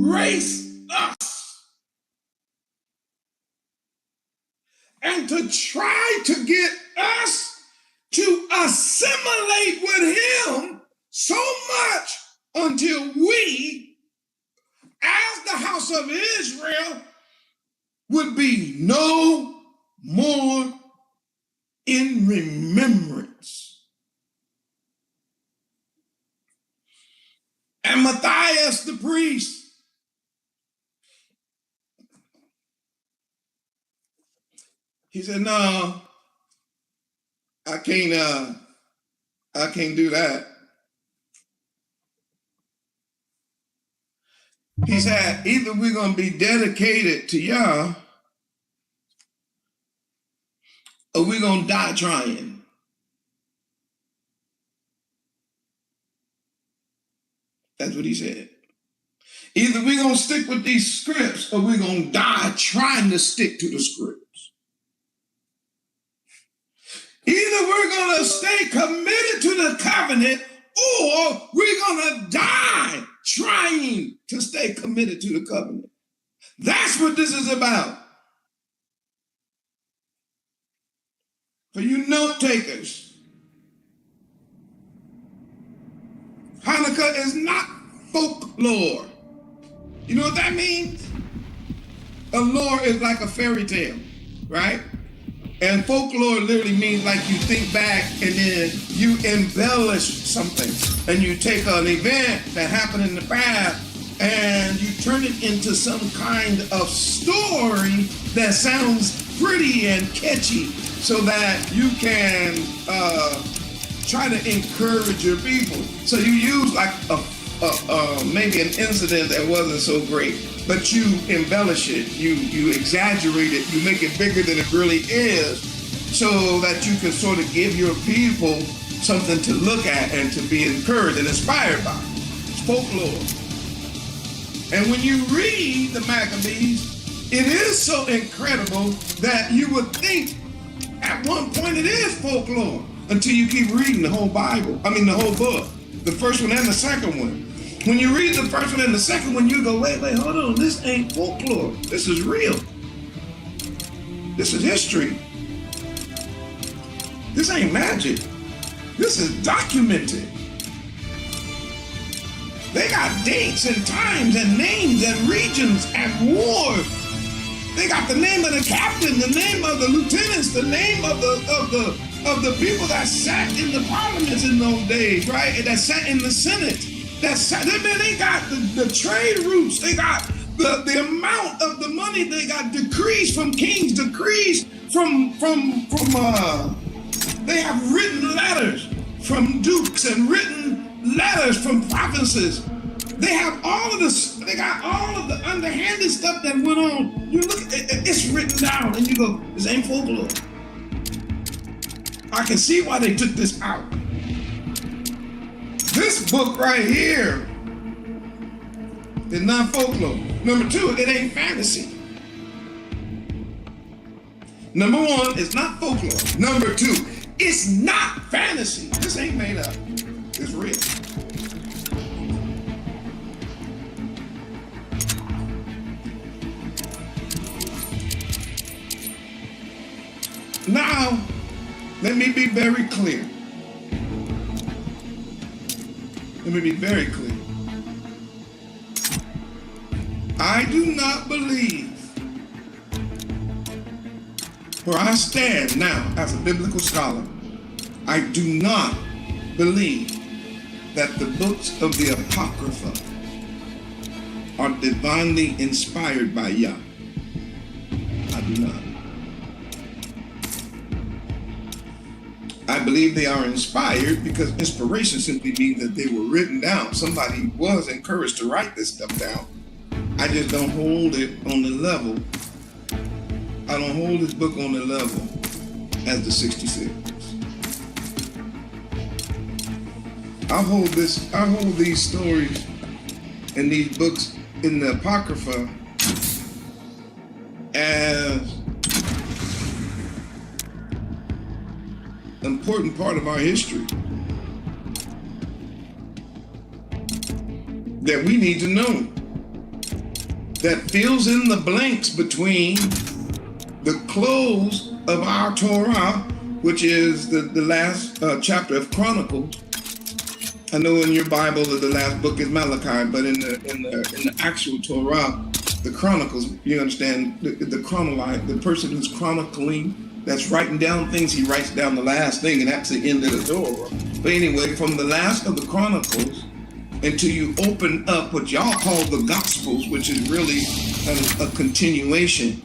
race us and to try to get us to assimilate with him so much until we, as the house of Israel, would be no more in remembrance. And Matthias the priest, he said, no, I can't do that. He said, either we're going to be dedicated to Yah or we're going to die trying. That's what he said. Either we're going to stick with these scripts or we're going to die trying to stick to the scripts. Either we're going to stay committed to the covenant or we're going to die trying to stay committed to the covenant. That's what this is about. For you note takers, Hanukkah is not folklore. You know what that means? A lore is like a fairy tale, right? And folklore literally means like you think back and then you embellish something and you take an event that happened in the past and you turn it into some kind of story that sounds pretty and catchy so that you can try to encourage your people. So you use like maybe an incident that wasn't so great, but you embellish it, you exaggerate it, you make it bigger than it really is, so that you can sort of give your people something to look at and to be encouraged and inspired by. It's folklore. And when you read the Maccabees, it is so incredible that you would think at one point it is folklore until you keep reading the whole Bible. I mean, the whole book, the first one and the second one. When you read the first one and the second one, you go, wait, hold on, this ain't folklore. This is real. This is history. This ain't magic. This is documented. They got dates and times and names and regions and wars. They got the name of the captain, the name of the lieutenants, the name of the people that sat in the parliaments in those days, right? And that sat in the Senate. They got the trade routes. They got the amount of the money. They got decrees from kings, decrees from they have written letters from dukes and written letters from provinces. They have all of this. They got all of the underhanded stuff that went on. You look, it's written down, and you go, this ain't folklore. I can see why they took this out. This book right here is not folklore. Number two, it ain't fantasy. Number one, it's not folklore. Number two, it's not fantasy. This ain't made up. It's real. Now, let me be very clear. Let me be very clear. I do not believe, where I stand now as a biblical scholar, I do not believe that the books of the Apocrypha are divinely inspired by Yah. I do not. I believe they are inspired because inspiration simply means that they were written down. Somebody was encouraged to write this stuff down. I just don't hold it on the level. I don't hold this book on the level as the 66. I hold these stories and these books in the Apocrypha as an important part of our history that we need to know. that fills in the blanks between the close of our Torah, which is the last chapter of Chronicles. I know in your Bible that the last book is Malachi, but in the actual Torah, the Chronicles, you understand, the person who's chronicling, that's writing down things, he writes down the last thing, and that's the end of the Torah. But anyway, from the last of the Chronicles until you open up what y'all call the Gospels, which is really a continuation,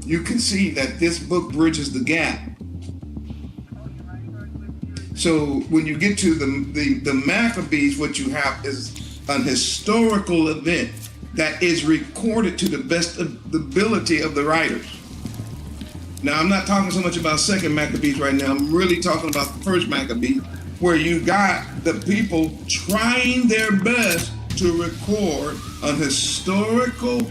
you can see that this book bridges the gap. So when you get to the Maccabees, what you have is an historical event that is recorded to the best of the ability of the writers. Now, I'm not talking so much about second Maccabees right now. I'm really talking about the first Maccabees, where you got the people trying their best to record a historical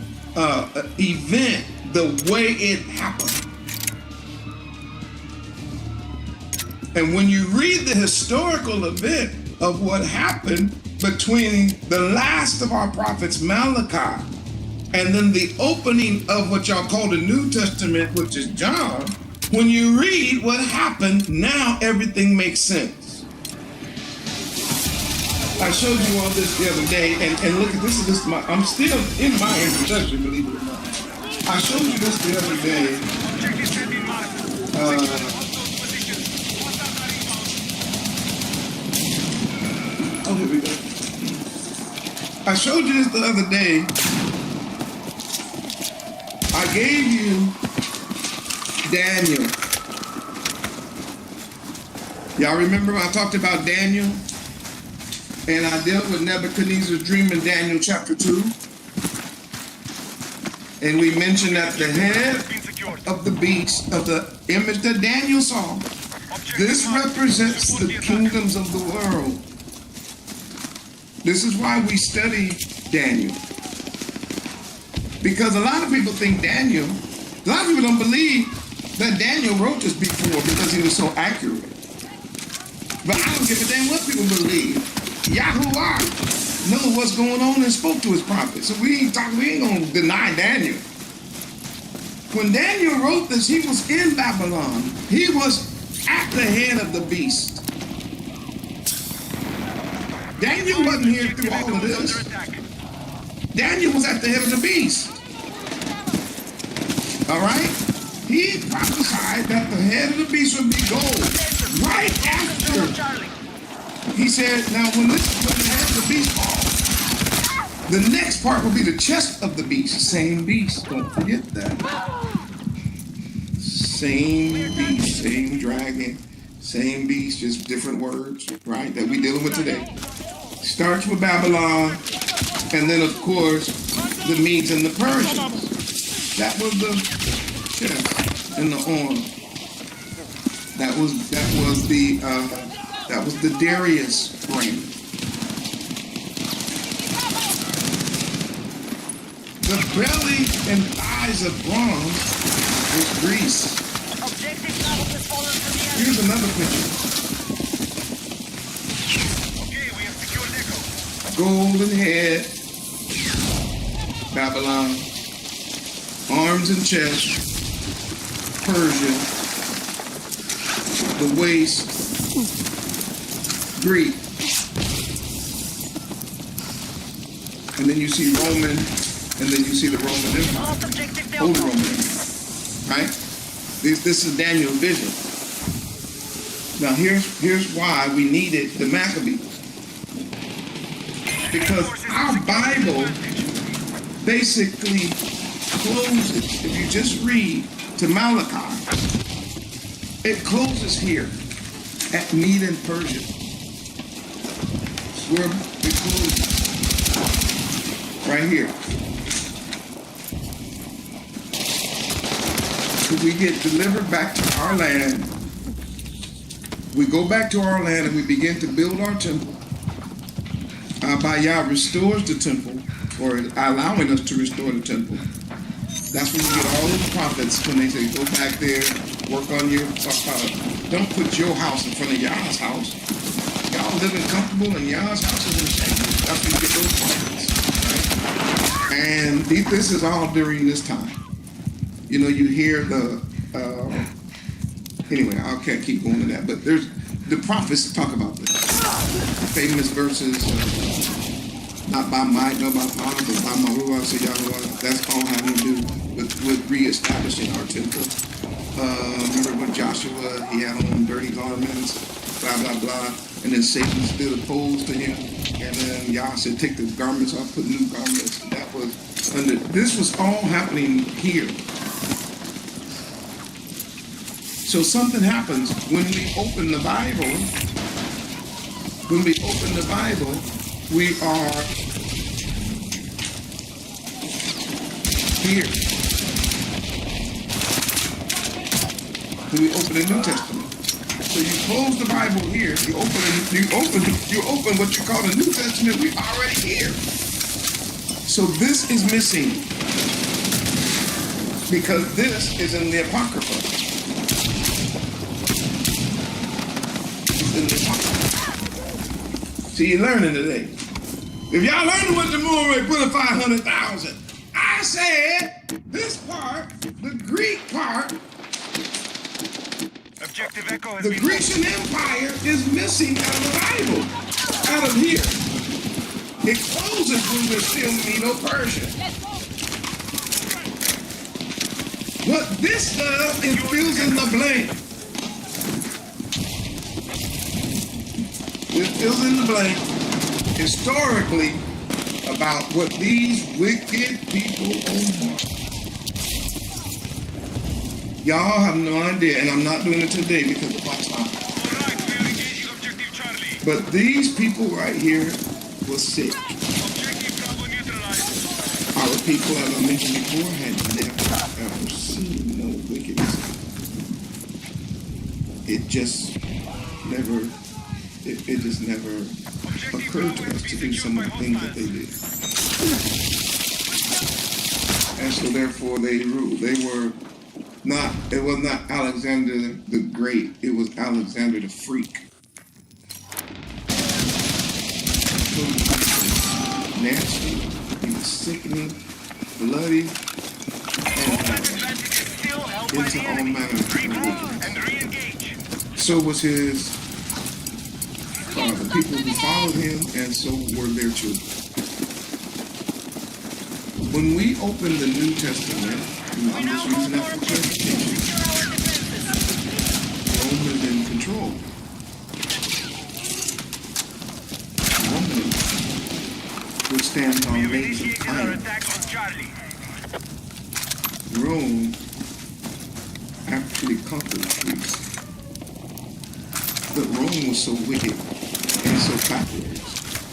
event the way it happened. And when you read the historical event of what happened between the last of our prophets, Malachi, and then the opening of what y'all call the New Testament, which is John, when you read what happened, now everything makes sense. I showed you all this the other day, and look at this. I'm still in my introduction, believe it or not. I showed you this the other day. Oh, here we go. I showed you this the other day. I gave you Daniel. Y'all remember I talked about Daniel? And I dealt with Nebuchadnezzar's dream in Daniel chapter 2. And we mentioned that the head of the beast, of the image that Daniel saw, this represents the kingdoms of the world. This is why we study Daniel. Because a lot of people think a lot of people don't believe that Daniel wrote this before because he was so accurate. But I don't give a damn what people believe. Yahuwah knew what's going on and spoke to his prophets. So we ain't gonna deny Daniel. When Daniel wrote this, he was in Babylon. He was at the head of the beast. Daniel wasn't here through all of this. Daniel was at the head of the beast. All right? He prophesied that the head of the beast would be gold. Right after. He said, now when the head of the beast falls, the next part will be the chest of the beast. Same beast. Don't forget that. Same beast, same dragon, same beast, just different words, right, that we're dealing with today. Starts with Babylon, and then, of course, the Medes and the Persians. That was the chest and the arm. That was the Darius reign. The belly and thighs of bronze was Greece. Here's another picture. Okay, we have secured Echo. Golden head, Babylon. Arms and chest, Persia. The waist, Greek. And then you see Roman, and then you see the Roman Empire. Holy Roman Empire. Right? This is Daniel's vision. Now here's why we needed the Maccabees. Because our Bible basically closes, if you just read to Malachi, it closes here at Mede and Persia. It's where it closes. Right here. So we get delivered back to our land. We go back to our land and we begin to build our temple. Yah restores the temple, or allowing us to restore the temple. That's when you get all of the prophets when they say, go back there, work on your, don't put your house in front of Yah's house. Y'all living comfortable in Yah's house is in shame. That's when you get those prophets. Right? And This is all during this time. You know, you hear the, anyway, I can't keep going to that, but there's, the prophets talk about this. Famous verses, not by might, nor by power, but by my Ruach, so Yahweh. That's all having to do with reestablishing our temple. Remember when Joshua, he had on dirty garments, blah, blah, blah, and then Satan stood opposed to him, and then Yah said, take the garments off, put new garments. And that was under, this was all happening here. So something happens when we open the Bible. When we open the Bible, we are here. When we open the New Testament. So you close the Bible here, you open what you call the New Testament, we're already here. So this is missing because this is in the Apocrypha. It's in the Apocrypha. See, you're learning today. If y'all learning what the moon rate put a 500,000, I said this part, the Greek part, Objective Echo has the been Grecian Empire is missing out of the Bible, out of here. It closes when we're still Medo-Persia. What this does, it fills in the blank. It fills in the blank historically about what these wicked people own. Y'all have no idea, and I'm not doing it today because of my time. Alright, we are engaging Objective Charlie. But these people right here were sick. Objective Bravo neutralized. Our people, as I mentioned before, had never ever seen no wickedness. It just never, it just never occurred to us to do some of the things that they did. And so therefore they ruled. They were not, it was not Alexander the Great, it was Alexander the Freak. He was nasty, he was sickening, bloody, and into all manner of wickedness. So was his, the people who followed him, and so were their children. When we open the New Testament, I'm just using that for clarification. Rome is in control. Rome, which stands on names of iron. Rome actually conquered Greece. But Rome was so wicked and so backwards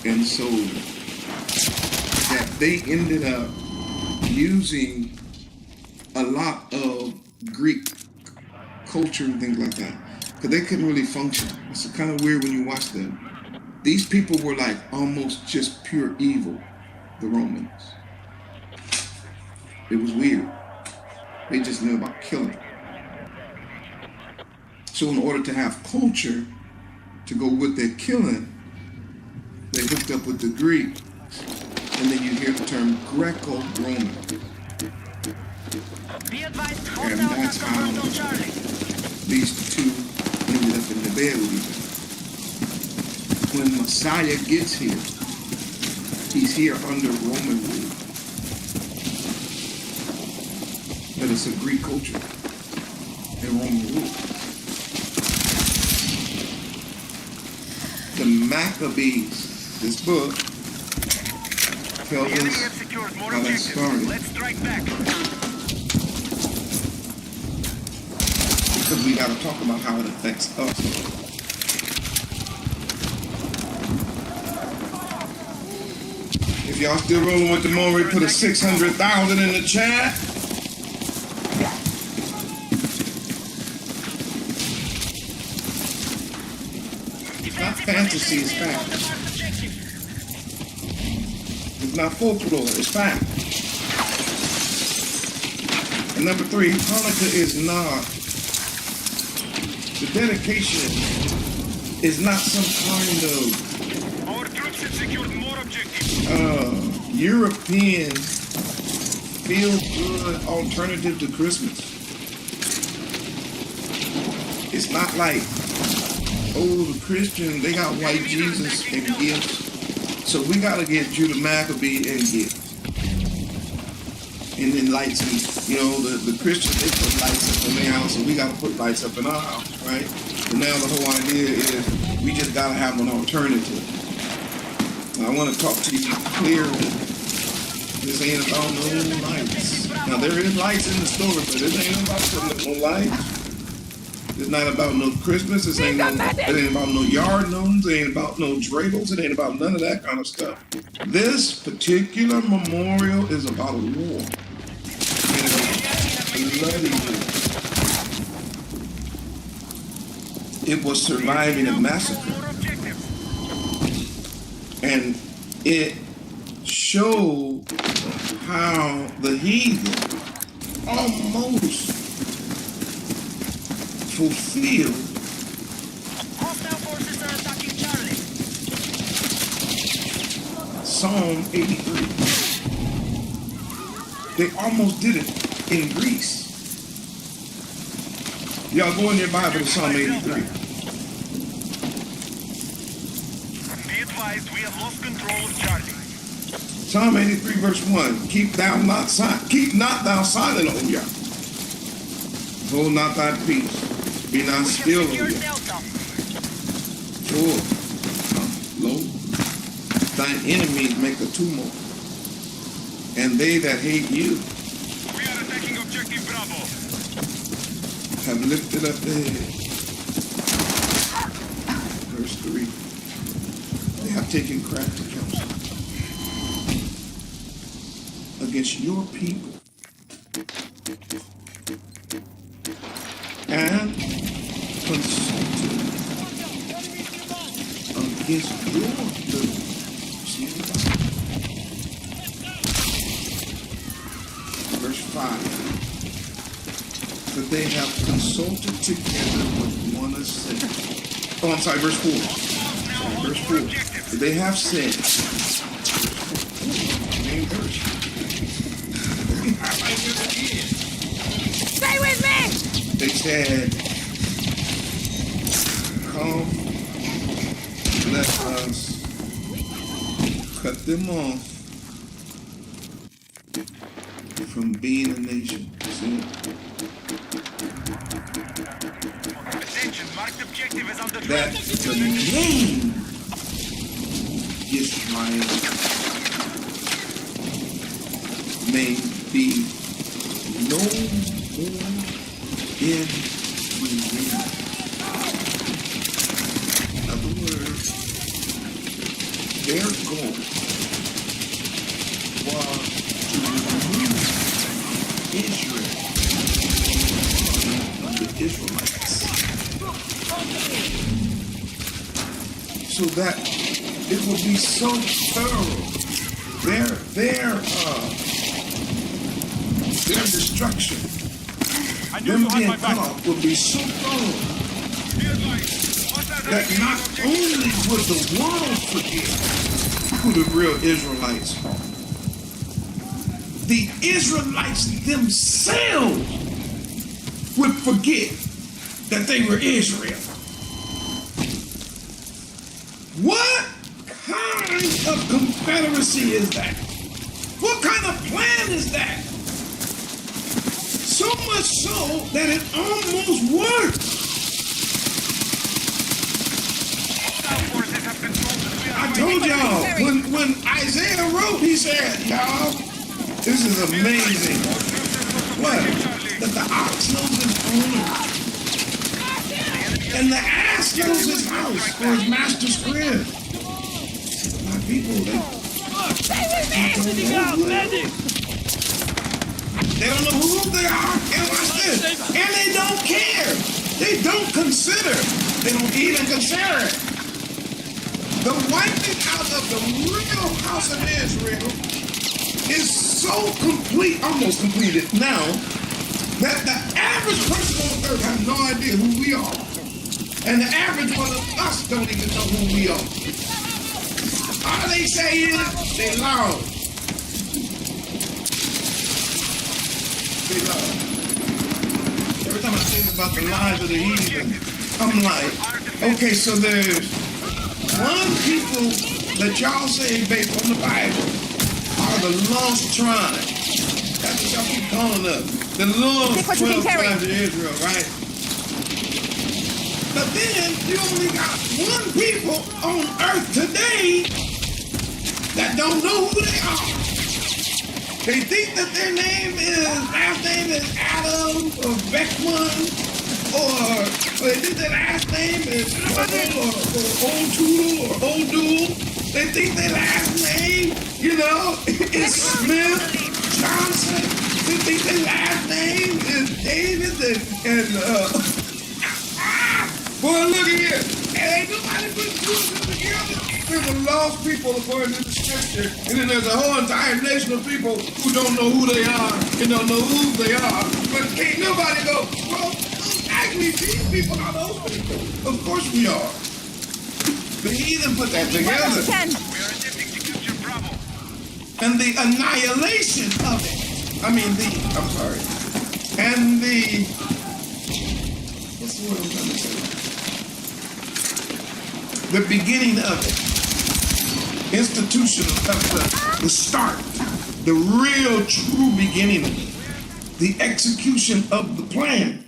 and so that they ended up using a lot of Greek culture and things like that, because they couldn't really function. It's kind of weird when you watch them. These people were like almost just pure evil, the Romans. It was weird. They just knew about killing. So in order to have culture to go with their killing, they hooked up with the Greek, and then you hear the term Greco-Roman. And that's how these two ended up in the bed with each other. When Messiah gets here, he's here under Roman rule. But it's a Greek culture and Roman rule. The Maccabees, this book, tells us how that started. Let's strike back. Because we got to talk about how it affects us. If y'all still rolling with the Maury, put a 600,000 in the chat. It's not fantasy, it's fact. It's not folklore, it's fact. And number 3, Hanukkah is not, the dedication is not some kind of Our troops have secured more objectives. European feel-good alternative to Christmas. It's not like, oh, the Christians, they got white Jesus and gifts. So we got to get Judah Maccabee and gifts. And then lights, and, you know, the Christians, they put lights up in their house, and we got to put lights up in our house, right? And now the whole idea is we just got to have an alternative. Now, I want to talk to you clearly. This ain't about no lights. Now, there is lights in the story, but it ain't about putting up no lights. It's not about no Christmas. It ain't about no yard gnomes. It ain't about no dreidels. It ain't about none of that kind of stuff. This particular memorial is about a war. And a bloody war. It was surviving a massacre. And it showed how the heathen almost fulfilled Hostile forces are attacking Charlie. Psalm 83. They almost did it in Greece. Y'all go in your Bible to Psalm 83. Be advised, we have lost control of Charlie. Psalm 83 verse 1. Keep not thou silent, O Yah. Hold not thy peace. Be not still, O Yah. For, lo, thine enemies make a tumult, and they that hate you We are attacking objective Bravo. have lifted up their head. Verse 3. They have taken crafty counsel against your people and consulted against your little. See the Bible. Verse 5. That they have consulted together with one assent. Oh, I'm sorry, verse 4. Verse 4. That they have said. Main verse. Stay with me! They said, come, let us cut them off from being a nation. See? Attention, marked objective is under That threat. the name Israel may be no more in remembrance. In other words, their goal was to remove Israel from the Israelites, so that it will be so thorough. Their destruction, them being cut off, will be so thorough Be advised, hostile that not only would the world forget who the real Israelites are, the Israelites themselves would forget that they were Israel. What kind of confederacy is that? What kind of plan is that? So much so that it almost works. Hostile forces have controlled the I told y'all, when Isaiah wrote, he said, y'all, this is amazing. What? That the ox knows his owner. And the ass knows his house for his master's crib. My people, they don't know who they are. And watch this. And they don't care. They don't consider. They don't even consider it. The wiping out of the real house of Israel is so complete, almost completed now, that the average person on earth has no idea who we are. And the average one of us don't even know who we are. All they say is they loud. love. Every time I think about the lives of the heathen, I'm like, okay, so there's one people that y'all say based on the Bible are the lost tribe. That's what y'all keep calling us. The lost 12 tribes of Israel, right? But then you only got one people on earth today that don't know who they are. They think that their last name is Adam or Beckman, or they think their last name is O'Toole or O'Doul. They think their last name, is Smith, Johnson. They think their last name is David and boy, look at here. Ain't nobody put two of them together. There's a lost people according to the scripture, and then there's a whole entire nation of people who don't know who they are and don't know who they are. But can't nobody go, well, actually, these people are those people. Of course we are. The heathen put that together. We are attempting to capture Bravo. And the annihilation of it. What's the word I'm trying to say? The beginning of it, institutional, the start, the real true beginning of it, the execution of the plan.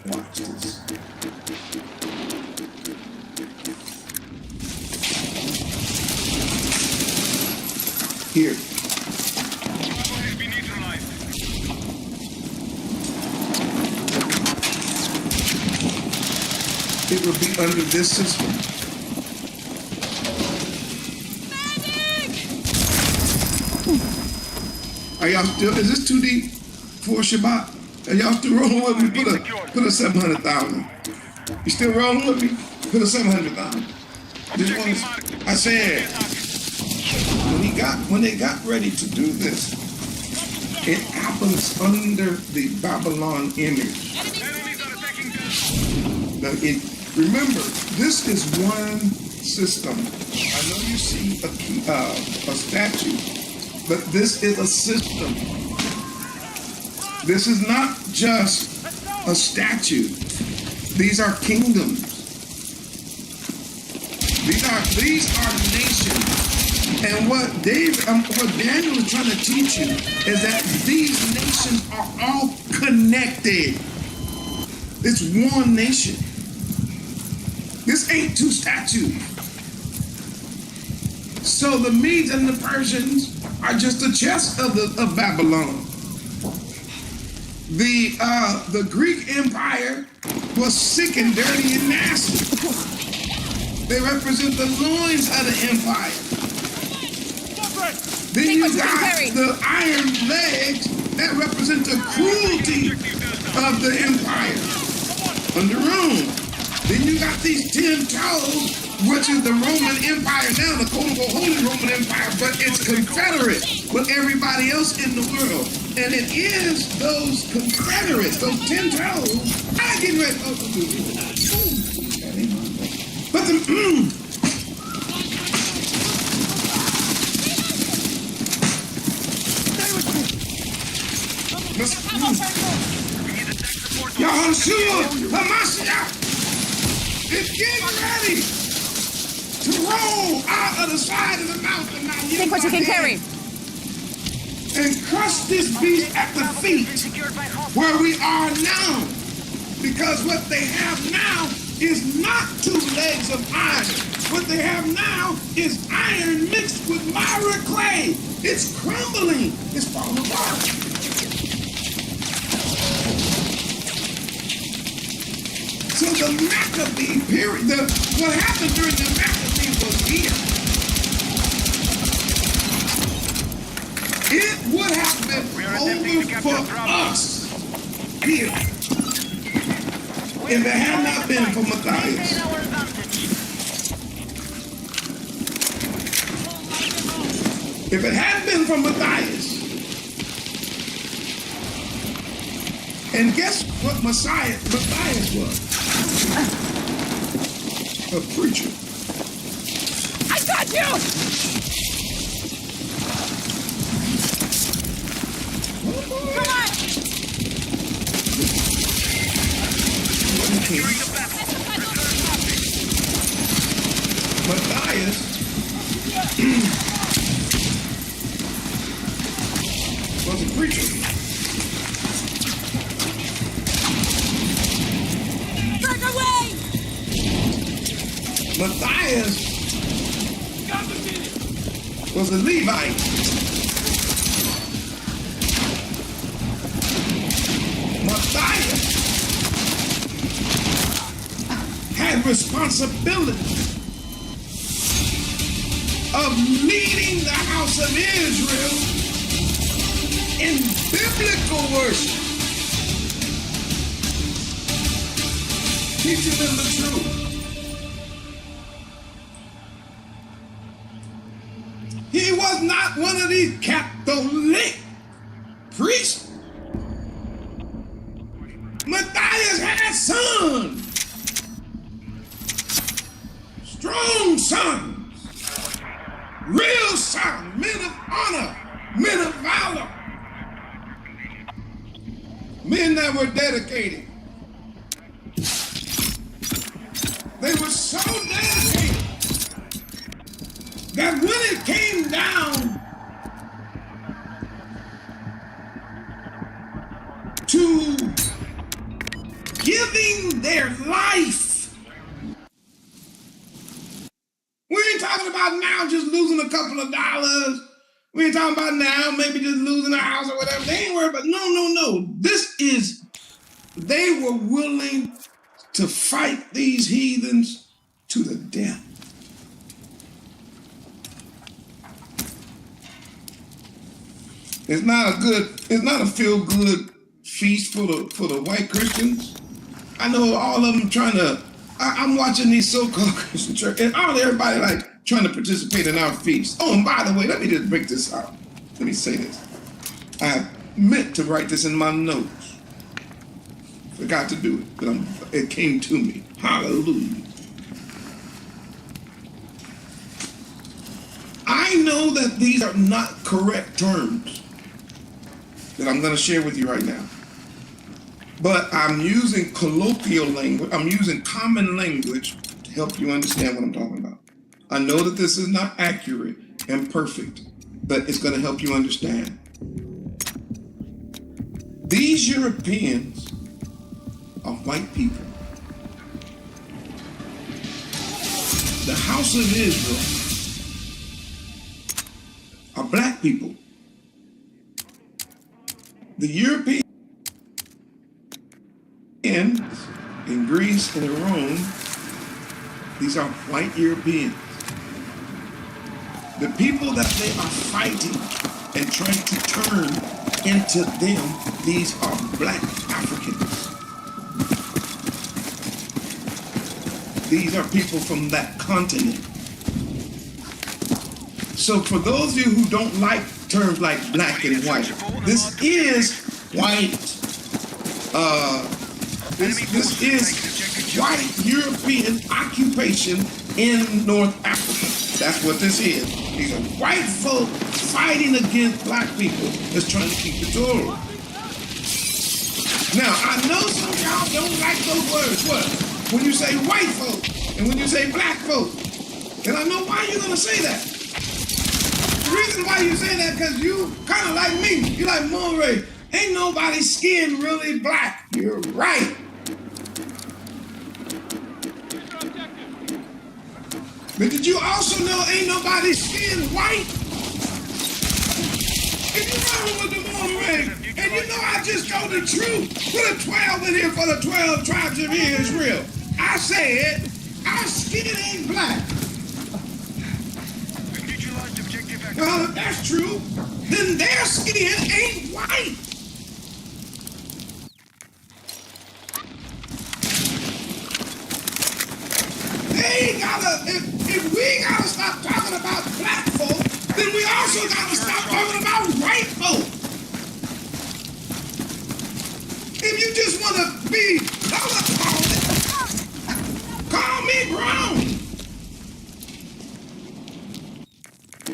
Watch this. Here. Bravo has been neutralized. It will be under this system. Are y'all still, is this too deep for Shabbat? Are y'all still rolling with me? Put a 700,000. You still rolling with me? Put a 700,000. I said, when they got ready to do this, it happens under the Babylon image. Enemies are attacking us. Now, remember, this is one system. I know you see a statue, but this is a system. This is not just a statue. These are kingdoms. These are nations. And what Daniel is trying to teach you is that these nations are all connected. It's one nation. This ain't two statues. So the Medes and the Persians are just the chest of Babylon. The Greek Empire was sick and dirty and nasty. They represent the loins of the empire. Then you got the iron legs that represent the cruelty of the empire under Rome. Then you got these 10 toes, which is the Roman Empire now, the quote-unquote Holy Roman Empire, but it's confederate with everybody else in the world. And it is those confederates, those 10 toes. I get ready. But the Yahushua HaMashiach is getting ready to roll out of the side of the mountain. Now, Take what you can carry. And crush this beast at the feet where we are now. Because what they have now is not 2 legs of iron. What they have now is iron mixed with miry clay. It's crumbling. It's falling apart. So the Maccabee period, what happened during the Maccabee was here. It would have been over for us here if it had not been for Matthias. If it hadn't been for Matthias, and guess what Matthias was? A preacher. I got you! Oh, king. Securing the battle. Return nothing. Matthias was a preacher. Burn away! Matthias was a Levite. Matthias had responsibility of leading the house of Israel in biblical worship, teaching them the truth. He was not one of these Catholic priests. Matthias had sons, strong sons, real sons, men of honor, men of valor, men that were dedicated. They were so dedicated that when it came down to giving their life, we ain't talking about now just losing a couple of dollars. We ain't talking about now maybe just losing a house or whatever. They ain't worried about, no. This is, they were willing to fight these heathens to the death. It's not a feel-good feast for the white Christians. I know all of them I'm watching these so-called Christian church, and all everybody like trying to participate in our feast. Oh, and by the way, let me just break this out. Let me say this. I meant to write this in my notes. Forgot to do it, but it came to me. Hallelujah. I know that these are not correct terms that I'm going to share with you right now. But I'm using colloquial language. I'm using common language to help you understand what I'm talking about. I know that this is not accurate and perfect, but it's going to help you understand. These Europeans are white people. The house of Israel are black people. The Europeans in Greece and in Rome, these are white Europeans. The people that they are fighting and trying to turn into them, these are black Africans. These are people from that continent. So for those of you who don't like terms like black and white, this is white. This is white European occupation in North Africa. That's what this is. These are white folk fighting against black people that's trying to keep the Torah. Now, I know some of y'all don't like those words. What? When you say white folk and when you say black folk. And I know why you're going to say that. The reason why you say that because you kind of like me. You like Monterey. Ain't nobody's skin really black. You're right. But did you also know ain't nobody's skin white? If you run with the Monterey, and you know I just told the truth, put a 12 in here for the 12 tribes of Israel. I said, our skin ain't black. Well, if that's true, then their skin ain't white. They gotta, if we gotta stop talking about black folk, then we also gotta stop talking about white folk. If you just wanna be color coded, call me brown.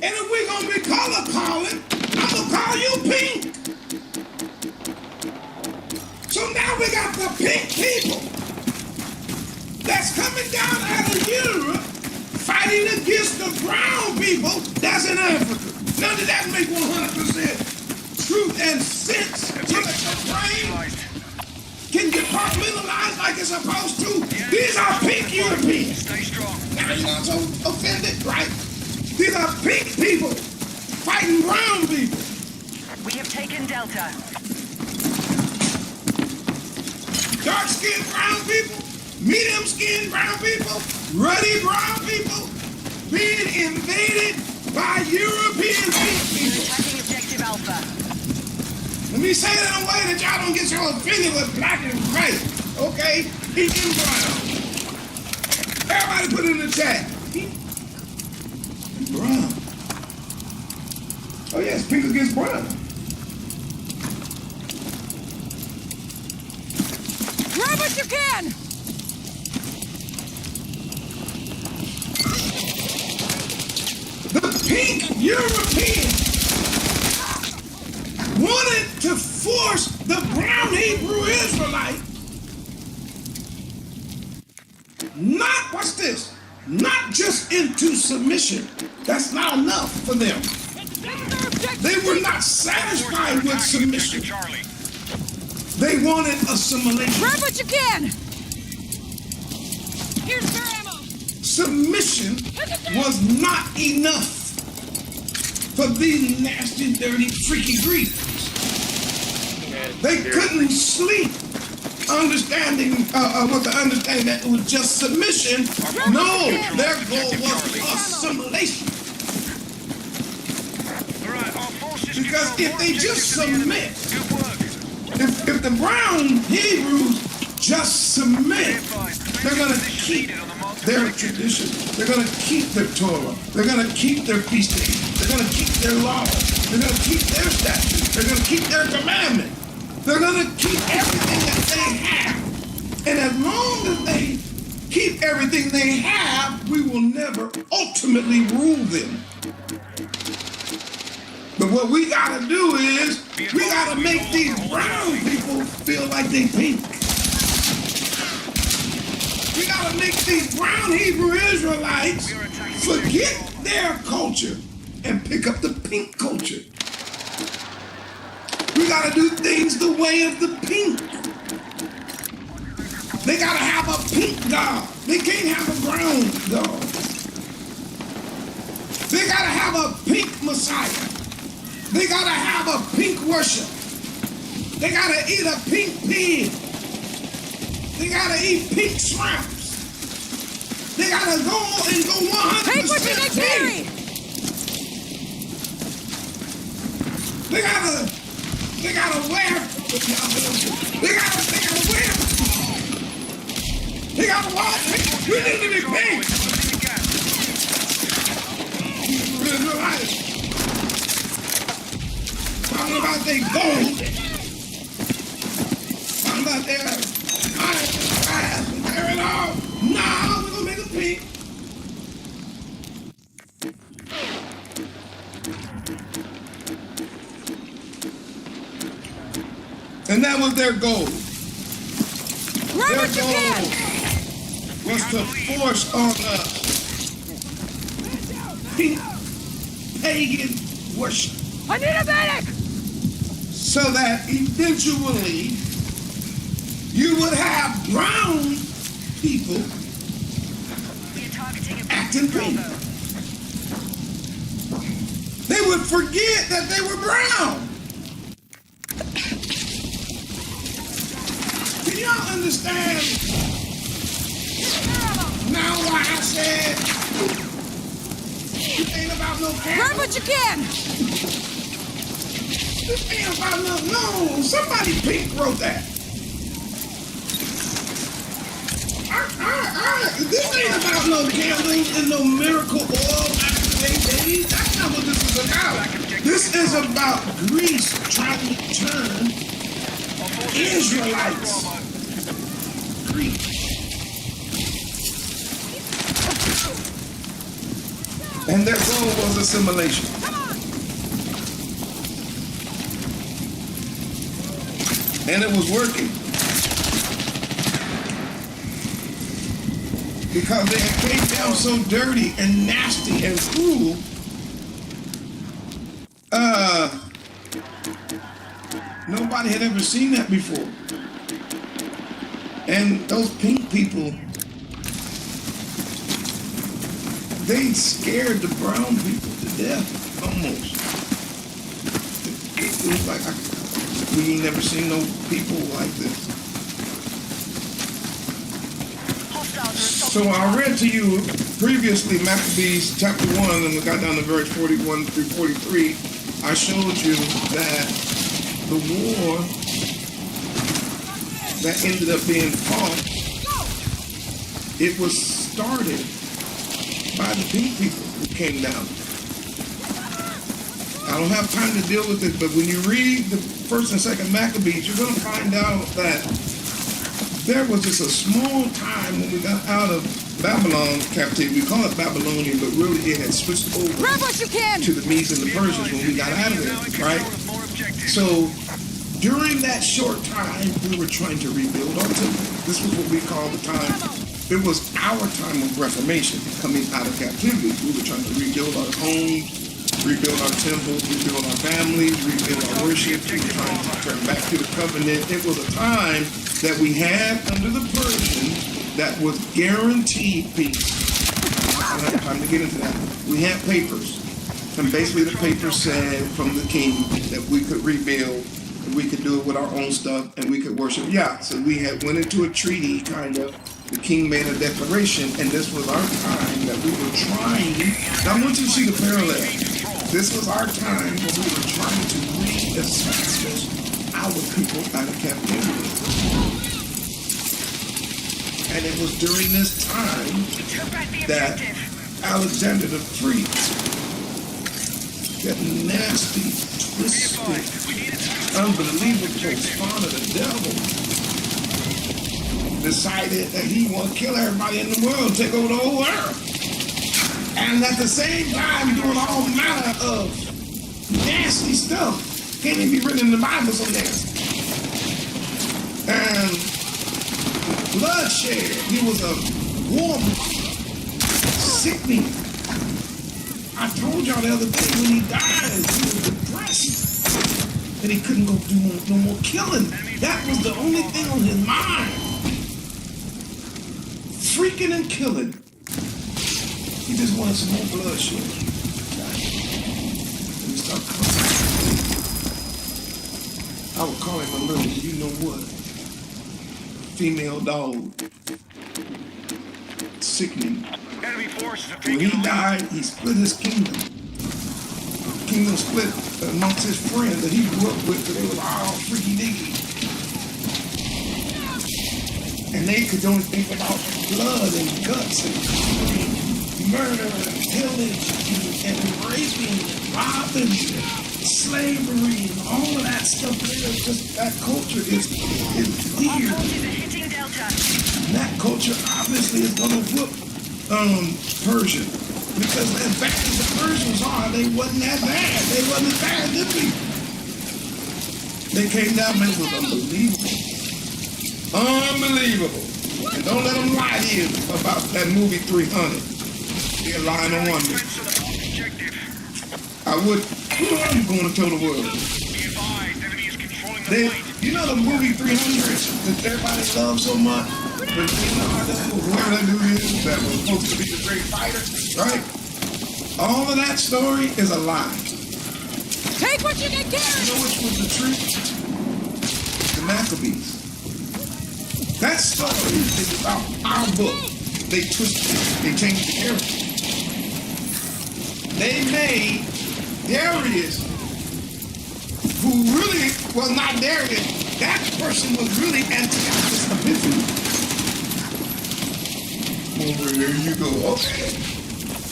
And if we're gonna be color calling, I'm gonna call you pink. So now we got the pink people came down out of Europe fighting against the brown people that's in Africa. Now, did that make 100% truth and sense so that your brain can departmentalize like it's supposed to? These are pink Europeans. Stay strong. Now, you're not so offended, right? These are pink people fighting brown people. We have taken Delta. Dark-skinned brown people, medium-skinned brown people, ruddy brown people being invaded by European pink We're people. attacking objective Alpha. Let me say it in a way that y'all don't get so offended with black and white, okay? Pink and brown. Everybody put it in the chat. Pink and brown. Oh yes, pink against brown. Grab what you can! The pink Europeans wanted to force the brown Hebrew Israelite not, watch this, not just into submission. That's not enough for them. They were not satisfied with submission. Charlie. They wanted assimilation. Grab what you can! Here's your ammo! Submission was not enough for these nasty, dirty, freaky Greeks. They couldn't sleep understanding with the understanding that it was just submission. No, their goal was assimilation. All right, our forces Because control if they more just objectives than the enemy. submit, Good work. if the brown Hebrews just submit, they're going to keep their tradition. They're going to keep their Torah. They're going to keep their feast days. They're going to keep their laws. They're going to keep their statutes. They're going to keep their commandments. They're going to keep everything that they have. And as long as they keep everything they have, we will never ultimately rule them. But what we got to do is, we got to make these brown people feel like they pink. We got to make these brown Hebrew Israelites forget their culture and pick up the pink culture. We got to do things the way of the pink. They got to have a pink God. They can't have a brown God. They got to have a pink Messiah. They got to have a pink worship. They got to eat a pink pig. They got to eat pink shrimps. They got to go and go 100% Take what you can carry! pink. They gotta wear. They gotta walk. We need to be pink. Talking about they gold. Talking about their iron and brass and tear it off. Nah, we're gonna make them pink. And that was their goal. Grab Their what you goal can! was to force on us pink pagan worship, I need a medic! so that eventually you would have brown people We are targeting acting pink. They would forget that they were brown. Can y'all understand now why I said this ain't about no Grab camera? what you can! This ain't about no, somebody pink wrote that. This ain't about no candles and no miracle oil activated. That's not what this is about. This is about Greece trying to turn Israelites Greek. And their goal was assimilation. And it was working. because they had came down so dirty and nasty and cruel. Nobody had ever seen that before. And those pink people, they scared the brown people to death, almost. It was like, we ain't never seen no people like this. So I read to you previously Maccabees chapter 1, and we got down to verse 41 through 43. I showed you that the war that ended up being fought, it was started by the pink people who came down. I don't have time to deal with it, but when you read the first and second Maccabees, you're going to find out that there was just a small time when we got out of Babylon captivity. We call it Babylonian, but really it had switched over to the Medes and the Persians when we got out of there, right? So during that short time, we were trying to rebuild our temple. This was what we call the time. It was our time of reformation, coming out of captivity. We were trying to rebuild our homes, rebuild our temples, rebuild our families, rebuild our worship. We were trying to turn back to the covenant. It was a time that we had under the Persians that was guaranteed peace. I don't have time to get into that. We had papers, and basically the papers said from the king that we could rebuild, and we could do it with our own stuff, and we could worship. Yeah, so we had went into a treaty, kind of. The king made a declaration, and this was our time that we were trying. Now I want you to see the parallel. This was our time when we were trying to re-establish our people out of captivity. And it was during this time that Alexander the Priest, that nasty, twisted, unbelievable spawn of the devil, decided that he wanted to kill everybody in the world, take over the whole world. And at the same time doing all manner of nasty stuff. Can't even be written in the Bible so nasty. And bloodshed. He was a war sickening. I told y'all the other day when he died, he was depressed. And he couldn't go do no more killing. That was the only thing on his mind. Freaking and killing. He just wanted some more bloodshed. And he started calling. I would call him a little, you know what? Female dog. Sickening. When he died, he split his kingdom. Kingdom split amongst his friends that he grew up with, because they were all freaky diggy. And they could only think about blood and guts and murder and pillage and raping and robbing and slavery and all of that stuff. Just that culture is weird. And that culture obviously is going to whoop Persia. Because as bad as the Persians are, they wasn't that bad. They wasn't as bad as them people. They came down and it was unbelievable. Unbelievable. And don't let them lie to you about that movie 300. They're lying on one. I would. Who are you going to tell the world? You know the movie 300 that everybody loves so much? Whoever that dude is that was supposed to be the great fighter, right? All of that story is a lie. Take what you can get! You know which was the truth? The Maccabees. That story is about our book. They twisted it. They changed the character. They made Darius, who really was not Darius. That person was really Antiochus Epiphanes. Over there you go. Okay.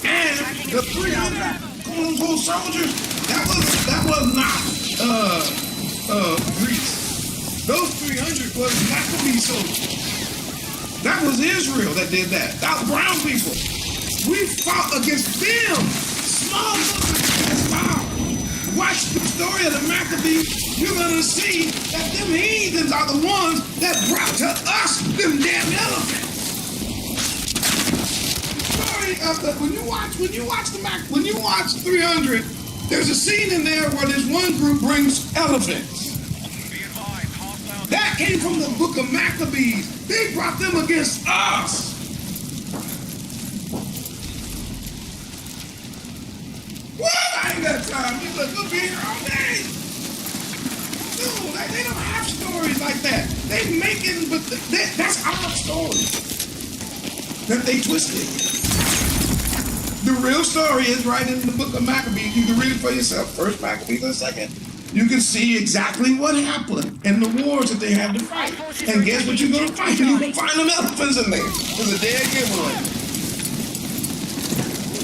And the 300 quote-unquote soldiers, that was not Greece. Those 300 was Maccabees soldiers. That was Israel that did that. That was brown people. We fought against them. Small numbers against power. Watch the story of the Maccabees. You're going to see that them heathens are the ones that brought to us them damn elephants. story of the when you watch 300, there's a scene in there where this one group brings elephants. Be advised, hostile. That came from the book of Maccabees. They brought them against us. What? I ain't got time. You look, we'll be here all day. No, they don't have stories like that. They making, but that's our story that they twisted. The real story is right in the book of Maccabees. You can read it for yourself. First Maccabees and second. You can see exactly what happened in the wars that they had to fight. And guess what you're going to find? You're going to find them elephants in there. There's a dead giveaway.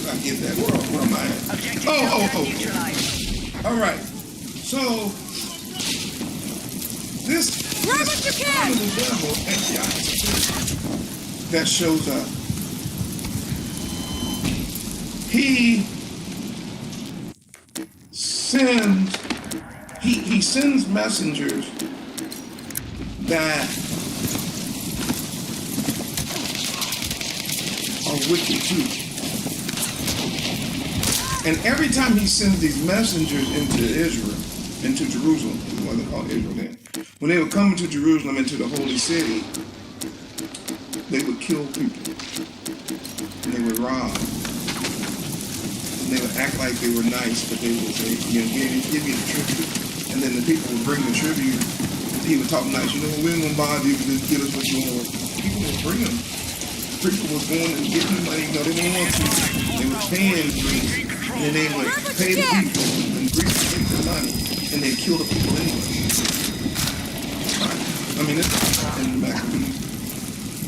I get that. Where am I at? Oh. All right. So, this Grab what you can. the devil that shows up. He sends messengers that are wicked too. And every time he sends these messengers into Israel, into Jerusalem, what they called Israel then, when they would come into Jerusalem, into the holy city, they would kill people. And they would rob. And they would act like they were nice, but they would say, give me the tribute. And then the people would bring the tribute. He would talk nice, we ain't gonna bother you, just give us what you want. People would bring them. People was going and getting the money, they didn't want to. They would pay in Greece, and then they would pay the people, and Greece would take the money, and they'd kill the people anyway. I mean, it's in the Maccabees.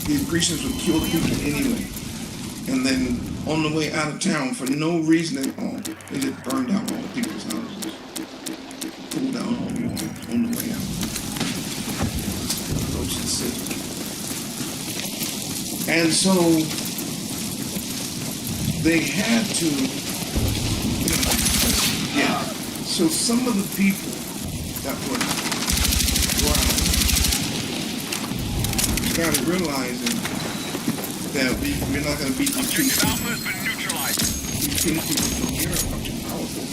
The Grecians would kill the people anyway. And then on the way out of town, for no reason at all, they just burned down all the people's houses. Pulled down all the walls on the way out. Approached the city. And so they had to, so some of the people that were wild started realizing that we're not going to beat these Objective people. Alpha has been neutralized. These people from Europe are too powerful.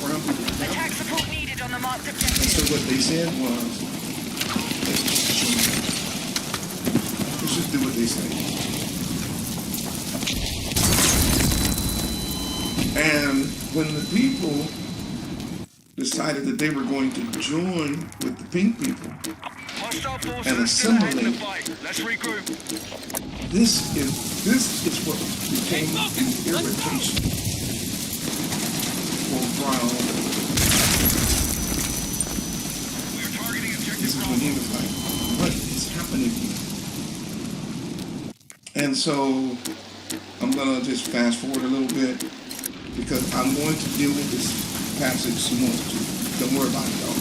Brown people. Attack support needed on the marked And objective. so what they said was, let's just do what they say. And when the people decided that they were going to join with the pink people Hostile forces and are still ahead in the assimilate, fight. Let's regroup. this is what became the irritation for Brown. We are targeting This objective is when he Bravo. was like, what is happening here? And so I'm gonna just fast forward a little bit because I'm going to deal with this passage some more too. Don't worry about it, y'all.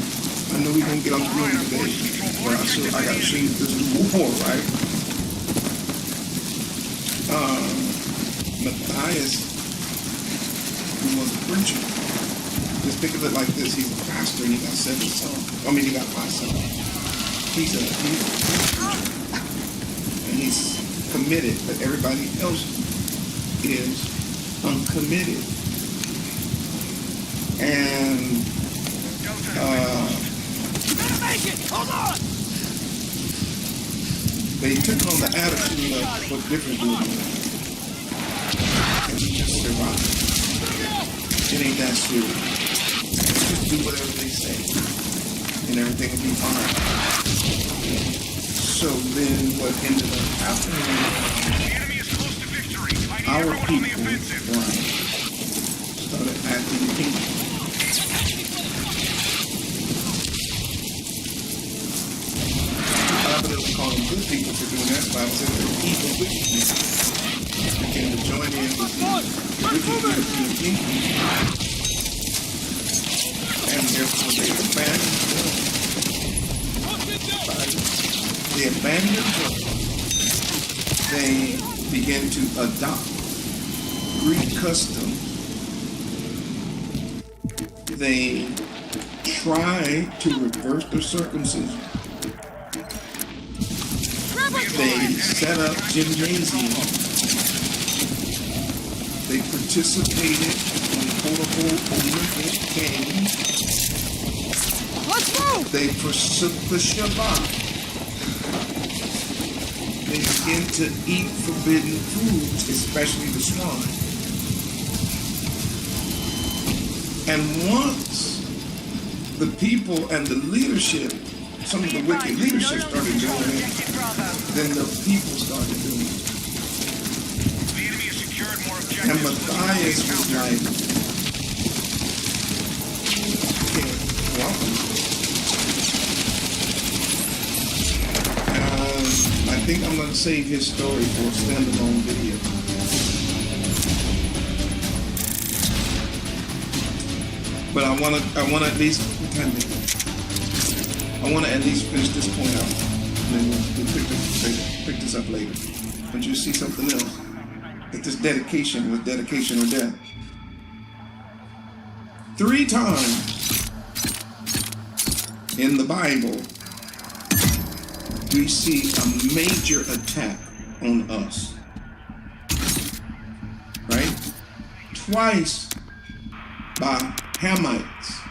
I know we're gonna get on the room today, but I gotta show you this is war, right? Matthias, who was a preacher, just think of it like this: he's a pastor and he got 7 sons. I mean, he got 5 sons. He's a preacher, and he's committed, but everybody else is uncommitted. And Make it! Hold on! they took on the attitude of what different do we do? And we just survive. It ain't that serious. Just do whatever they say, and everything will be fine. So then what ended up happening, The enemy is close to victory. I need our everyone on the people offensive. started acting pink. The Bible doesn't call them good people for doing that. The Bible says they're evil, wicked people. Began to join in with the wicked European people. And therefore they abandoned God. They abandoned God. They began to adopt Greek customs. They tried to reverse the circumcision. They set up gymnasiums They participated in quote-unquote Olympic games. Let's move! They forsook the Shabbat. They began to eat forbidden foods, especially the swine. And once the people and the leadership, some of the wicked leadership started doing it, then the people started doing it. The enemy has secured more And objectives. Matthias was like, okay, well, I think I'm going to save his story for a standalone video. But I want to at least finish this point out, and then we'll pick this up later. But you'll see something else. That this dedication was dedication or death. 3 times in the Bible, we see a major attack on us. Right? Twice by Hamites,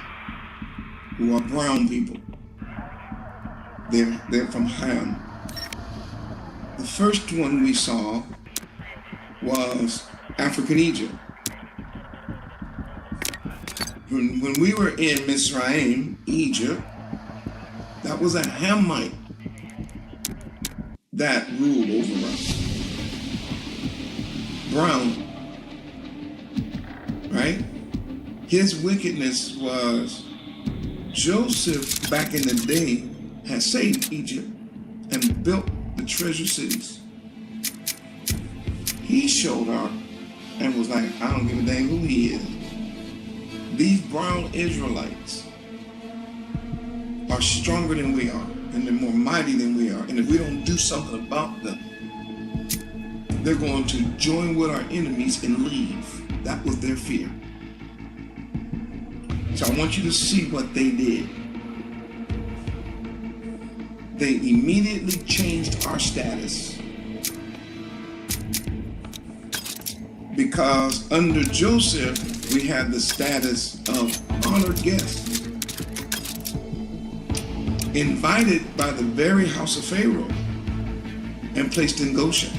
who are brown people. They're from Ham. The first one we saw was African Egypt. When we were in Mizraim, Egypt, that was a Hamite that ruled over us. Brown, right? His wickedness was Joseph back in the day had saved Egypt and built the treasure cities. He showed up and was like, I don't give a dang who he is. These brown Israelites are stronger than we are, and they're more mighty than we are. And if we don't do something about them, they're going to join with our enemies and leave. That was their fear. So I want you to see what they did. They immediately changed our status. Because under Joseph, we had the status of honored guests, invited by the very house of Pharaoh and placed in Goshen.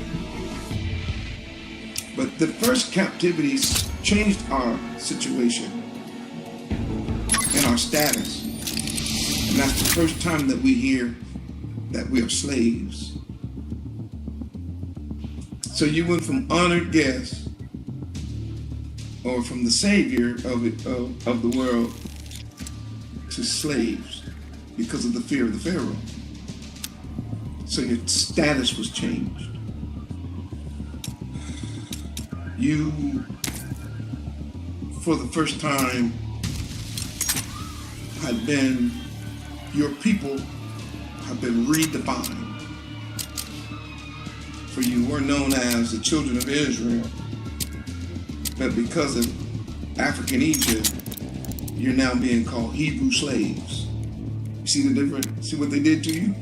But the first captivities changed our situation and our status. And that's the first time that we hear that we are slaves. So you went from honored guests, or from the savior of the world, to slaves because of the fear of the Pharaoh. So your status was changed. You, for the first time, your people have been redefined. For you were known as the children of Israel, but because of African Egypt, you're now being called Hebrew slaves. You see the difference? See what they did to you?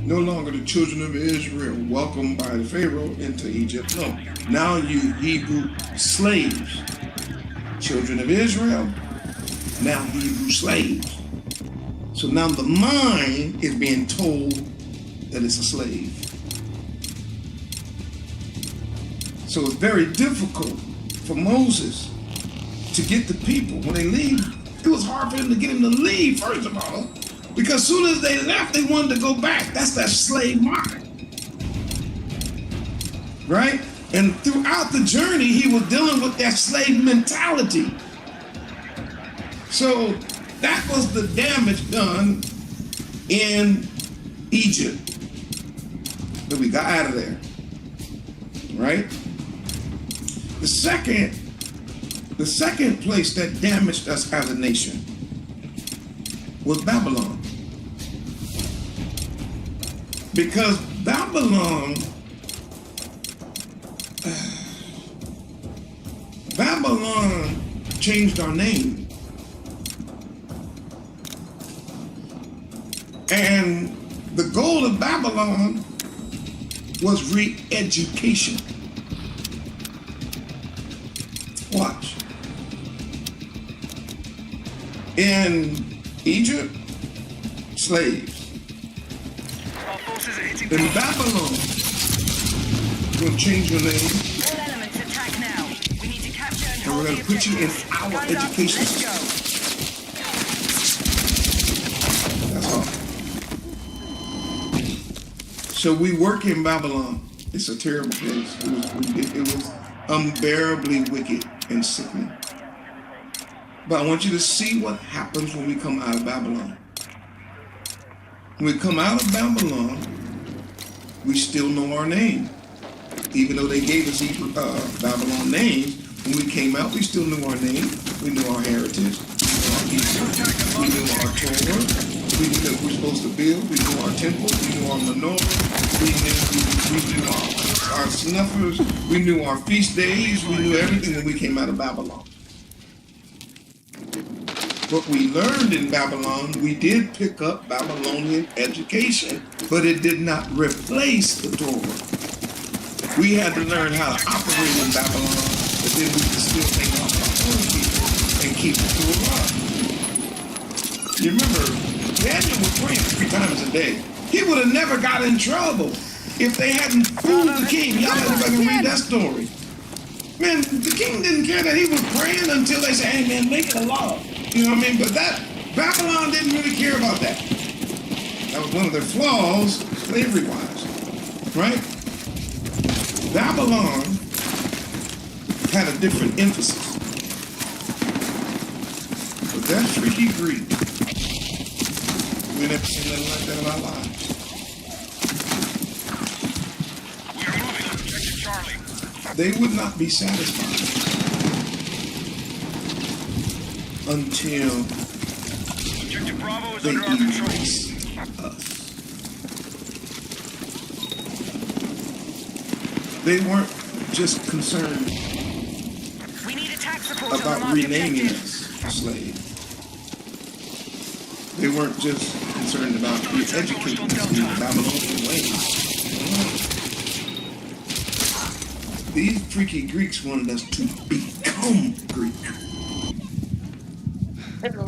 No longer the children of Israel welcomed by the Pharaoh into Egypt. No, now you Hebrew slaves. Children of Israel, now Hebrew slaves. So now the mind is being told that it's a slave. So it's very difficult for Moses to get the people when they leave. It was hard for him to get them to leave, first of all, because as soon as they left, they wanted to go back. That's that slave mind, right? And throughout the journey, he was dealing with that slave mentality. So that was the damage done in Egypt. But we got out of there, right? The second place that damaged us as a nation was Babylon. Because Babylon changed our name. And the goal of Babylon was re-education. In Egypt, slaves. Our forces are hitting In Babylon, we're going to change your name All elements attack now. We need to capture and and hold we're going the to put you in objectives. our Guns up, education let's system. go. That's all. So we work in Babylon. It's a terrible place. It was unbearably wicked and sickening. But I want you to see what happens when we come out of Babylon. When we come out of Babylon, we still know our name. Even though they gave us Babylon names, when we came out, we still knew our name. We knew our heritage. We knew our Torah. We knew that we're supposed to build. We knew our temple. We knew our menorah. We knew our snuffers. We knew our feast days. We knew everything when we came out of Babylon. What we learned in Babylon, we did pick up Babylonian education, but it did not replace the Torah. We had to learn how to operate in Babylon, but then we could still hang out with our own people and keep the Torah. You remember, Daniel was praying 3 times a day. He would have never got in trouble if they hadn't fooled the king. Y'all had to go and read that story. Man, the king didn't care that he was praying until they said, hey man, make it a law. You know what I mean? But that, Babylon didn't really care about that. That was one of their flaws, slavery-wise, right? Babylon had a different emphasis. But that freaky Greek, we never seen nothing like that in our lives. We are moving on objective Charlie. They would not be satisfied until Objective Bravo is they under our control. erase us. They weren't just concerned We need attack support on the about marked renaming objectives. us slaves. They weren't just concerned about re-educating us in the Babylonian ways. These freaky Greeks wanted us to become Greek.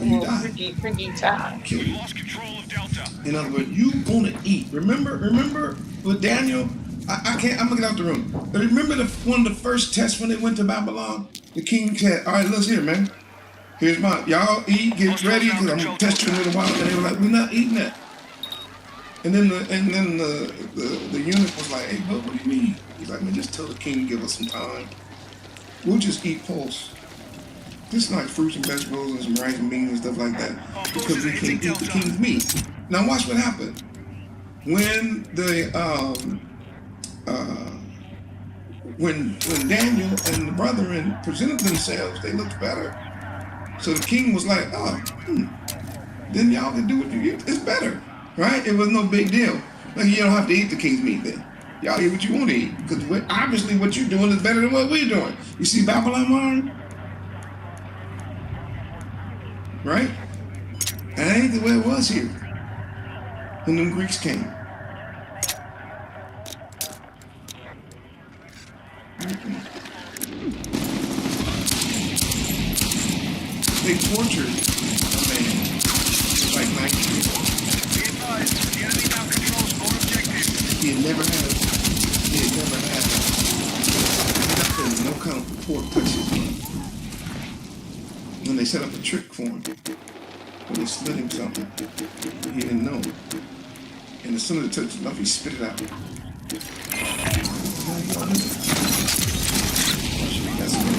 You die. Freaky time. Kill We you. lost control of Delta. In other words, you gonna eat. Remember with Daniel? I can't. I'm gonna get out the room. But remember one of the first tests when they went to Babylon? The king said, "All right, let's hear, man. Here's my y'all eat, get ready, because I'm gonna test you in a little while." And they were like, "We're not eating that." And then the eunuch was like, "Hey, what do you mean?" He's like, "Man, just tell the king to give us some time. We'll just eat pulse. Just like fruits and vegetables and some rice and beans and stuff like that, because we can't eat the king's meat." Now watch what happened. When when Daniel and the brethren presented themselves, they looked better. So the king was like, "Oh, then y'all can do what you eat. It's better, right?" It was no big deal. Like, you don't have to eat the king's meat then. Y'all eat what you want to eat, because obviously what you're doing is better than what we're doing. You see Babylon mind? Right? And that ain't the way it was here when them Greeks came. They tortured a man like 19 years old. Be advised, the enemy now controls all objectives. He had never had nothing, no kind of pork touches him. When they set up a trick for him, when they slid him something, he didn't know. And as soon as it touched enough, he spit it out. That's good.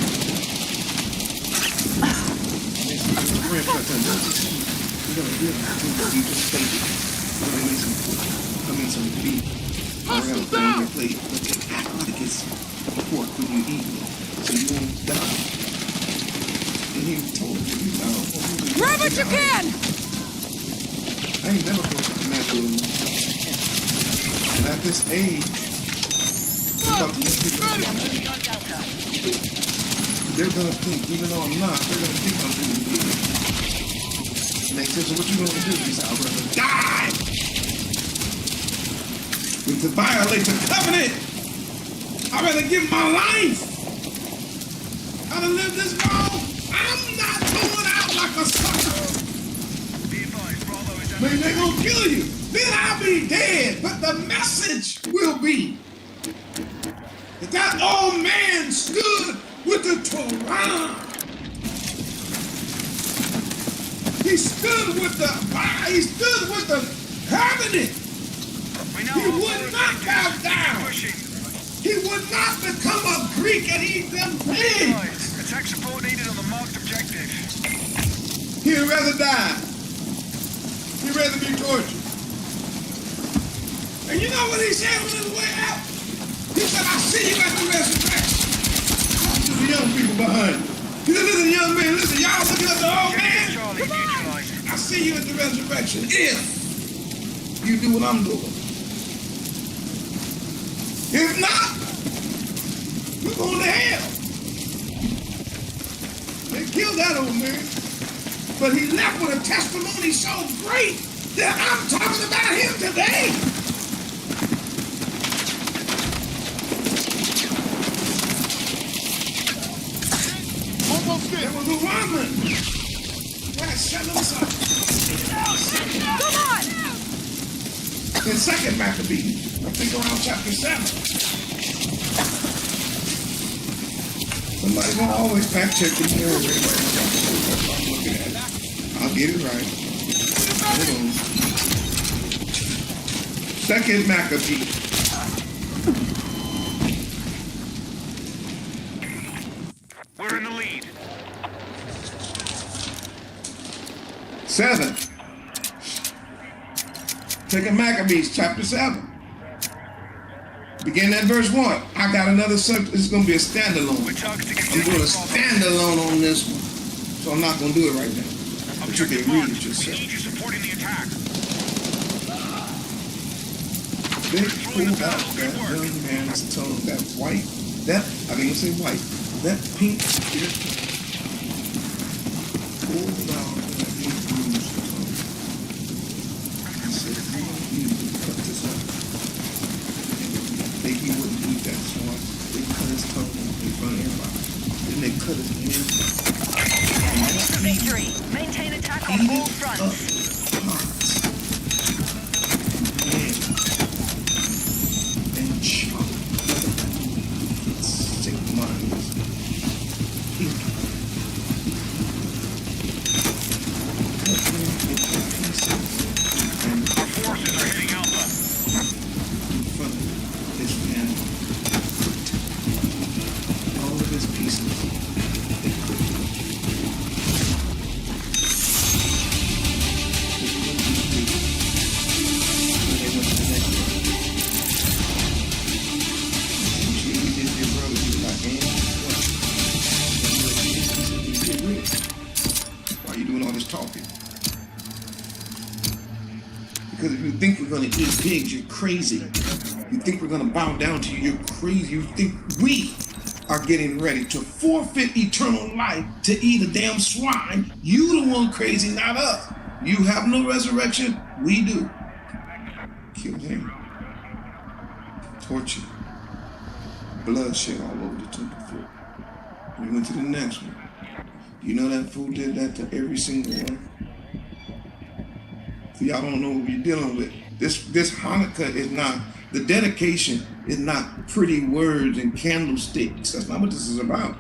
We're going to cut them down. We're going to do just steak. We're going to make some pork. I mean some beef. We're going to put it on your plate. But it act like it's pork when you eat it, so you won't die. And he told me, Grab what you can! I ain't never put something that good in my life. And at this age, I'm about to let people Moving on Delta. they're going to think, even though I'm not, they're going to think I'm doing good. And they said, "So what you going to do?" He said, "I'd rather die than to violate the covenant. I'd rather give my life. I'd have lived this long. I'm not going out out like a sucker. Be advised, Bravo is Man, they gonna kill you. Then I'll be dead. But the message will be that that old man stood with the Torah. He stood with the Bible. He stood with the covenant. We know He all would four not bow objectives. down. Pushing. He would not become a Greek and eat them pigs. Advised. Attack support needed on the marked objective. He'd rather die. He'd rather be tortured. And you know what he said on his way out? He said, I see you at the resurrection. Talk to the young people behind you. He said, listen, young man, listen, y'all looking at the old man? Charlie, Come on. neutralized. I see you at the resurrection. If you do what I'm doing. If not, we're going to hell. They killed that old man. But he left with a testimony so great that I'm talking about him today. Almost There there. was a woman. That set us up. Come on! In second Maccabees, I think around chapter 7. Somebody's gonna always fact check the mirror. I'm looking at it. I'll get it right. Hold on. Second Maccabees. We're in the lead. 7. Second Maccabees, chapter 7. Begin at verse 1. I got another subject. This is going to be a standalone. We're targeting I'm doing a standalone on this one. So I'm not going to do it right now. But you objective can read marked. it We yourself. need you supporting the attack. They pulled out that young man's tongue. That white, that, I didn't even say white, that pink ear tongue. Pulled out that Hebrew's tongue. I said, come on, you cut this out. They he wouldn't do that, so they cut his tongue in front of everybody. Then they cut his hands. Heading for victory. Maintain attack on all fronts. And chop sick minds. Our forces are hitting Alpha. In front of his family. All of his pieces. They could. Why are you doing all this talking? Because if you think we're going to eat pigs, you're crazy. You think we're going to bow down to you, you're crazy. You think we are getting ready to forfeit eternal life to eat a damn swine. You the one crazy, not us. You have no resurrection, we do. Kill him. Torture. Bloodshed all over the temple floor. We went to the next one. You know that fool did that to every single one. So y'all don't know what we're dealing with. This Hanukkah is not, the dedication is not pretty words and candlesticks. That's not what this is about.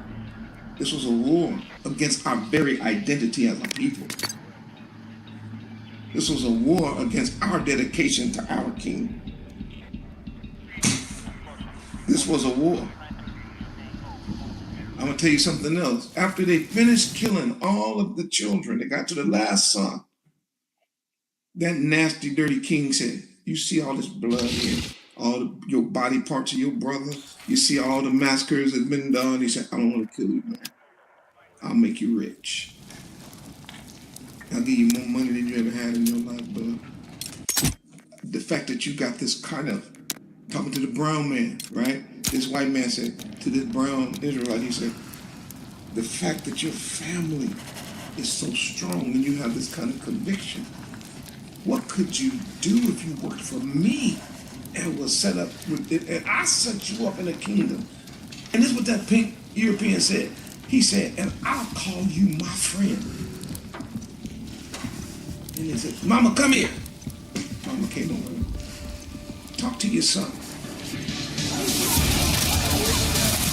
This was a war against our very identity as a people. This was a war against our dedication to our king. This was a war. I'm going to tell you something else. After they finished killing all of the children, they got to the last son. That nasty, dirty king said, you see all this blood here, your body parts of your brother. You see all the massacres that have been done. He said, I don't want to kill you, man. I'll make you rich. I'll give you more money than you ever had in your life, bud. The fact that you got this kind of, talking to the brown man, right? This white man said to this brown Israelite, he said, the fact that your family is so strong and you have this kind of conviction, what could you do if you worked for me and was set up with it, and I set you up in a kingdom? And this is what that pink European said. He said, and I'll call you my friend. And they said, Mama, come here. Mama came over. Talk to your son.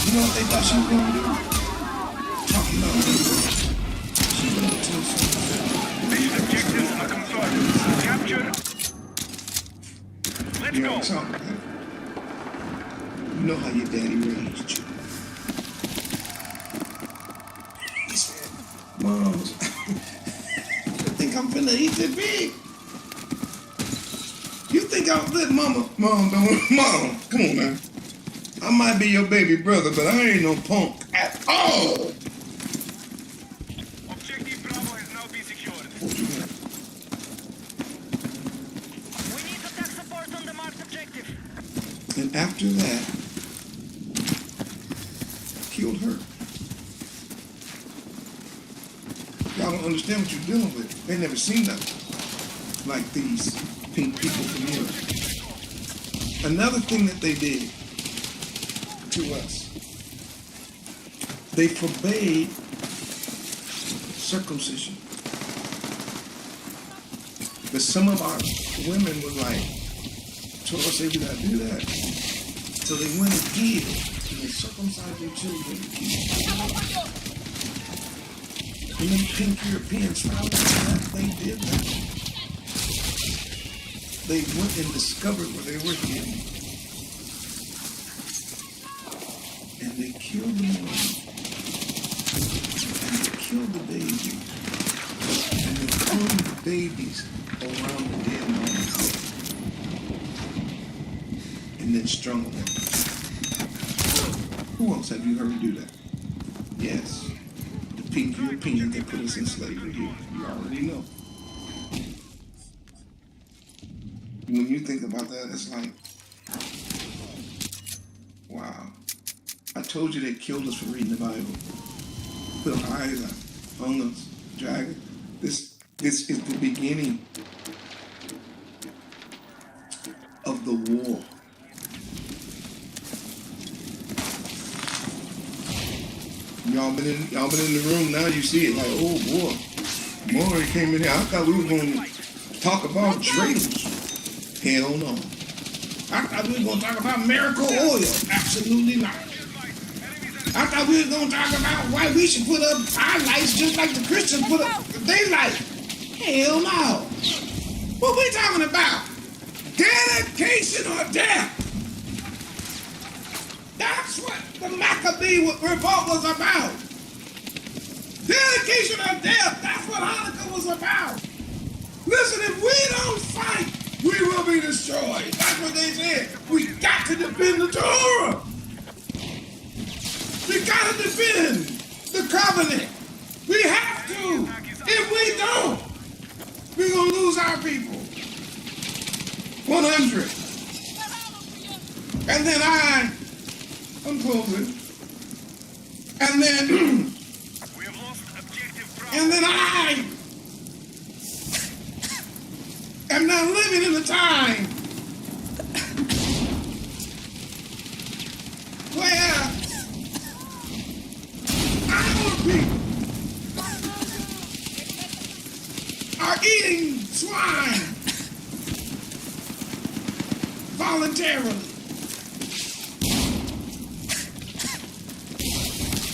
You know what they thought she was going to do? Talking about her. She went up to her son. These objectives are confirmed. Capture. Let's You know go. what I'm talking about? You know how your daddy raised you. He said, Mom, I think I'm finna eat the pig. You think I'm good, Mama? Mom, come on, man. I might be your baby brother, but I ain't no punk at all. Objective Bravo has now been secured. We need attack support on the marked objective. And after that, killed her. Y'all don't understand what you're dealing with. They never seen nothing like these pink people from here. Another thing that they did to us, they forbade circumcision. But some of our women were like, told us they did not do that. So they went and did, and they circumcised their children. And them pink Europeans found out that they did that. They went and discovered where they were hidden. And they killed the mom. And they killed the baby. And they hung the babies around the dead mom's head. And then strung them. Who else have you heard do that? Yes. The pink Europeans that put us in slavery here. You already know. When you think about that, it's like, wow. I told you they killed us for reading the Bible. Put our eyes out, hung us, dragged. This is the beginning of the war. Y'all been in the room now. You see it like, oh boy, Maury came in here. I thought we were going to talk about dreidels. Hell no. I thought we were going to talk about miracle oil. Absolutely not. I thought we were going to talk about why we should put up our lights just like the Christians put up their lights. Hell no. What we talking about? Dedication or death? That's what the Maccabee revolt was about. Dedication or death, that's what Hanukkah was about. Listen, if we don't fight, we will be destroyed. That's what they said. We got to defend the Torah. We got to defend the covenant. We have to. If we don't, we're going to lose our people. 100. And then I'm closing. And then, We have lost objective Bravo. and then I am now living in the time where our people are eating swine voluntarily.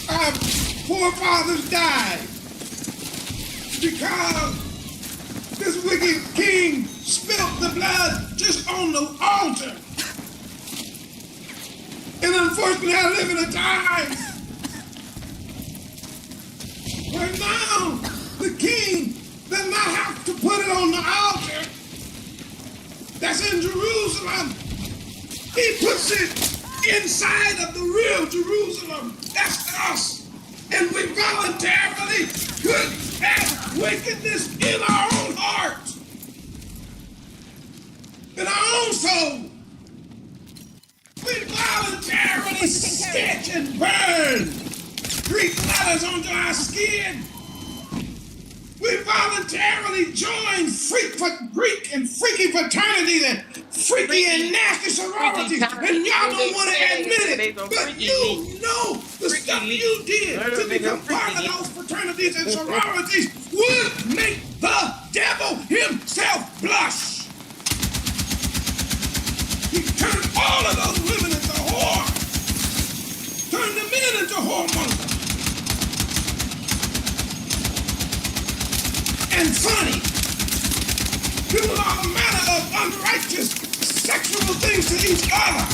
Our forefathers died because this wicked king spilt the blood just on the altar. And unfortunately, I live in a time where now the king does not have to put it on the altar that's in Jerusalem. He puts it inside of the real Jerusalem. That's us. And we voluntarily put that wickedness in our own heart, in our own soul. We voluntarily stitch and burn Greek letters onto our skin. We voluntarily join Greek and freaky fraternities and freaky and nasty sororities, and y'all don't want to admit it, but you know the stuff you did to become part of those fraternities and sororities would make the devil himself blush. He turned all of those women into whore. Turned the men into whoremongers. And funny, doing all manner of unrighteous sexual things to each other.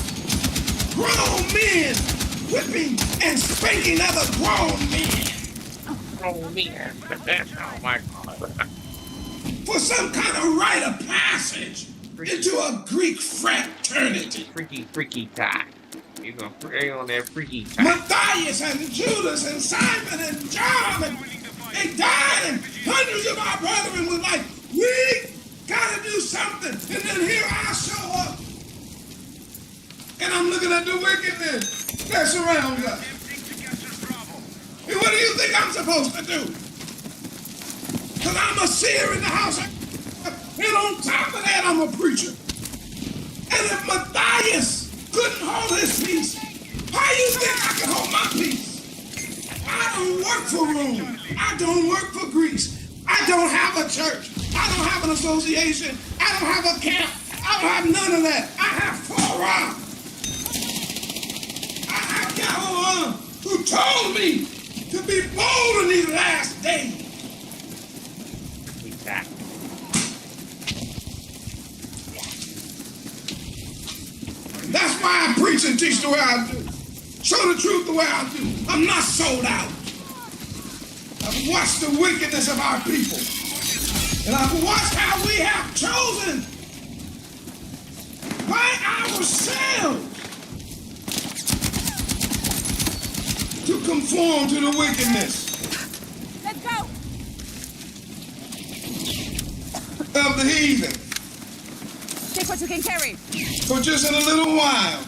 Grown men whipping and spanking other grown men. Oh man. Oh my God. For some kind of rite of passage into a Greek fraternity. Freaky guy. You're gonna pray on that freaky guy. Matthias and Judas and Simon and John, and they died, and hundreds of our brethren was like, we gotta do something. And then here I show up, and I'm looking at the wickedness that surrounds us. And what do you think I'm supposed to do? Because I'm a seer in the house, and on top of that, I'm a preacher. And if Matthias couldn't hold his peace, how you think I can hold my peace? I don't work for Rome. I don't work for Greece. I don't have a church. I don't have an association. I don't have a camp. I don't have none of that. I have Torah. I have Yahweh who told me to be bold in these last days. Exactly. That's why I preach and teach the way I do. Show the truth the way I do. I'm not sold out. I've watched the wickedness of our people. And I've watched how we have chosen by ourselves to conform to the wickedness Let's go. of the heathen. Take what you can carry. For just in a little while,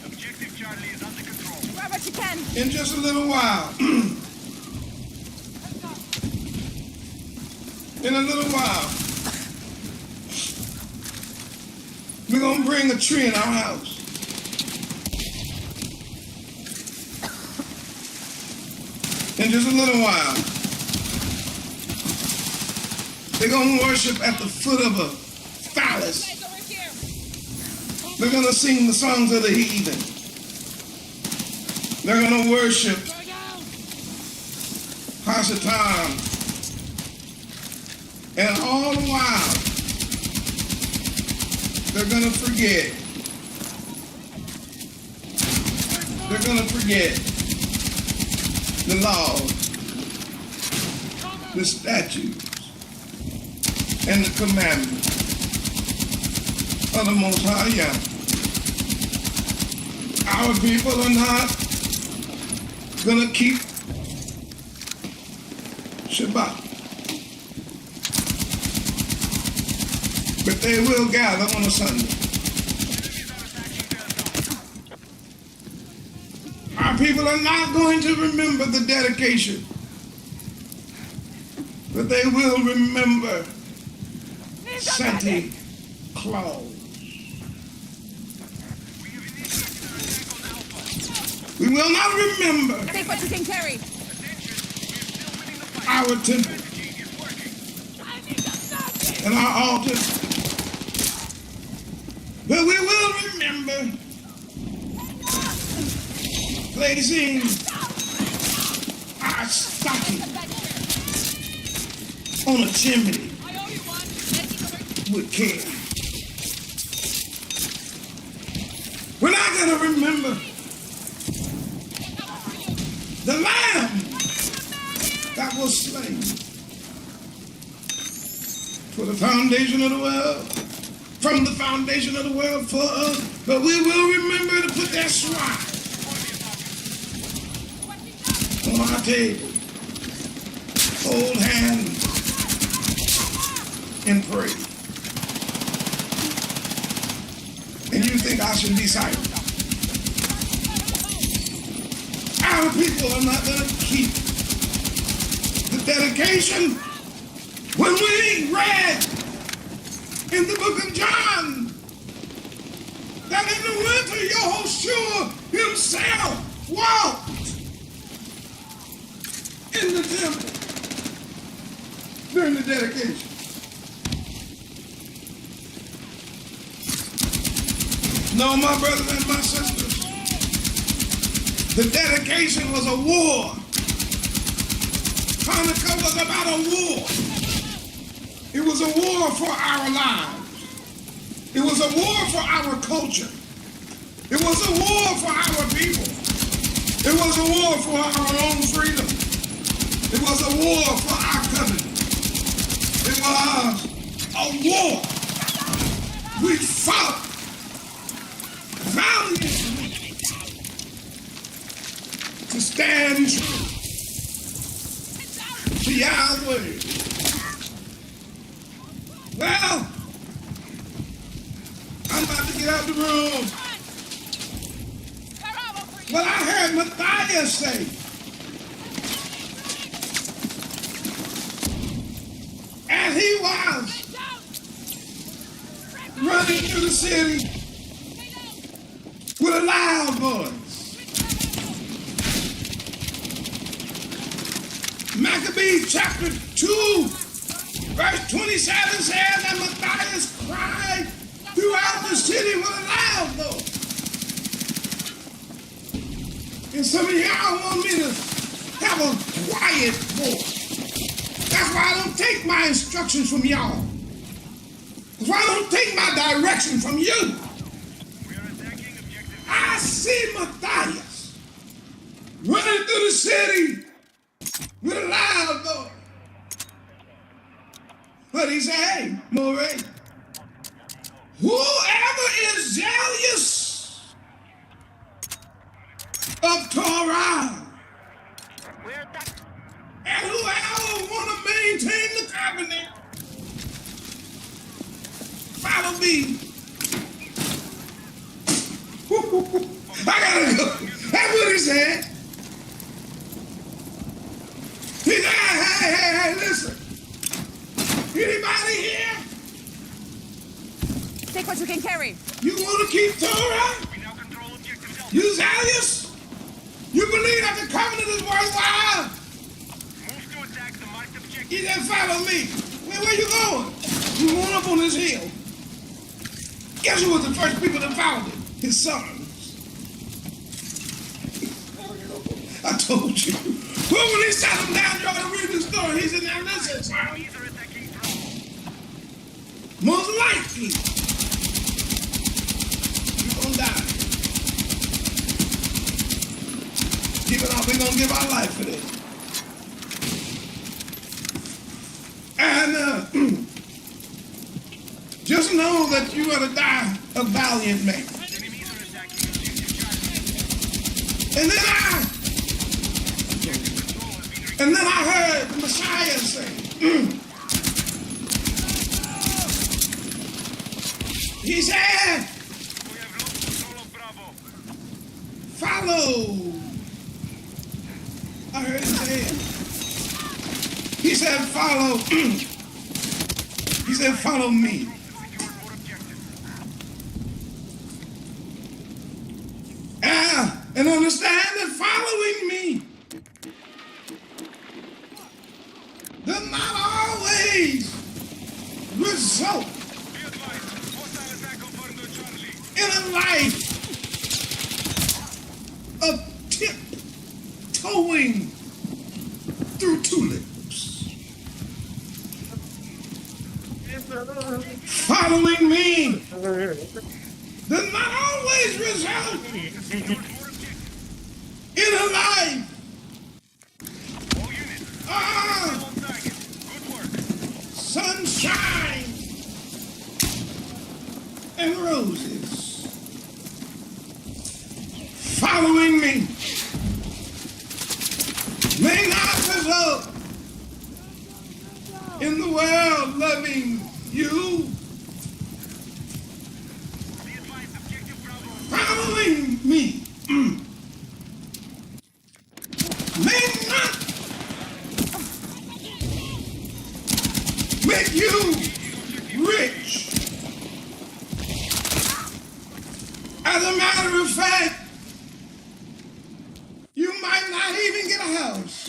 Objective Charlie is under control. Grab what you can. in just a little while, in a little while, we're going to bring a tree in our house. In just a little while, they're going to worship at the foot of a phallus. Guys, over here. They're going to sing the songs of the heathen. They're going to worship Hasatan. And all the while, they're going to forget. They're going to forget the laws, the statutes, and the commandments of the Most High Yah. Our people are not going to keep Shabbat, but they will gather on a Sunday. Our people are not going to remember the dedication, but they will remember Santa Claus. We will not remember Take what you can carry. our temple and our altars, but we will remember placing our stocking on a chimney with care. We're not going to remember the lamb that was slain for the foundation of the world, from the foundation of the world for us, but we will remember to put that shrine on our table, hold hands and pray. And you think I should be silent? Our people are not going to keep the dedication when we read in the book of John that in the winter Yahushua himself walked in the temple during the dedication. No, my brothers and my sisters, the dedication was a war. Hanukkah was about a war. It was a war for our lives. It was a war for our culture. It was a war for our people. It was a war for our own freedom. It was a war for our covenant. It was a war. We fought valiantly to stand true to Yahweh. Well, I'm about to get out the room. But I heard Matthias say, as he was running through the city with a loud voice. Maccabees chapter 2, verse 27 says that Matthias cried throughout the city with a loud voice. And some of y'all want me to have a quiet voice. That's why I don't take my instructions from y'all. That's why I don't take my direction from you. I see Matthias running through the city with a loud voice. But he said, hey, Moray, whoever is zealous of Torah, and whoever want to maintain the covenant, follow me. I gotta go. That's what he said. He said, hey, listen. Anybody here? Take what you can carry. You want to keep Torah? We now control objective Delta. You zealous? You believe that the covenant is worthwhile? Move to attack the marked objective. He said, follow me. Where you going? You going up on this hill. Guess who was the first people that found it? His sons. I told you. Well, when he sat him down, you ought to read the story. He said, now listen, son. Enemies are attacking Bravo. Most likely, you're going to die. We're going to give our life for this. And just know that you are to die a valiant man. Enemies are attacking objective Charlie. And then I heard the Messiah say, he said, We have lost control of Bravo. follow. I heard him say it. He said, follow. He said, follow me. Secure more objectives. And understand that following me does not always result Be advised. Hostile attack on Farno Charlie. in a life of tiptoeing through tulips. Following me does not always result in a life All units. On target. Good work. sunshine and roses. Following me may not result in the world loving you. Be advised. Objective Bravo. Following me may not make you rich. As a matter of fact, you might not even get a house.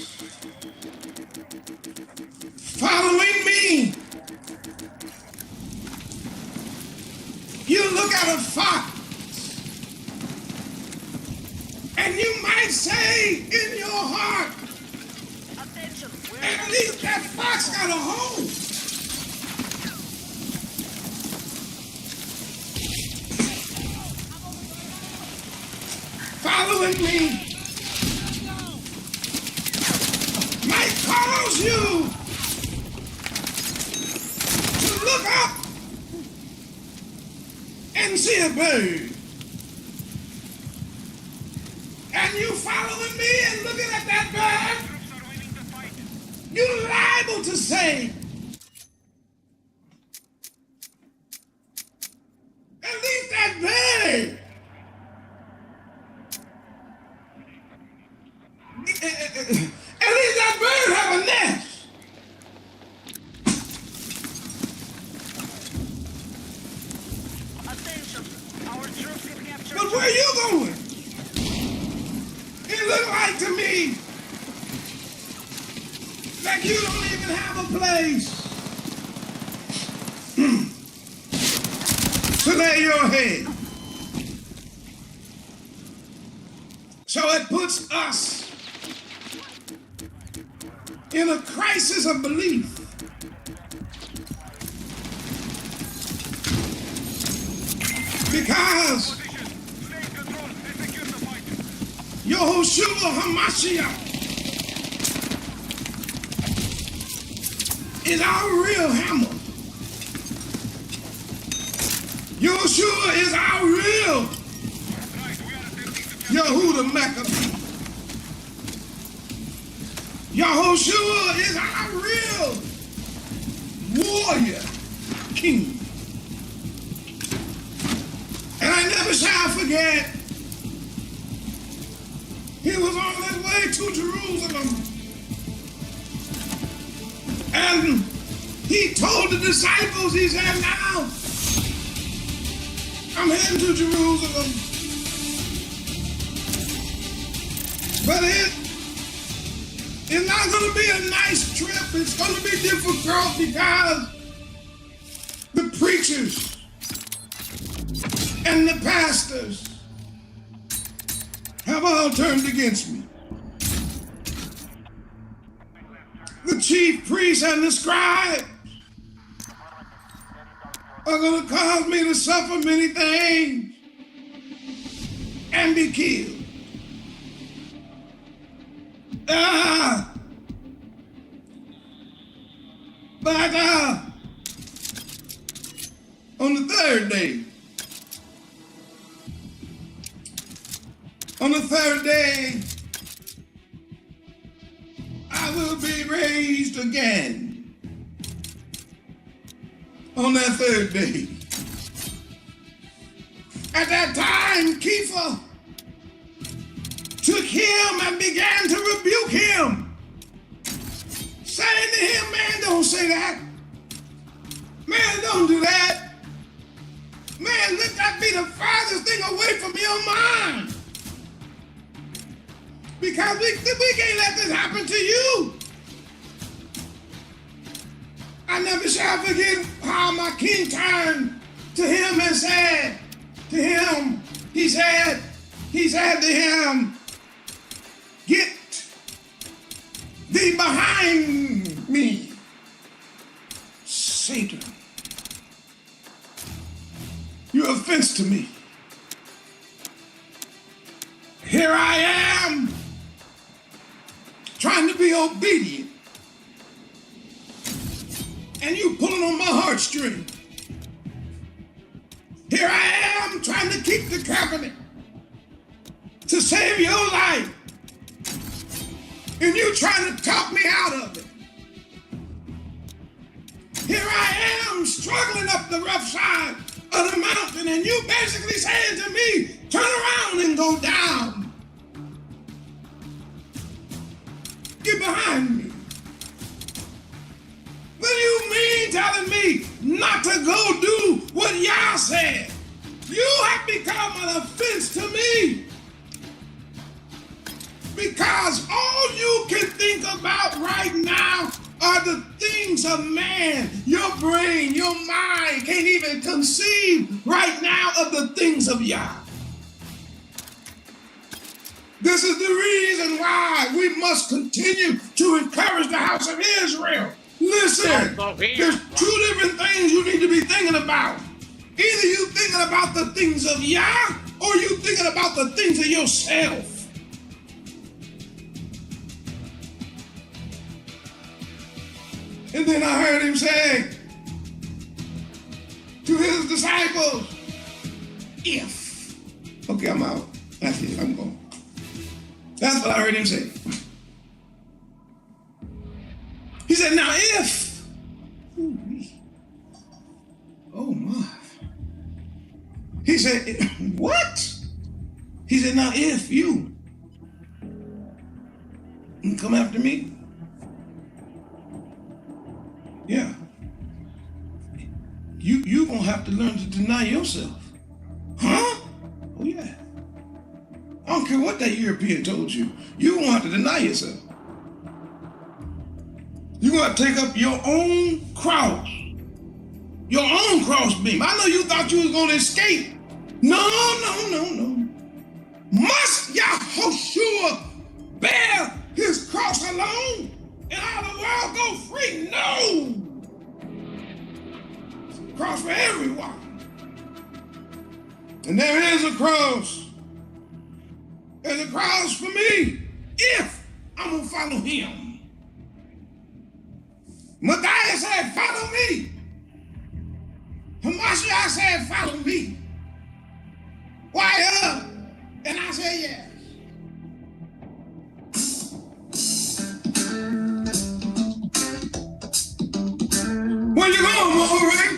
Following me, you look at a fox might say in your heart, Attention, we're at least that fox got a home. Following me might cause you to look up and see a bird. And you following me and looking at that bird, Troops are winning the fight. you're liable to say, at least that bird, at least that bird have a nest. attention. Our troops have captured. But where you going? It look like to me like you don't even have a place to lay your head. So it puts us in a crisis of belief. Because Position. Stay in control. Execute the fight. Yahushua Hamashiach is our real hammer. Yahushua is our real Right, we are attempting to Yahuda Maccabee. Yahushua is our real warrior king. And I never shall forget, he was on his way to Jerusalem. And he told the disciples, he said, now, I'm heading to Jerusalem. But it's not going to be a nice trip. It's going to be difficult because the preachers and the pastors have all turned against me. The chief priests and the scribes are going to cause me to suffer many things and be killed. But on the third day, I will be raised again. On that third day. At that time, Kepha took him and began to rebuke him, saying to him, man, don't say that. Man, don't do that. Man, let that be the farthest thing away from your mind. Because we can't let this happen to you. I never shall forget how my king turned to him and said to him, he said to him, get thee behind me, Satan. You're offense to me. Here I am, trying to be obedient, and you pulling on my heartstring. Here I am, trying to keep the covenant, to save your life, and you trying to talk me out of it. Here I am, struggling up the rough side of the mountain, and you basically saying to me, turn around and go down. Get behind me. What do you mean telling me not to go do what Yah said? You have become an offense to me. Because all you can think about right now are the things of man. Your brain, your mind can't even conceive right now of the things of Yah. This is the reason why we must continue to encourage the house of Israel. Listen, there's two different things you need to be thinking about. Either you thinking about the things of Yah, or you thinking about the things of yourself. And then I heard him say to his disciples, if. Okay, I'm out. That's it, I'm going. That's what I heard him say. He said, now if. Ooh, oh my. He said, what? He said, now if you come after me, yeah, you gonna have to learn to deny yourself. Huh? Oh yeah. I don't care what that European told you. You gonna have to deny yourself. You're gonna have to take up your own cross. Your own cross beam. I know you thought you was gonna escape. No. Must Yahushua bear his cross alone and all the world go free? No. It's a cross for everyone. And there is a cross. There's a cross for me if I'm gonna follow him. Matthias said, follow me. Hamashiach said, follow me. Why and I said, yes. Where you going, Maureen?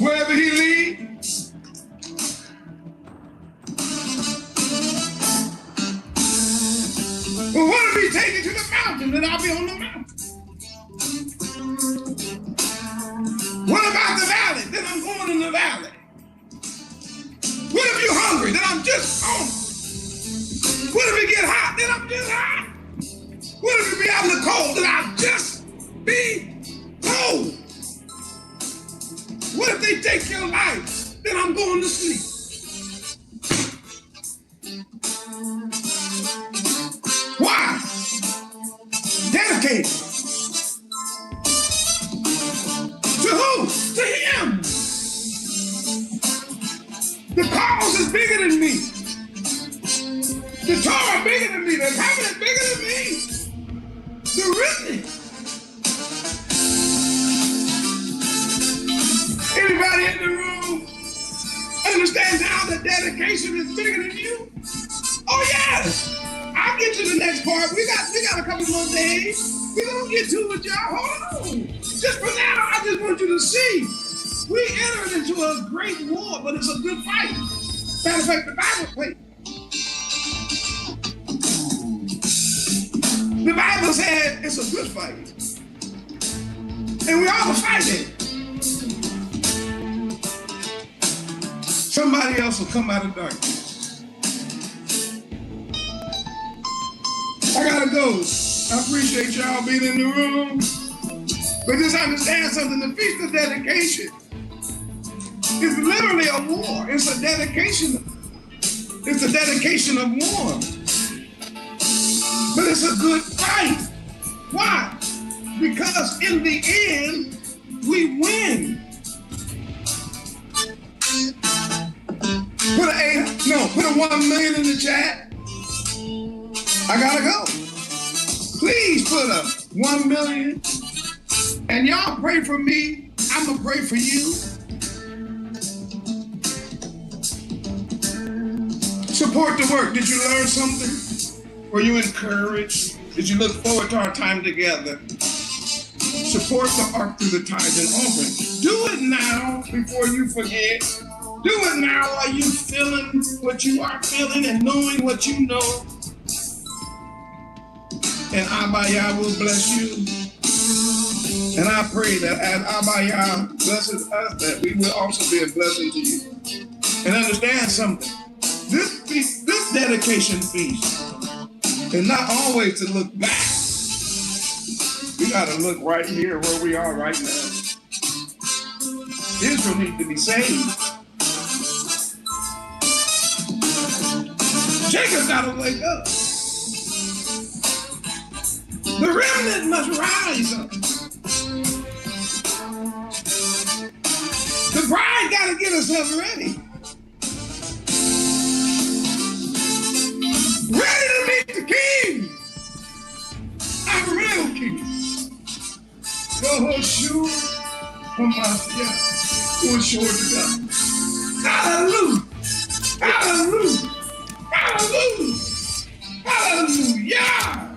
Wherever he leads. Well, what if he take you to the mountain? Then I'll be on the mountain. What about the valley? Then I'm going in the valley. What if you're hungry? Then I'm just hungry. What if you get hot? Then I'm just hot. What if you be out in the cold? Then I'll just be cold. What if they take your life? Then I'm going to sleep. Why? Dedicated. To who? To him. The cause is bigger than me. The Torah bigger than me. The covenant bigger than me. The written. Anybody in the room understand now that dedication is bigger than you? Oh yes. I'll get to the next part. We got a couple more days. We're gonna get to it, y'all. Hold on. Just for now, I just want you to see. We entered into a great war, but it's a good fight. Matter of fact, the Bible said it's a good fight. And we all fighting. Somebody else will come out of darkness. I gotta go. I appreciate y'all being in the room. But just understand something, the Feast of Dedication is literally a war. It's a dedication. It's a dedication of war. But it's a good fight. Why? Because in the end, we win. Put a 1 million in the chat. I gotta go. Please put a 1 million. And y'all pray for me. I'm gonna pray for you. Support the work. Did you learn something? Were you encouraged? Did you look forward to our time together? Support the ark through the tithes and offering. Do it now before you forget. Do it now while you feeling what you are feeling and knowing what you know. And Abba will bless you. And I pray that as Abba blesses us, that we will also be a blessing to you. And understand something. This dedication feast is not always to look back. We got to look right here where we are right now. Israel needs to be saved. Jacob got to wake up. The remnant must rise up. The bride got to get herself ready. Ready to meet the king. Our real king. Oh, sure. Come on, yeah. Go short to God. Hallelujah. Hallelujah. Hallelujah. Hallelujah.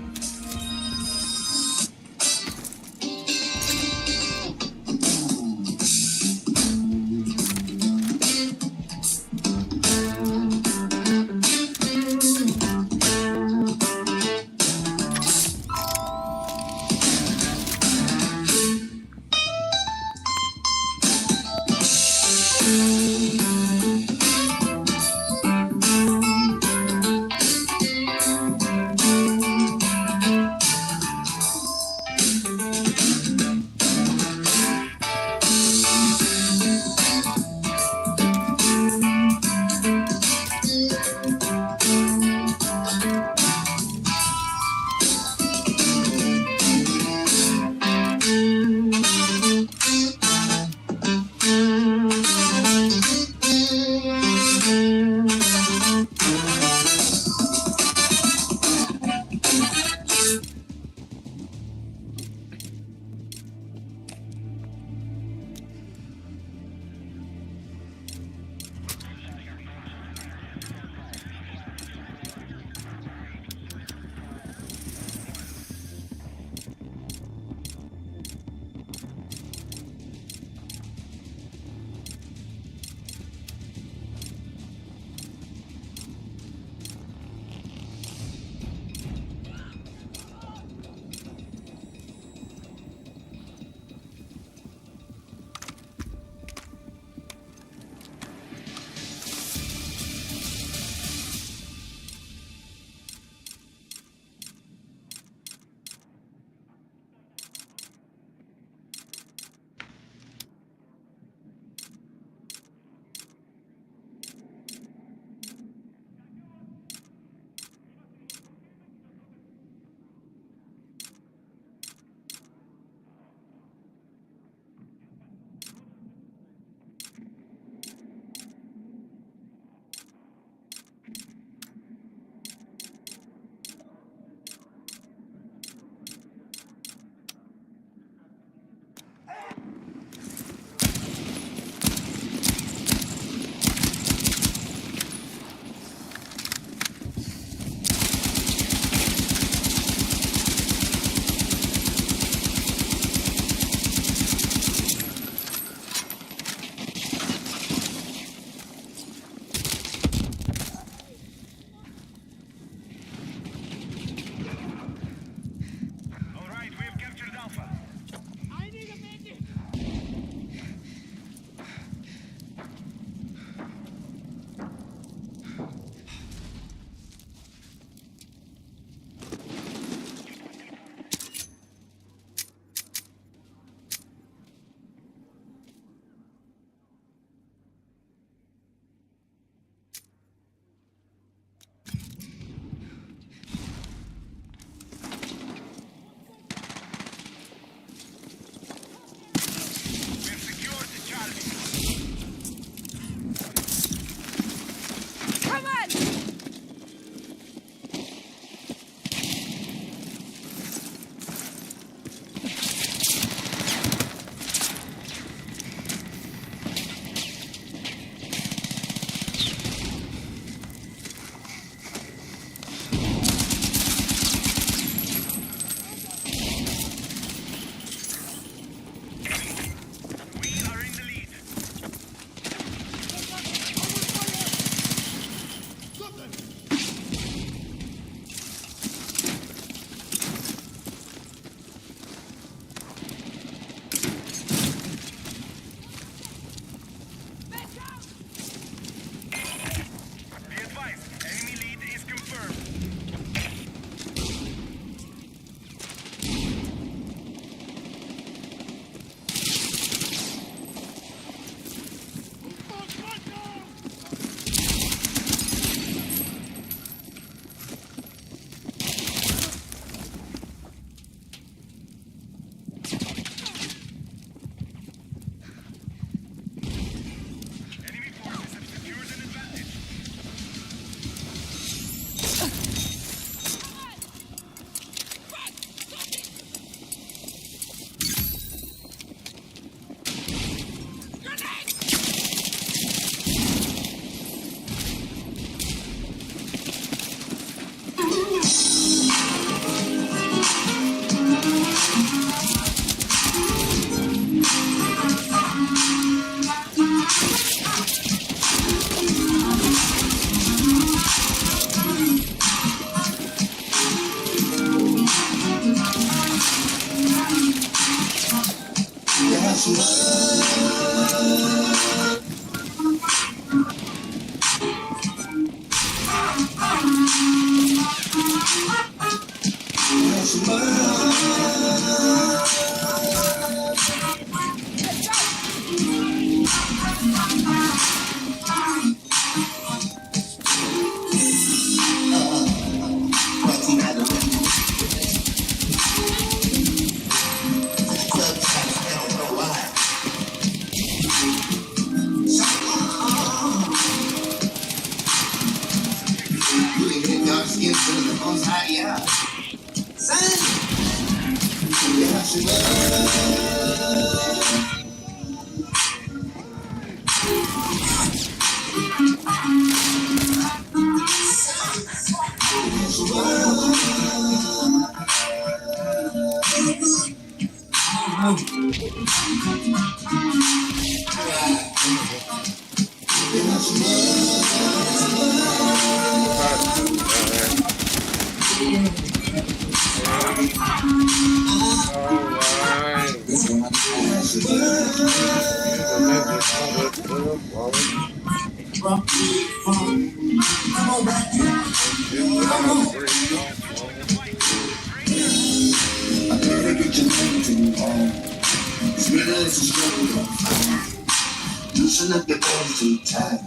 Loosen up your body too tight.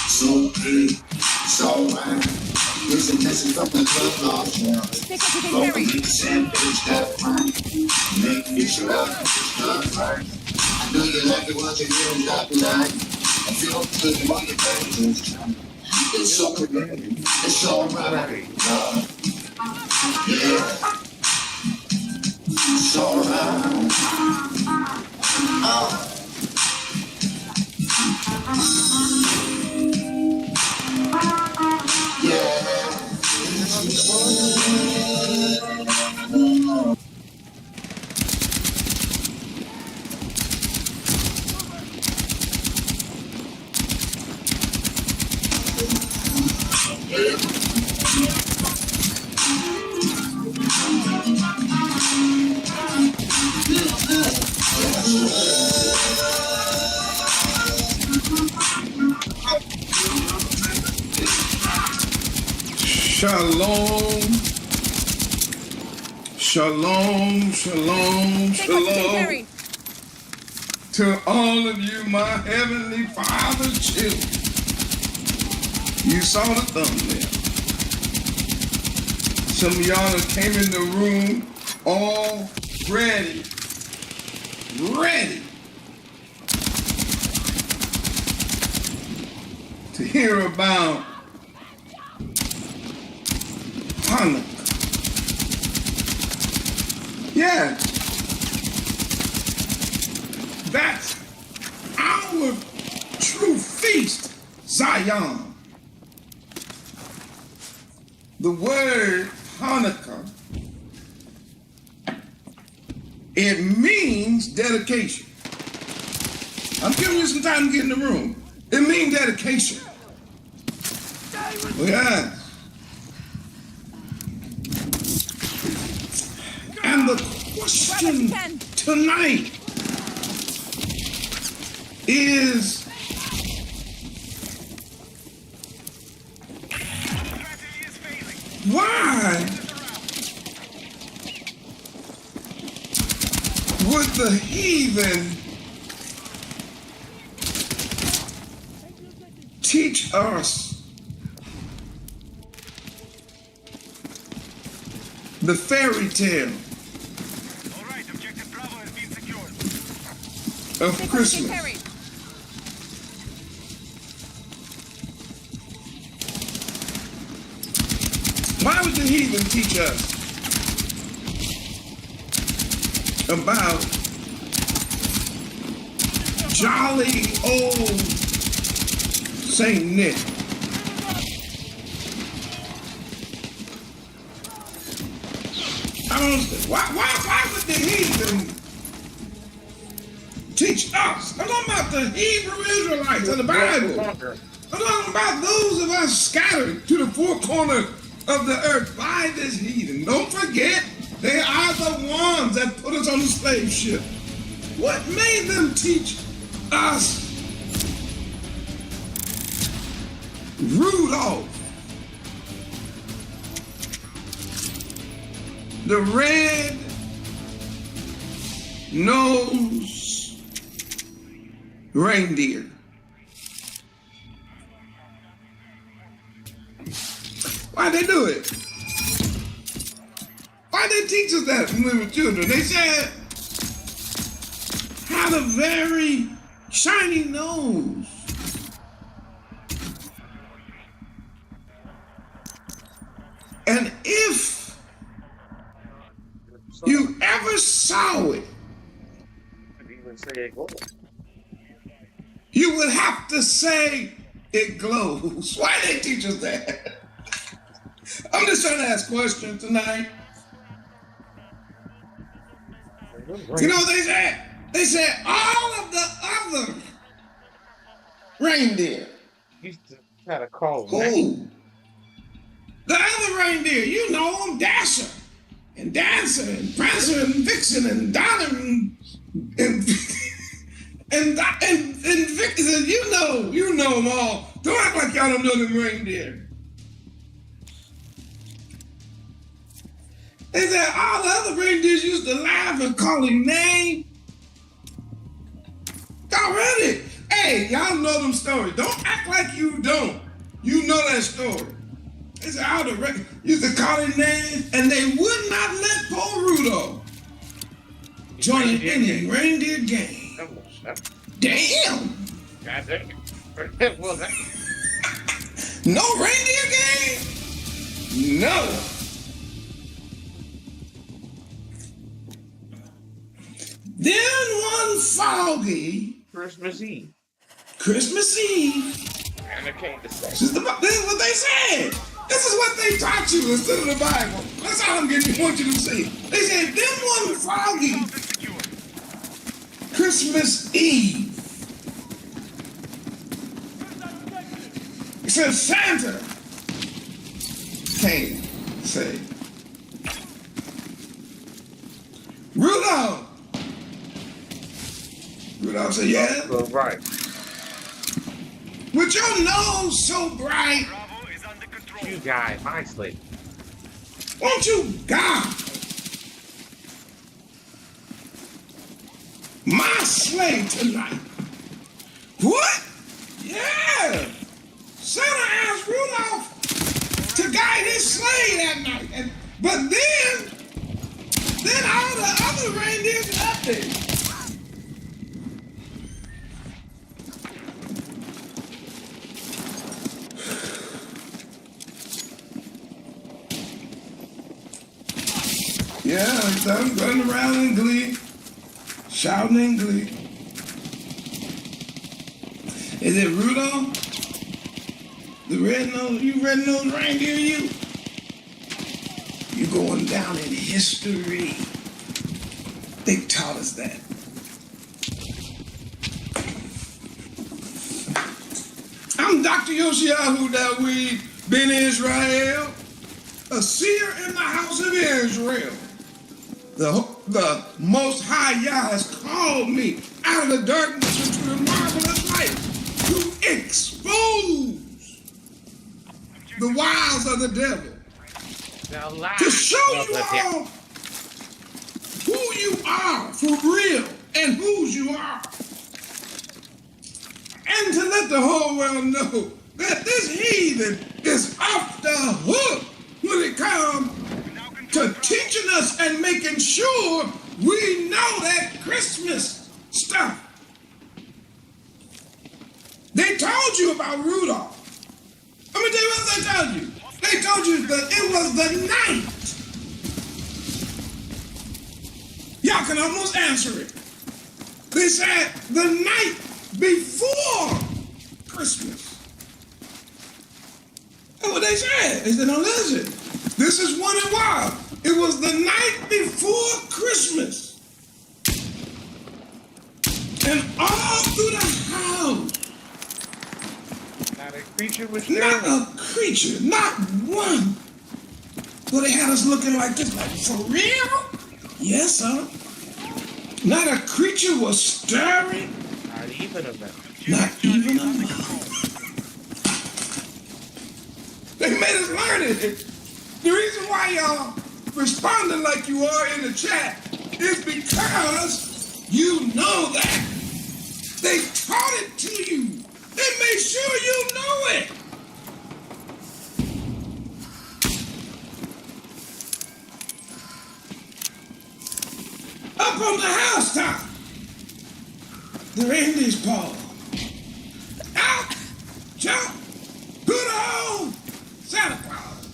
So okay, it's alright. Here's a message from the club lost now. Take what you can Go carry. make the sandwich that right. Make it your love, it's right. I know you like it once you hear that night. I feel good when you're back this time. It's so good, it's alright. Yeah, it's alright. Shalom, shalom, shalom, Take what you can shalom carry. to all of you, my heavenly Father children. You saw the thumbnail. Some of y'all that came in the room all ready to hear about Hanukkah. Yeah, that's our true feast, Zion. The word Hanukkah, it means dedication. I'm giving you some time to get in the room. It means dedication. Yeah. And the question tonight is, why would the heathen teach us the fairy tale of Take what you can Christmas? carry. Why would the heathen teach us about jolly old Saint Nick? I don't understand. Why would the heathen teach us? I'm talking about the Hebrew Israelites of the Bible. I'm talking about those of us scattered to the four corners of the earth by this heathen. Don't forget, they are the ones that put us on the slave ship. What made them teach us Rudolph, the red-nosed reindeer? Why'd they do it? Why'd they teach us that when we were children? They said, had a very shiny nose. And if it glows. You would have to say it glows. Why they teach us that? I'm just trying to ask questions tonight. You know what they said? They said all of the other reindeer. Used to try to call Who? The other reindeer, you know them, Dasher and Dancer and Prancer and Vixen and Donner and Vixen. You know them all. Don't act like y'all don't know them reindeer. They said all the other reindeers used to laugh and call him names. Y'all read it. Hey, y'all know them stories. Don't act like you don't. You know that story. They said all the used to call him names, and they would not let poor Rudolph join in any reindeer game. Damn. God damn. Well, that... No reindeer game? No. Then one foggy Christmas Eve. And I came to say. This is what they said. This is what they taught you instead of the Bible. That's all I'm getting. Want you to see. They said, then one foggy Christmas Eve. It says Santa came, say, Rudolph. Rudolph said, yeah. Well, right. With your nose so bright, Bravo is under control. You guys, my slave. won't you guide my sleigh tonight? What? Yeah. Santa asked Rudolph to guide his sleigh that night. But then all the other reindeers got there. Yeah, I'm running around in glee, shouting in glee. Is it Rudolph? The red-nosed reindeer, you? You going down in history. They taught us that. I'm Dr. Yoshiyahu Dawid Ben Israel, a seer in the house of Israel. The Most High Yah has called me out of the darkness into the marvelous light to expose the wiles of the devil, Now, lie. to show you all who you are for real and whose you are, and to let the whole world know that this heathen is off the hook when it comes to teaching us and making sure we know that Christmas stuff. They told you about Rudolph. Let me tell you what they told you. They told you that it was the night. Y'all can almost answer it. They said the night before Christmas. That's what they said. They said, no, listen. This is one and wild. It was the night before Christmas. And all through the house, Not a creature was there. not a creature, not one. Well, they had us looking like this, like, for real? Yes, sir. Not a creature was stirring, Not even a mouse. not even a mouse. They made us learn it. The reason why y'all responding like you are in the chat is because you know that. They taught it to you. They made sure you know it. Up on the housetop, the reindeer's paw. Out, jump, good old Santa Claus.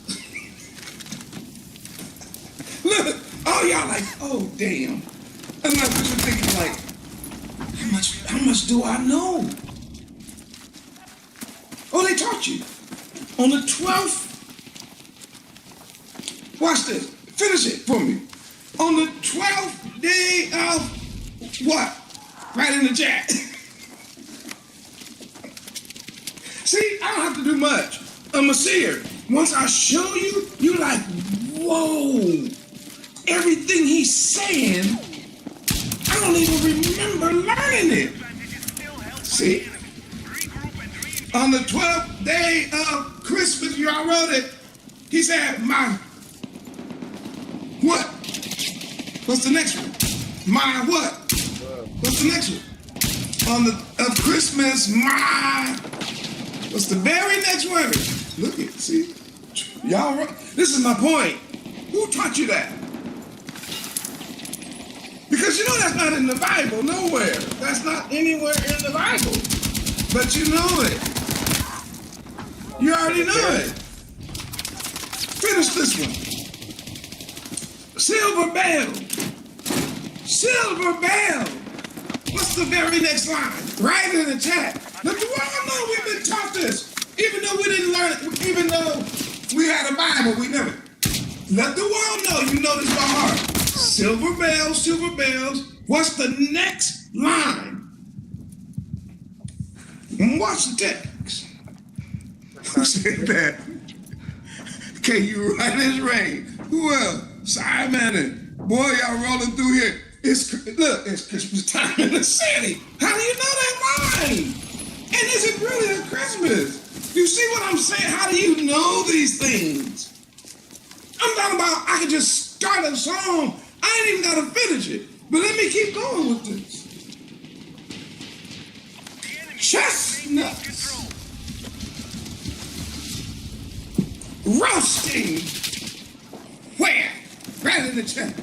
Look, all y'all like, oh damn. I'm not just thinking like, how much do I know? Oh, they taught you. On the 12th, watch this. Finish it for me. On the 12th day of what? Right in the chat. See, I don't have to do much. I'm a seer. Once I show you, you like, whoa. Everything he's saying, I don't even remember learning it. See? On the 12th day of Christmas, you all wrote it. He said, my what? What's the next one? My what? What's the next one? On the of Christmas, my what's the very next word? Look at see, y'all. This is my point. Who taught you that? Because you know that's not in the Bible nowhere. That's not anywhere in the Bible. But you know it. You already know it. Finish this one. Silver bell. Silver bell. What's the very next line? Right in the chat. Let the world know we've been taught this. Even though we didn't learn it, even though we had a Bible, we never. Let the world know you know this by heart. Silver bells, silver bells. What's the next line? And watch the text. Who said that? Can you write his rain? Who else? Simon and boy, y'all rolling through here. It's Christmas time in the city. How do you know that line? And is it really a Christmas? You see what I'm saying? How do you know these things? I'm talking about I can just start a song. I ain't even gotta finish it. But let me keep going with this. Chestnuts. Roasting. Where? Right in the chat.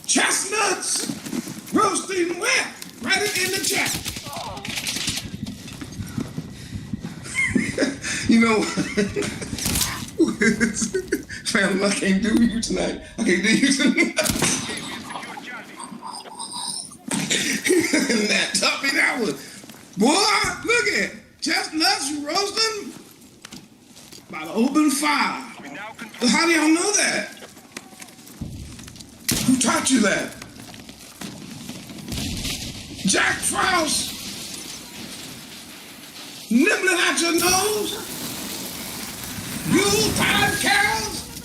Chestnuts. Roasting where? Right in the chat. You know, family, I can't do you tonight. I can't do you tonight. That taught me that one. Boy, look at chestnuts roasting by the open fire. So how do y'all know that? Who taught you that? Jack Frost nibbling at your nose? Yuletide carols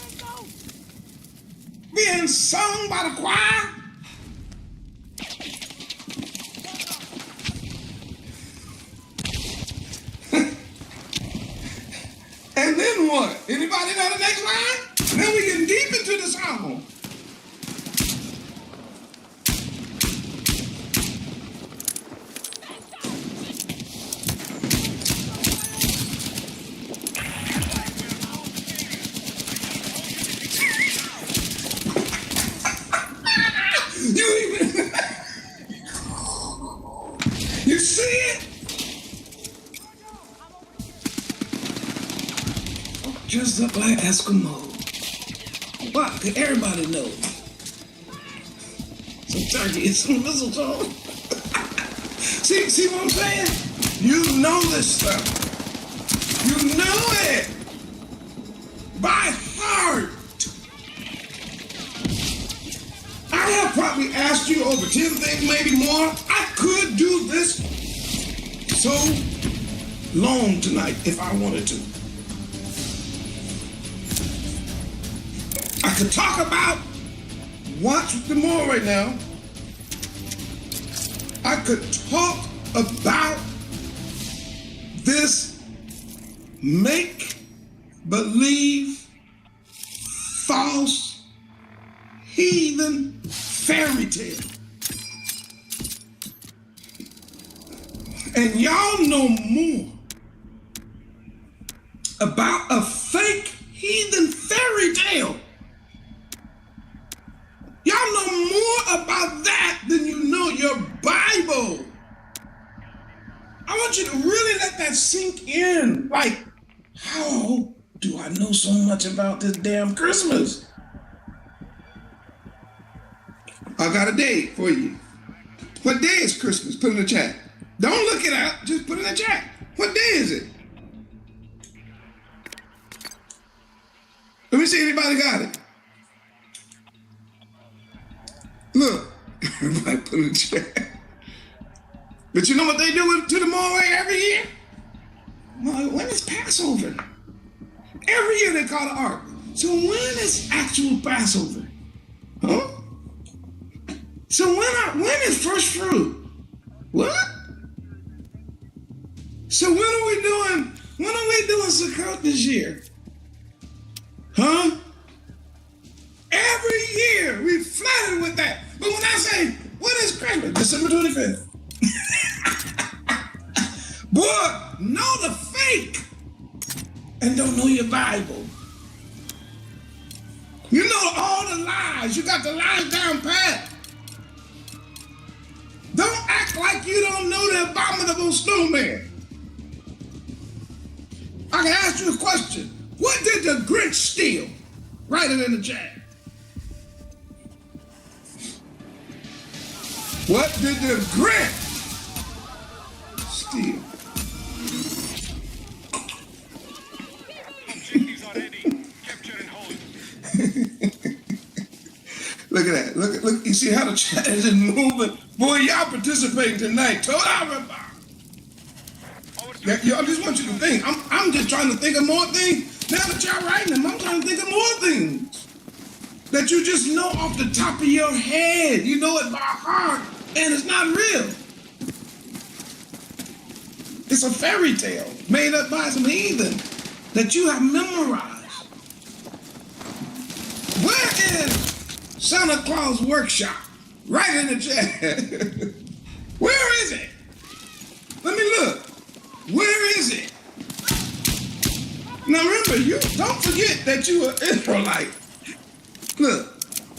being sung by the choir? And then what? Anybody know the next line? Then we get deep into the song. You see it? Just up like Eskimo. Why? Because everybody knows. Some turkey and some mistletoe. see what I'm saying? You know this stuff. You know it. By heart. I have probably asked you over 10 things, maybe more. I could do this so long tonight if I wanted to. I could talk about, watch the more right now. I could talk about this make-believe, false, heathen fairy tale. And y'all know more about a fake heathen fairy tale. Y'all know more about that than you know your Bible. I want you to really let that sink in. Like, how do I know so much about this damn Christmas? I got a date for you. What day is Christmas? Put in the chat. Don't look it up. Just put in the chat. What day is it? Let me see if anybody got it. Look. Everybody put in the chat. But you know what they do to the Moray every year? When is Passover? Every year they call the ark. So when is actual Passover? Huh? So when is first fruit? What? So when are we doing Sukkot this year? Huh? Every year we flattered with that. But when I say, what is Christmas? December 25th. Boy, know the fake and don't know your Bible. You know all the lies. You got the lies down pat. Don't act like you don't know the abominable snowman. I can ask you a question. What did the Grinch steal? Write it in the chat. What did the Grinch steal? Objectives are ready. Capture and hold. Look at that. Look. You see how the chat is just moving? Boy, y'all participating tonight. I just want you to think. I'm just trying to think of more things. Now that y'all writing them, I'm trying to think of more things that you just know off the top of your head. You know it by heart, and it's not real. It's a fairy tale made up by some heathen that you have memorized. Where is Santa Claus workshop? Right in the chat. Where is it? Let me look. Where is it? Now remember, you don't forget that you are Israelite. Look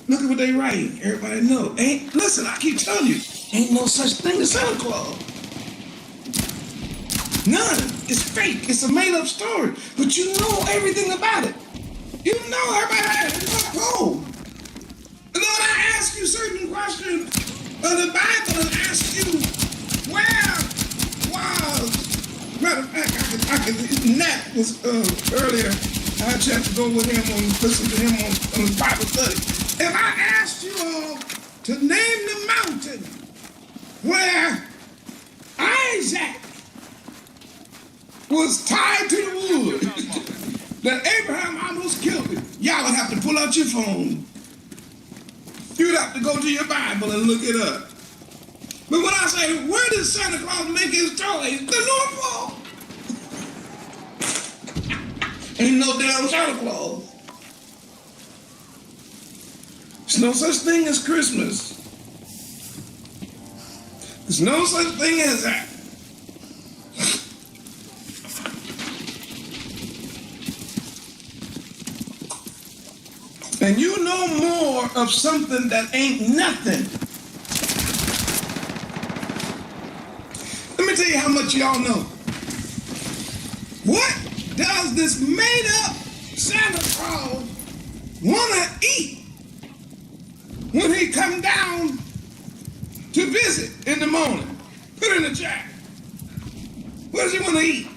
at what they writing. Everybody know. Listen, I keep telling you, ain't no such thing as Santa Claus. None. It's fake. It's a made-up story. But you know everything about it. You know everybody. It's not cold. And then when I ask you certain questions of the Bible and ask you where was, matter of fact, I could Nat was earlier. I had a chance to go with him and listen to him on his Bible study. If I asked you all to name the mountain where Isaac was tied to the wood that Abraham almost killed him, y'all would have to pull out your phone. You'd have to go to your Bible and look it up. But when I say, where does Santa Claus make his toys? The North Pole. Ain't no damn Santa Claus. There's no such thing as Christmas. There's no such thing as that. And you know more of something that ain't nothing. Let me tell you how much y'all know. What does this made-up Santa Claus want to eat when he come down to visit in the morning? Put it in the chat. What does he want to eat?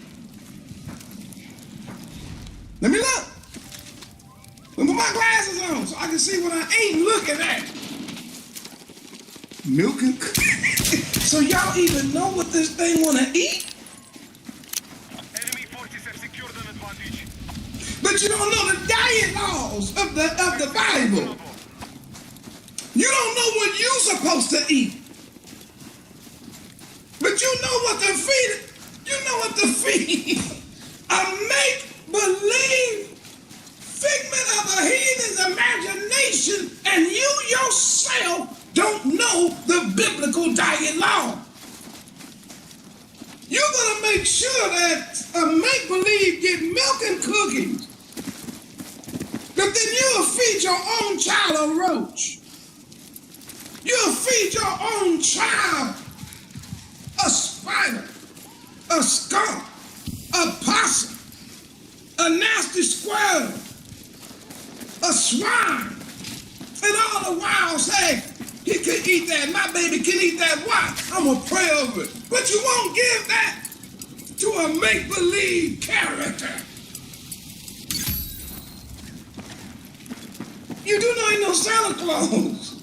Let me look. Let me put my glasses on so I can see what I ain't looking at. Milk and cookies. So y'all even know what this thing want to eat? Enemy forces have secured an advantage. But you don't know the diet laws of the Bible. You don't know what you're supposed to eat. But you know what to feed. You know what to feed. A make-believe figment of a heathen's imagination, and you yourself don't know the biblical diet law. You're gonna make sure that a make-believe get milk and cookies, but then you'll feed your own child a roach. You'll feed your own child a spider, a skunk, a possum, a nasty squirrel, a swine, and all the while say, he He could eat that. My baby can eat that. Why? I'm going to pray over it. But you won't give that to a make-believe character. You do know ain't no Santa Claus.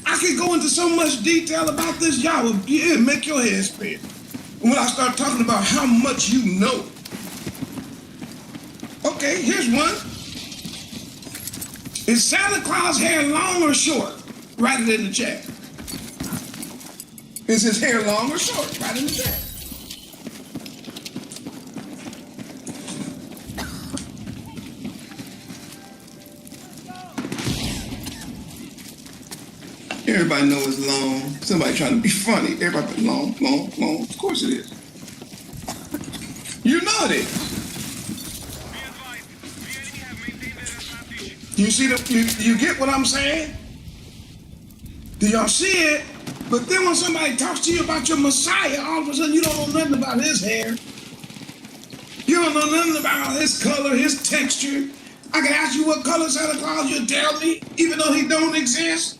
I could go into so much detail about this, y'all will make your head spin. When I start talking about how much you know. Okay, here's one. Is Santa Claus hair long or short? Write it in the chat. Is his hair long or short? Write it in the chat. Everybody knows it's long. Somebody trying to be funny. Everybody long, long, long. Of course it is. You know it is. You see you get what I'm saying? Do y'all see it? But then when somebody talks to you about your Messiah, all of a sudden you don't know nothing about his hair. You don't know nothing about his color, his texture. I can ask you what color Santa Claus, you'll tell me, even though he don't exist.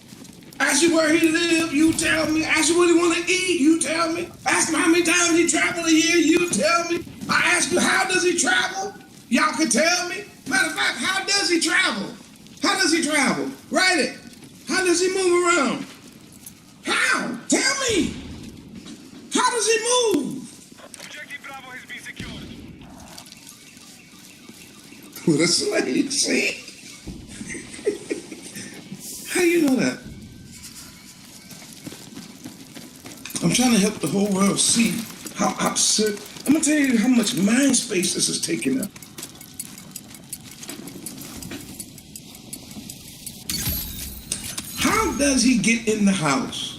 Ask you where he live, you tell me. Ask you what he want to eat, you tell me. Ask him how many times he travel a year, you tell me. I ask you how does he travel? Y'all can tell me. Matter of fact, how does he travel? How does he travel? Write it. How does he move around? How? Tell me. How does he move? Objective Bravo has been secured. What a slave, see? How you know that? I'm trying to help the whole world see how absurd. I'm gonna tell you how much mind space this is taking up. How does he get in the house?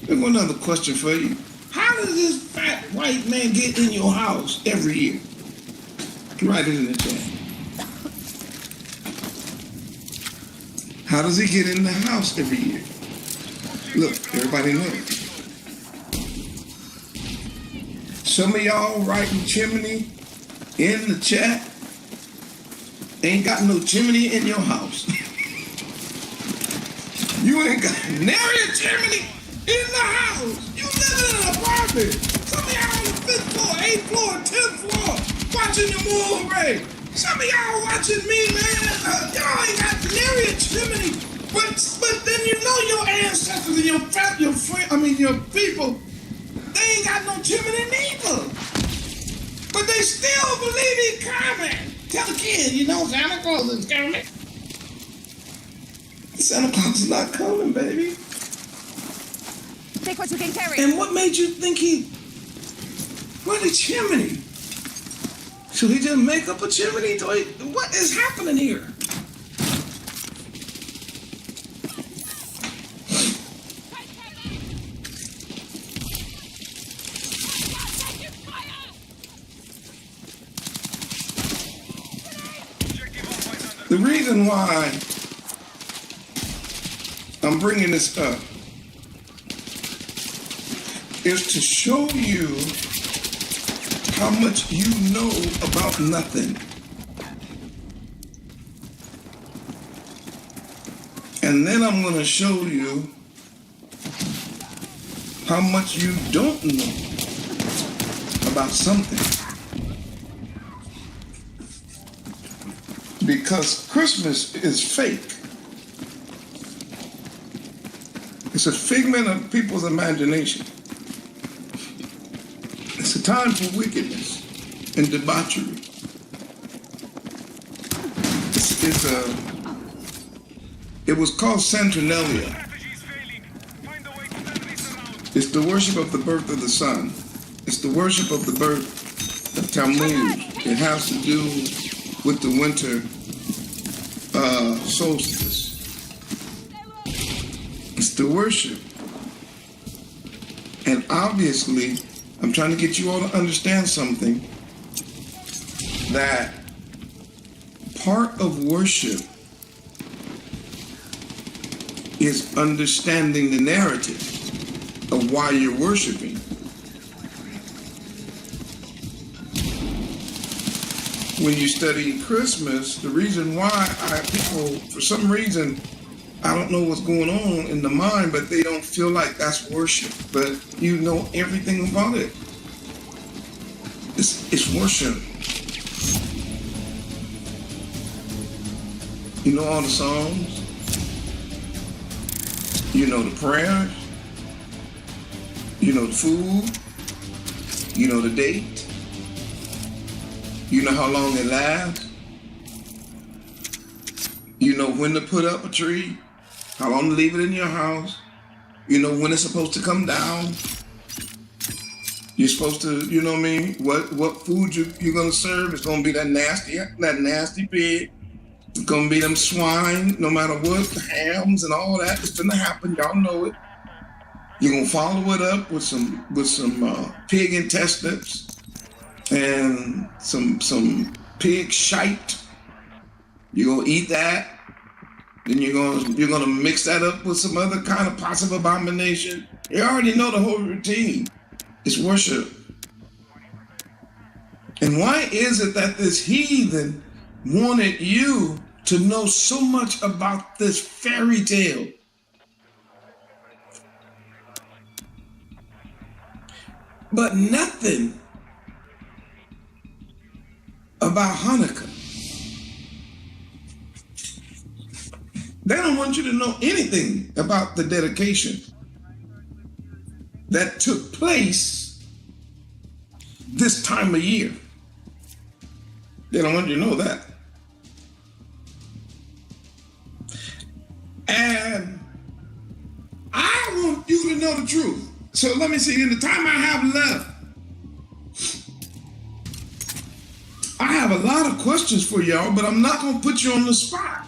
Here's one other question for you. How does this fat white man get in your house every year? Write it in the chat. How does he get in the house every year? Look, everybody knows. Some of y'all writing chimney in the chat ain't got no chimney in your house. You ain't got nary a chimney in the house. You living in an apartment. Some of y'all on the 5th floor, 8th floor, 10th floor, watching the movie. Some of y'all watching me, man. Y'all ain't got nary a chimney. But then you know your ancestors and your people, they ain't got no chimney neither. But they still believe he's coming. Tell the kid, you know Santa Claus is coming. Santa Claus is not coming, baby. Take what you can carry. And what made you think where's the chimney? Should he just make up a chimney? What is happening here? The reason why I'm bringing this up is to show you how much you know about nothing. And then I'm going to show you how much you don't know about something. Because Christmas is fake. It's a figment of people's imagination. It's a time for wickedness and debauchery. It was called Saturnalia. Strategy is failing. Find a way to turn this around. It's the worship of the birth of the sun. It's the worship of the birth of Tammuz. It has to do with the winter solstice. It's the worship. And obviously, I'm trying to get you all to understand something, that part of worship is understanding the narrative of why you're worshiping. When you study Christmas, the reason why people, for some reason, I don't know what's going on in the mind, but they don't feel like that's worship. But you know everything about it. It's worship. You know all the songs. You know the prayers. You know the food. You know the date. You know how long it lasts. You know when to put up a tree. How long to leave it in your house. You know when it's supposed to come down. You're supposed to, you know what I mean? What food you're gonna serve? It's gonna be that nasty pig. It's gonna be them swine, no matter what, the hams and all that. It's gonna happen. Y'all know it. You're gonna follow it up with some pig intestines and some pig shite. You're gonna eat that. Then you're gonna mix that up with some other kind of possible abomination. You already know the whole routine. It's worship. And why is it that this heathen wanted you to know so much about this fairy tale? But nothing about Hanukkah. They don't want you to know anything about the dedication that took place this time of year. They don't want you to know that. And I want you to know the truth. So let me see, in the time I have left, I have a lot of questions for y'all, but I'm not going to put you on the spot.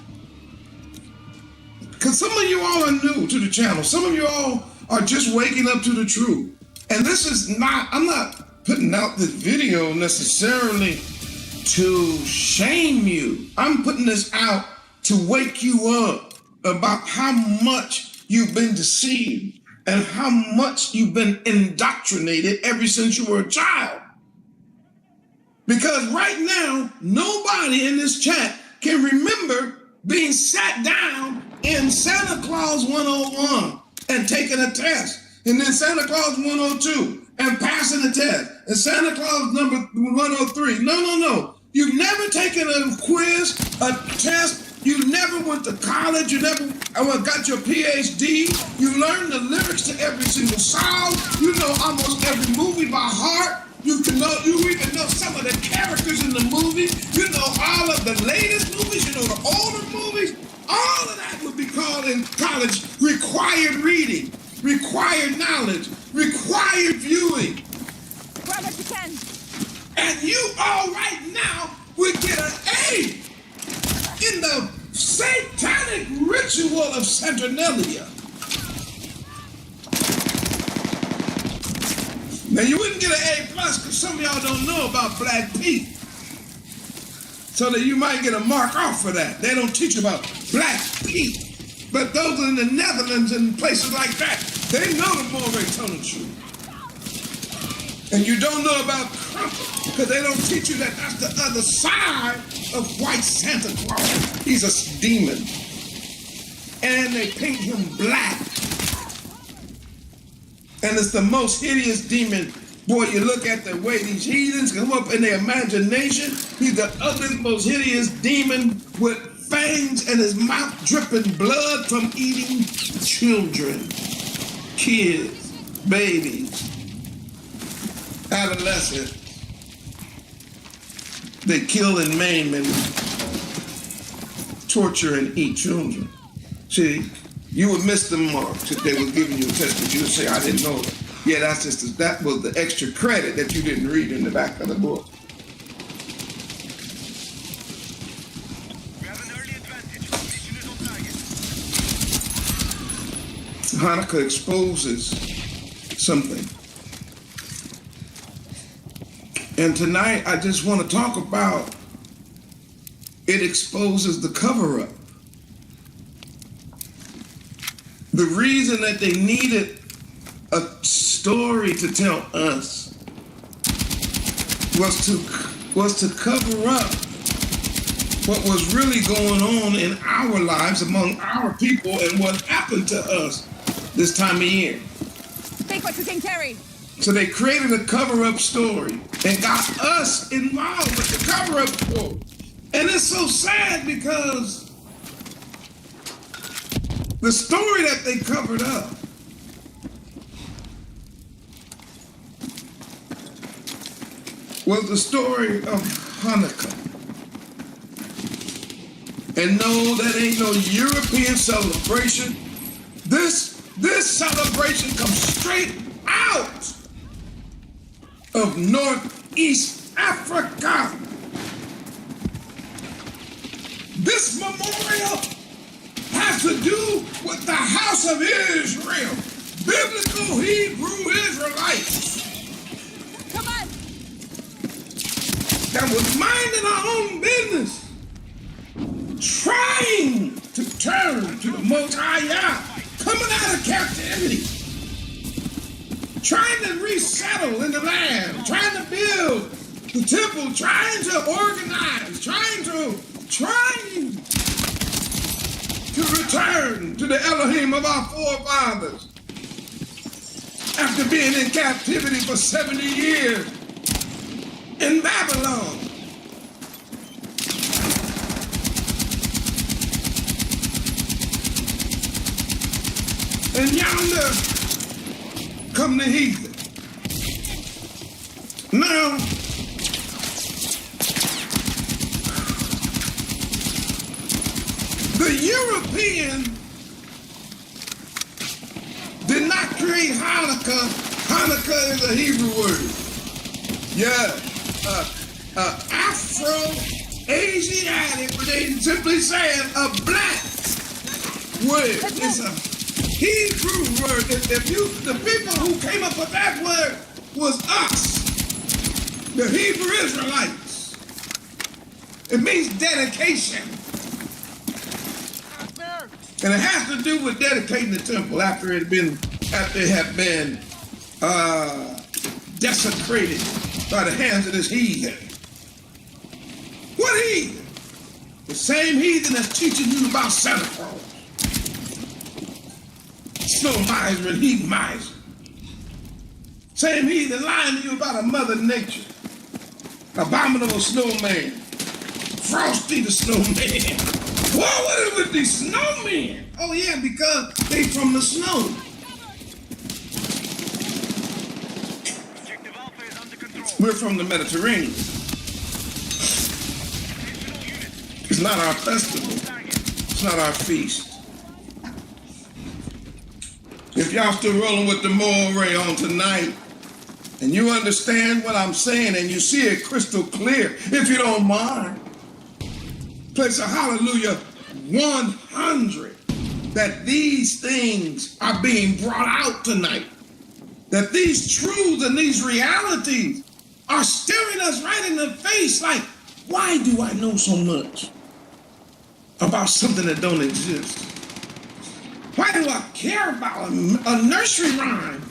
Because some of you all are new to the channel. Some of you all are just waking up to the truth. And this is not, I'm not putting out this video necessarily to shame you. I'm putting this out to wake you up about how much you've been deceived and how much you've been indoctrinated ever since you were a child. Because right now, nobody in this chat can remember being sat down in Santa Claus 101 and taking a test, and then Santa Claus 102 and passing the test, and Santa Claus number 103. No. You've never taken a quiz, a test. You never went to college. You never got your PhD. You learned the lyrics to every single song. You know almost every movie by heart. You even know some of the characters in the movie. You know all of the latest movies. You know the older movies. All of that would be called in college required reading, required knowledge, required viewing. Grab what you can. And you all right now would get an A in the satanic ritual of Saturnalia. Now you wouldn't get an A plus because some of y'all don't know about Black Pete. So that you might get a mark off for that. They don't teach about Black Pete. But those in the Netherlands and places like that, they know the Moray truth. And you don't know about Crumpet because they don't teach you that that's the other side of white Santa Claus. He's a demon. And they paint him black. And it's the most hideous demon. Boy, you look at the way these heathens come up in their imagination. He's the ugliest, most hideous demon with fangs and his mouth dripping blood from eating children, kids, babies, adolescents. They kill and maim and torture and eat children. See, you would miss the mark if they were giving you a test, but you would say, I didn't know that. Yeah, that was the extra credit that you didn't read in the back of the book. We have an early advantage. Mission is on target. Hanukkah exposes something. And tonight, I just want to talk about it exposes the cover-up. The reason that they needed a story to tell us was to cover up what was really going on in our lives among our people and what happened to us this time of year. Take what you can carry. So they created a cover-up story and got us involved with the cover-up story. And it's so sad because the story that they covered up was the story of Hanukkah. And no, that ain't no European celebration. This celebration comes straight out of Northeast Africa. This memorial has to do with the house of Israel, biblical Hebrew Israelites Come on. that was minding our own business, trying to turn to the Most High Yah, coming out of captivity, trying to resettle in the land, trying to build the temple, trying to organize, trying to return to the Elohim of our forefathers after being in captivity for 70 years in Babylon. And yonder come the heathen. Now, the European did not create Hanukkah. Hanukkah is a Hebrew word. Yeah. Afro-Asiatic, but they simply saying a black word. It's a Hebrew word. The people who came up with that word was us, the Hebrew Israelites. It means dedication. And it has to do with dedicating the temple after it had been desecrated by the hands of this heathen. What heathen? The same heathen that's teaching you about Santa Claus. Snow miser and heat miser. Same heathen lying to you about a mother nature. Abominable snowman. Frosty the snowman. What is with these snowmen? Oh yeah, because they from the snow. Objective Alpha is under control. We're from the Mediterranean. It's not our festival. It's not our feast. If y'all still rolling with the moray on tonight, and you understand what I'm saying, and you see it crystal clear, if you don't mind, place a hallelujah 100 that these things are being brought out tonight. That these truths and these realities are staring us right in the face like, why do I know so much about something that don't exist? Why do I care about a nursery rhyme?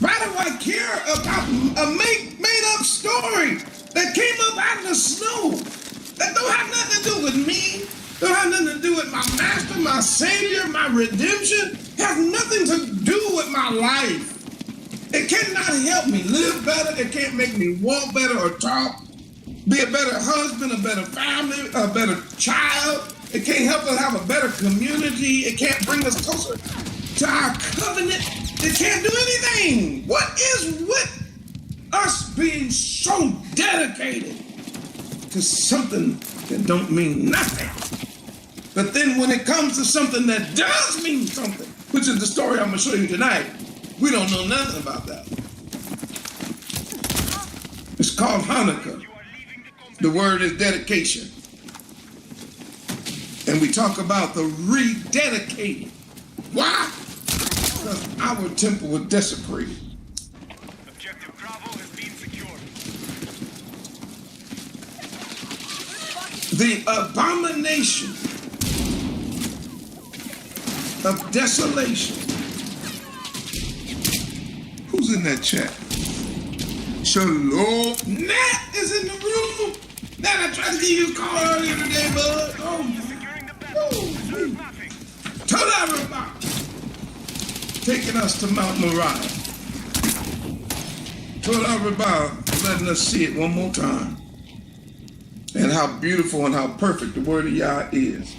Why do I care about a made-up story that came up out of the snow? That don't have nothing to do with me. Don't have nothing to do with my master, my savior, my redemption. Has nothing to do with my life. It cannot help me live better. It can't make me walk better or talk, be a better husband, a better family, a better child. It can't help us have a better community. It can't bring us closer to our covenant. It can't do anything. What is with us being so dedicated to something that don't mean nothing? But then when it comes to something that does mean something, which is the story I'm going to show you tonight, we don't know nothing about that. It's called Hanukkah. The word is dedication. And we talk about the rededicating. Why? Because our temple was desecrated. Objective Bravo has been secured. The abomination of desolation. Who's in that chat? Shalom. Nat is in the room. Man, I tried to give you a call earlier today, bud. Securing the battle. Oh, Reserve mapping. tell everybody. Taking us to Mount Moriah. Tell everybody, letting us see it one more time. And how beautiful and how perfect the word of Yah is.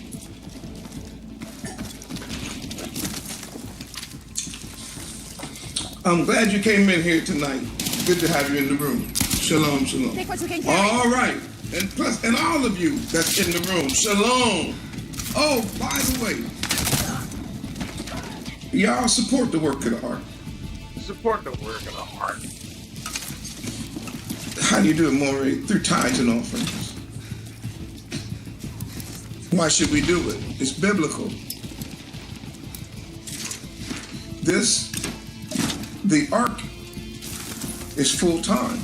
I'm glad you came in here tonight. Good to have you in the room. Shalom, shalom. Take what you can carry. All right. And plus, and all of you that's in the room, shalom. Oh, by the way, y'all support the work of the art. Support the work of the heart. How do you do it, Maury? Through tithes and offerings. Why should we do it? It's biblical. The ark is full time.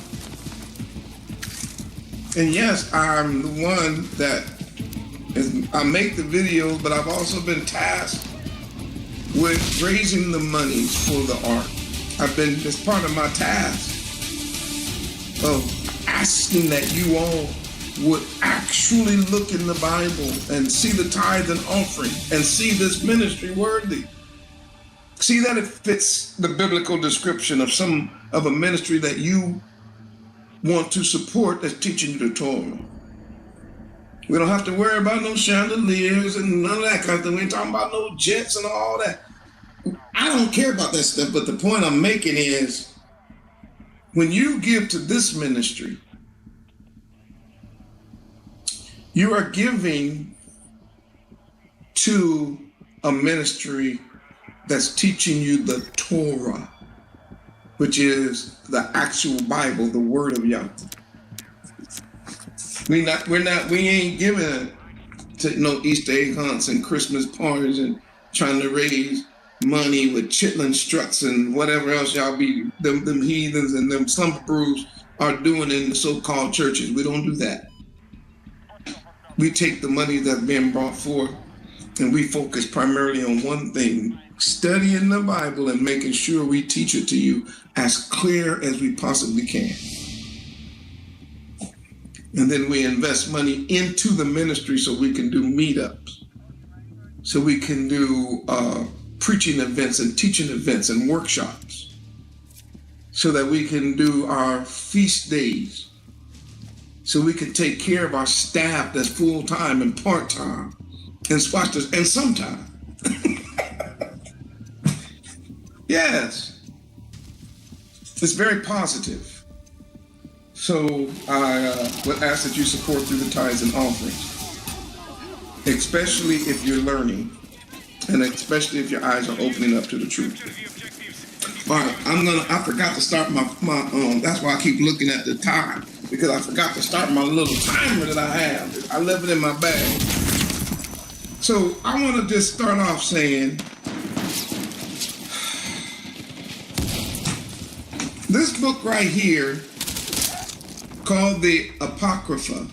And yes, I'm the one that I make the videos, but I've also been tasked with raising the monies for the ark. It's part of my task of asking that you all would actually look in the Bible and see the tithe and offering and see this ministry worthy. See that it fits the biblical description of a ministry that you want to support that's teaching you the Torah. We don't have to worry about no chandeliers and none of that kind of thing. We ain't talking about no jets and all that. I don't care about that stuff, but the point I'm making is when you give to this ministry, you are giving to a ministry that's teaching you the Torah, which is the actual Bible, the Word of Yahweh. We ain't giving it to no Easter egg hunts and Christmas parties and trying to raise money with chitlin struts and whatever else y'all be, them heathens and them slumber brews are doing in the so-called churches. We don't do that. We take the money that's being brought forth and we focus primarily on one thing, studying the Bible and making sure we teach it to you as clear as we possibly can. And then we invest money into the ministry so we can do meetups, so we can do preaching events and teaching events and workshops, so that we can do our feast days, so we can take care of our staff that's full-time and part-time and sponsors and sometime. Yes, it's very positive. So I would ask that you support through the tithes and offerings, especially if you're learning and especially if your eyes are opening up to the truth. All right, I forgot to start my that's why I keep looking at the time, because I forgot to start my little timer that I have. I left it in my bag. So I want to just start off saying, this book right here, called the Apocrypha.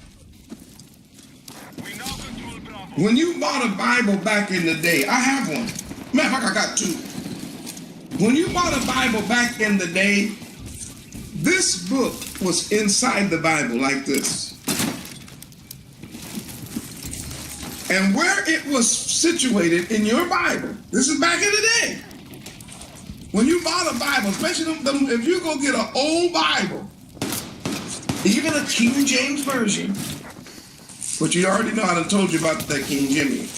When you bought a Bible back in the day, I have one. Matter of fact, I got two. When you bought a Bible back in the day, this book was inside the Bible like this. And where it was situated in your Bible, this is back in the day. When you bought a Bible, especially if you go get an old Bible, even a King James Version, which you already know, I done told you about that King Jimmy.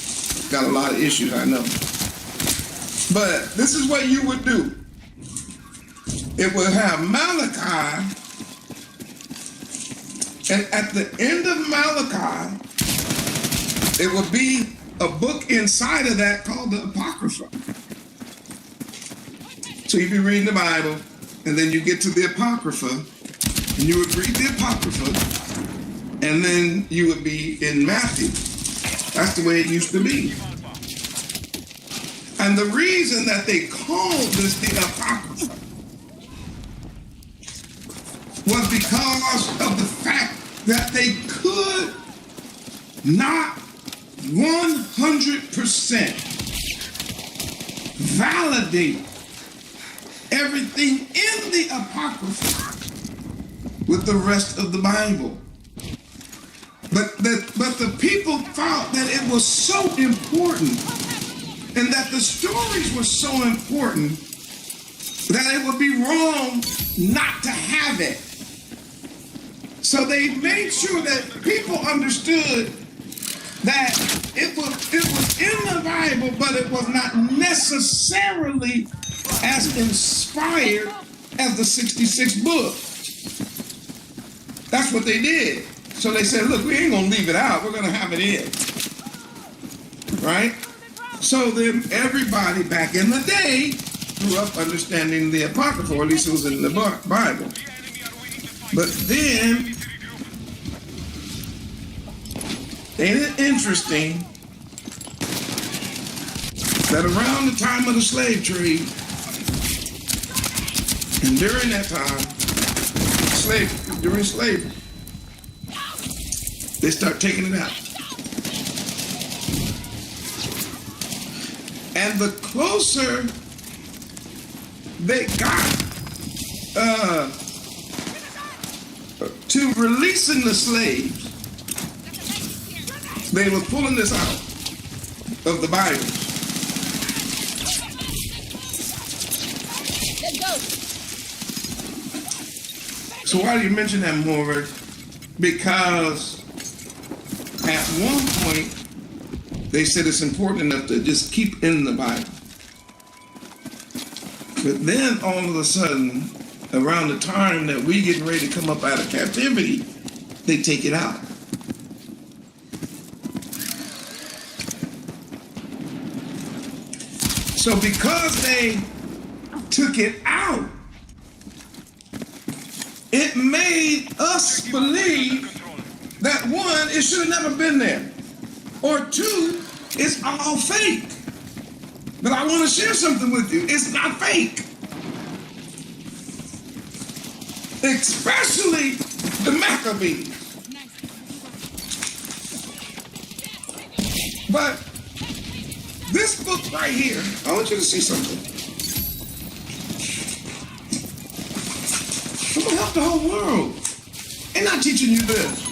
Got a lot of issues, I know. But this is what you would do. It would have Malachi, and at the end of Malachi, it would be a book inside of that called the Apocrypha. So you'd be reading the Bible, and then you get to the Apocrypha, and you would read the Apocrypha, and then you would be in Matthew. That's the way it used to be. And the reason that they called this the Apocrypha was because of the fact that they could not 100% validate everything in the Apocrypha with the rest of the Bible. But the people thought that it was so important and that the stories were so important that it would be wrong not to have it. So they made sure that people understood that it was in the Bible, but it was not necessarily as inspired as the 66 books. That's what they did. So they said, look, we ain't gonna leave it out, we're gonna have it in. Right? So then everybody back in the day grew up understanding the Apocrypha, or at least it was in the Bible. But then, ain't it interesting that around the time of the slave trade, and during that time, during slavery, they start taking it out. And the closer they got to releasing the slaves, they were pulling this out of the Bible. Let's go. So why do you mention that, Moore? Because at one point, they said it's important enough to just keep in the Bible. But then all of a sudden, around the time that we getting ready to come up out of captivity, they take it out. So because they took it out, it made us believe that one, it should have never been there. Or two, it's all fake. But I want to share something with you. It's not fake. Especially the Maccabees. But this book right here, I want you to see something. I'm going to help the whole world. And not teaching you this.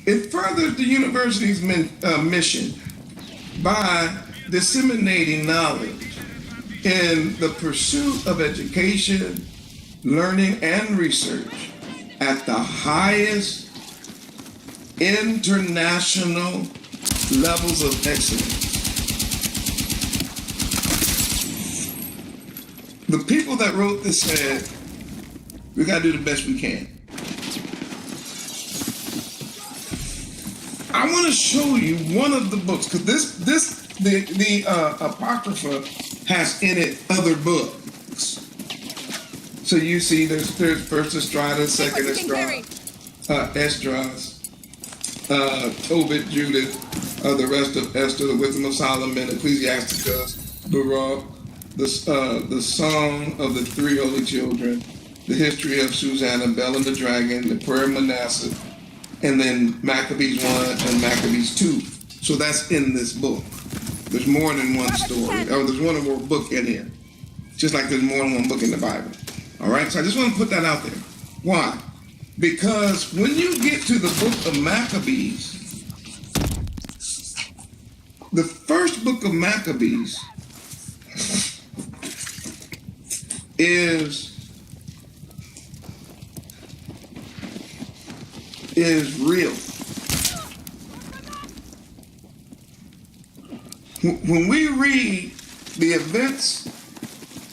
It furthers the university's mission by disseminating knowledge in the pursuit of education, learning, and research at the highest international levels of excellence. The people that wrote this said, we gotta do the best we can. I want to show you one of the books, because the Apocrypha has in it other books. So you see, there's first Estrada, second Estrada, Esdras, Tobit, Judith, the rest of Esther, the Wisdom of Solomon, Ecclesiasticus, Baruch, the Song of the Three Holy Children, the history of Susanna, Bel and the Dragon, the Prayer of Manasseh, and then Maccabees 1 and Maccabees 2. So that's in this book. There's more than one story. Or there's one more book in here. Just like there's more than one book in the Bible. All right? So I just want to put that out there. Why? Because when you get to the book of Maccabees, the first book of Maccabees is real. When we read the events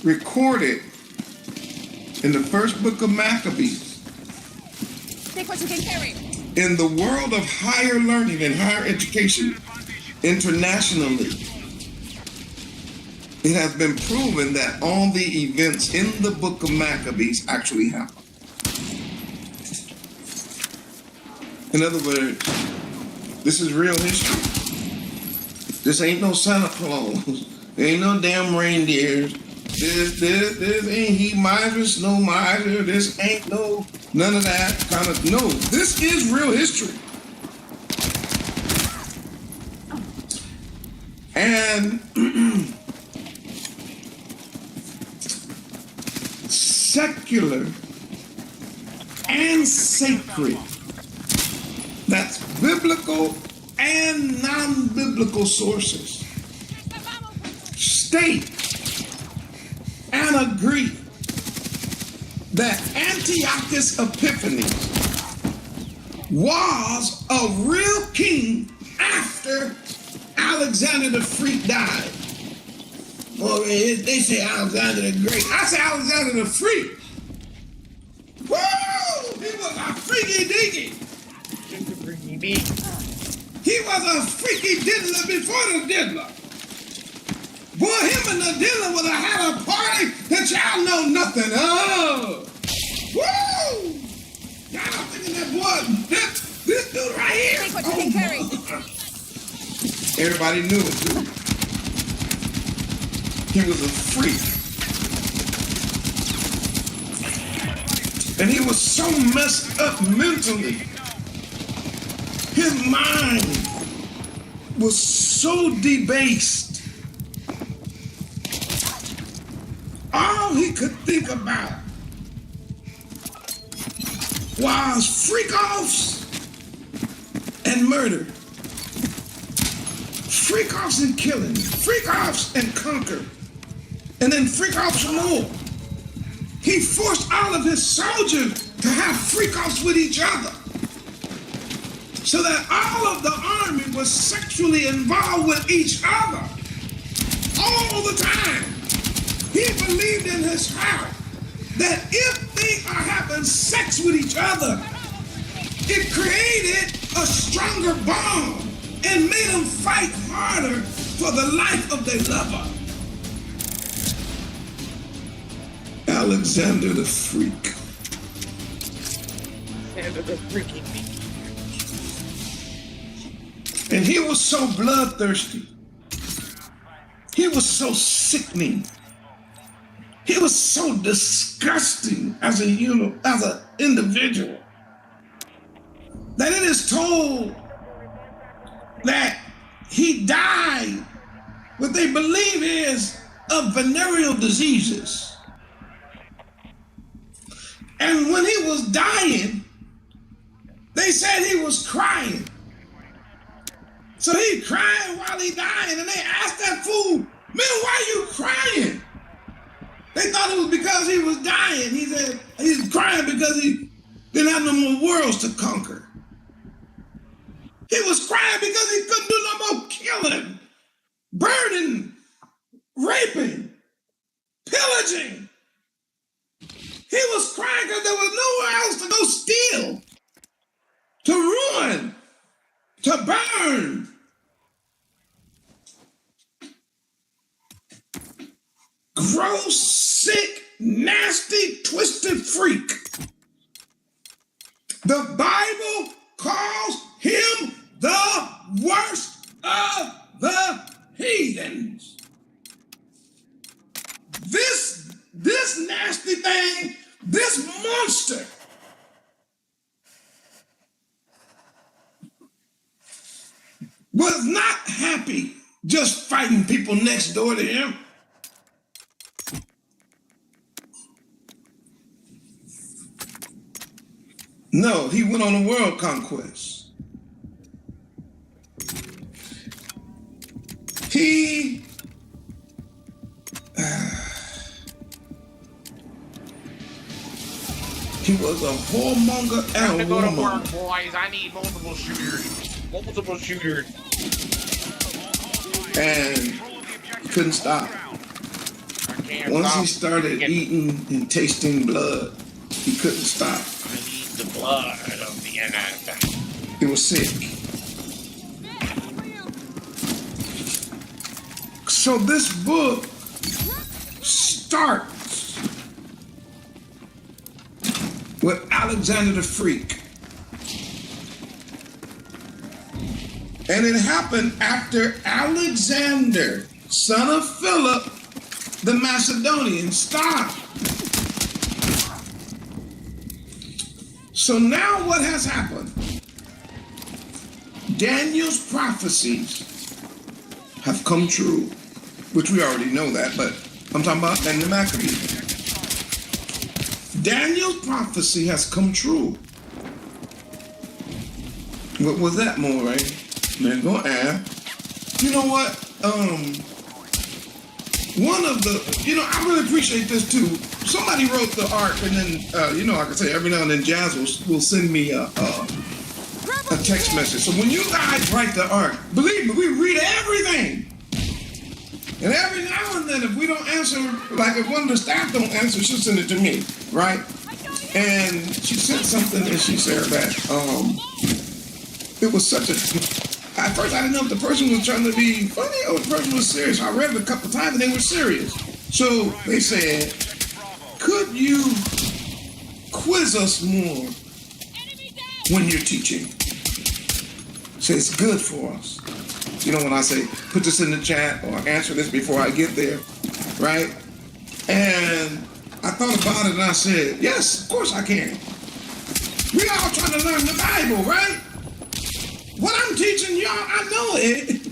recorded in the first book of Maccabees, Take what you can carry. in the world of higher learning and higher education internationally, it has been proven that all the events in the book of Maccabees actually happened. In other words, this is real history. This ain't no Santa Claus. There ain't no damn reindeers. This ain't he miser, snow miser. This ain't none of that kind of, no. This is real history. and secular and sacred. That's biblical and non-biblical sources state and agree that Antiochus Epiphanes was a real king after Alexander the Great died. Well, they say Alexander the Great. I say Alexander the Freak. Woo! He was a freaky dinky. He was a freaky diddler before the diddler. Boy, him and the diddler would have had a party that y'all know nothing of. Woo! Y'all thinking that boy, this dude right here. Take what you can carry. Everybody knew it, dude. He was a freak. And he was so messed up mentally. His mind was so debased. All he could think about was freak-offs and murder. Freak-offs and killing. Freak-offs and conquer. And then freak-offs some more. He forced all of his soldiers to have freak-offs with each other, so that all of the army was sexually involved with each other all the time. He believed in his heart that if they are having sex with each other, it created a stronger bond and made them fight harder for the life of their lover. Alexander the Freak. Alexander the freaking me. And he was so bloodthirsty. He was so sickening. He was so disgusting as an individual that it is told that he died, what they believe is of venereal diseases. And when he was dying, they said he was crying. So he cried while he dying, and they asked that fool, "Man, why are you crying?" They thought it was because he was dying. He said he's crying because he didn't have no more worlds to conquer. He was crying because he couldn't do no more killing, burning, raping, pillaging. He was crying because there was nowhere else to go steal, to ruin, to burn. Gross, sick, nasty, twisted freak. The Bible calls him the worst of the heathens. This nasty thing, this monster, was not happy just fighting people next door to him. No, he went on a world conquest. He was a whoremonger Time and to a go to warmonger. work, boys. I need multiple shooters. Multiple shooters. And he couldn't stop. I can't Once stop. he started eating and tasting blood, he couldn't stop. I need the blood of the innocent. He was sick. So this book starts with Alexander the Freak. And it happened after Alexander, son of Philip, the Macedonian, stopped. So now what has happened? Daniel's prophecies have come true, which we already know that, but I'm talking about in the Maccabees. Daniel's prophecy has come true. What was that more, right? Man, go add. You know what? One of the, I really appreciate this too. Somebody wrote the arc, and then, like I say, every now and then Jazz will send me a text message. So when you guys write the arc, believe me, we read everything. And every now and then, if we don't answer, like if one of the staff don't answer, she'll send it to me, right? And she sent something, and she said that it was such a. At first, I didn't know if the person was trying to be funny or the person was serious. I read it a couple times, and they were serious. So they said, "Could you quiz us more when you're teaching?" So it's good for us. When I say, put this in the chat or answer this before I get there, right? And I thought about it and I said, yes, of course I can. We all trying to learn the Bible, right? What I'm teaching y'all, I know it.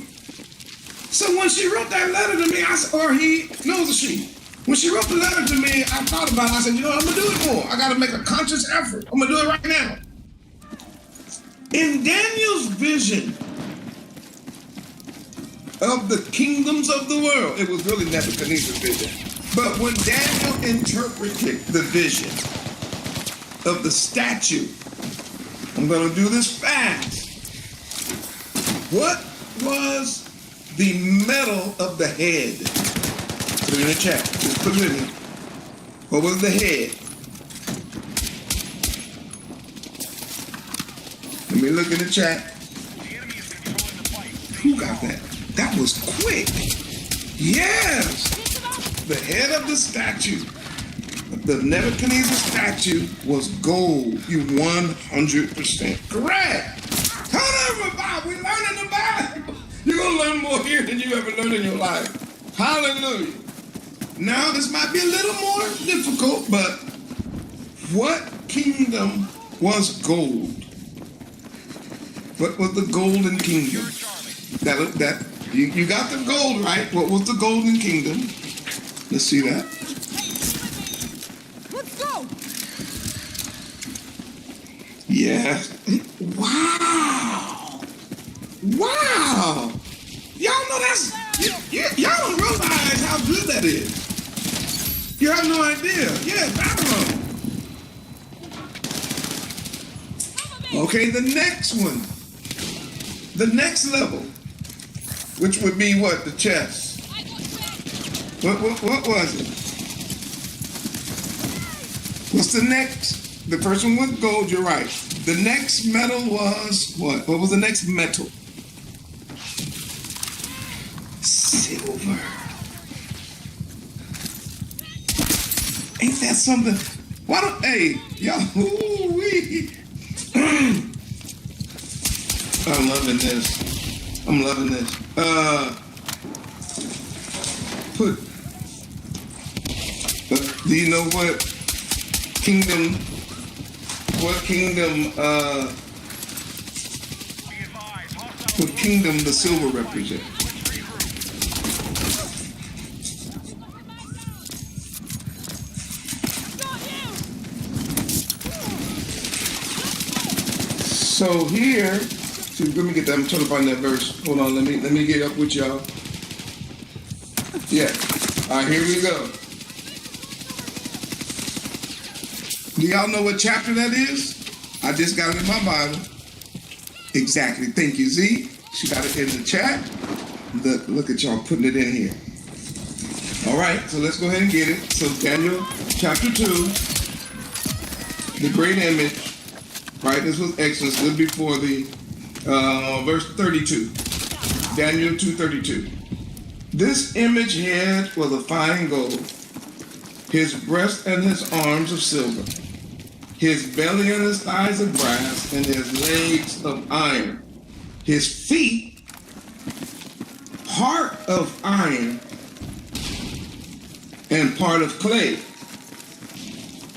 So when she wrote that letter to me, or he knows she. When she wrote the letter to me, I thought about it. I said, I'm going to do it more. I got to make a conscious effort. I'm going to do it right now. In Daniel's vision of the kingdoms of the world, it was really Nebuchadnezzar's vision. But when Daniel interpreted the vision of the statue, I'm going to do this fast. What was the metal of the head? Put it in the chat. Just put it in there. What was the head? Let me look in the chat. Who got that? That was quick. Yes. The head of the statue, the Nebuchadnezzar statue, was gold. You 100% correct. Hold on, Bob. We're learning the Bible. You're going to learn more here than you ever learned in your life. Hallelujah. Now, this might be a little more difficult, but what kingdom was gold? What was the golden kingdom? That you got the gold right. What was the golden kingdom? Let's see that. Let's go. Yeah. Wow. Wow. Y'all know that's y'all don't realize how good that is. You have no idea. Yeah, Babylon. Okay, the next one. The next level, which would be what? The chest. What was it? What's the next? The first one was gold, you're right. The next metal was what? What was the next metal? Silver. Ain't that something? Why don't, hey, y'all, ooh-wee. I'm loving this. I'm loving this. Do you know what kingdom the silver represents? So here, let me get that. I'm trying to find that verse. Hold on, let me get up with y'all. Yeah. All right, here we go. Do y'all know what chapter that is? I just got it in my Bible. Exactly. Thank you, Z. She got it in the chat. Look at y'all putting it in here. All right, so let's go ahead and get it. So Daniel chapter 2, the great image. Right, this was Exodus, good before the verse 32. Daniel 2:32. This image head was of fine gold, his breast and his arms of silver, his belly and his thighs of brass, and his legs of iron. His feet, part of iron and part of clay.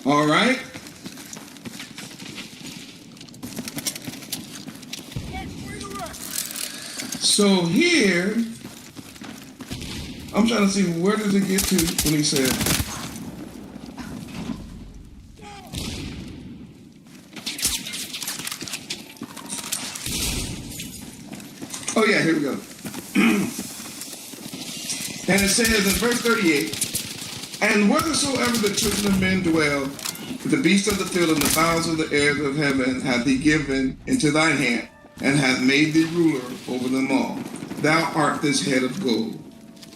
All right? So here, I'm trying to see where does it get to when he said. Oh yeah, here we go. And it says in verse 38, and whithersoever the children of men dwell, the beasts of the field and the fowls of the air of heaven hath he given into thine hand, and hath made thee ruler over them all. Thou art this head of gold.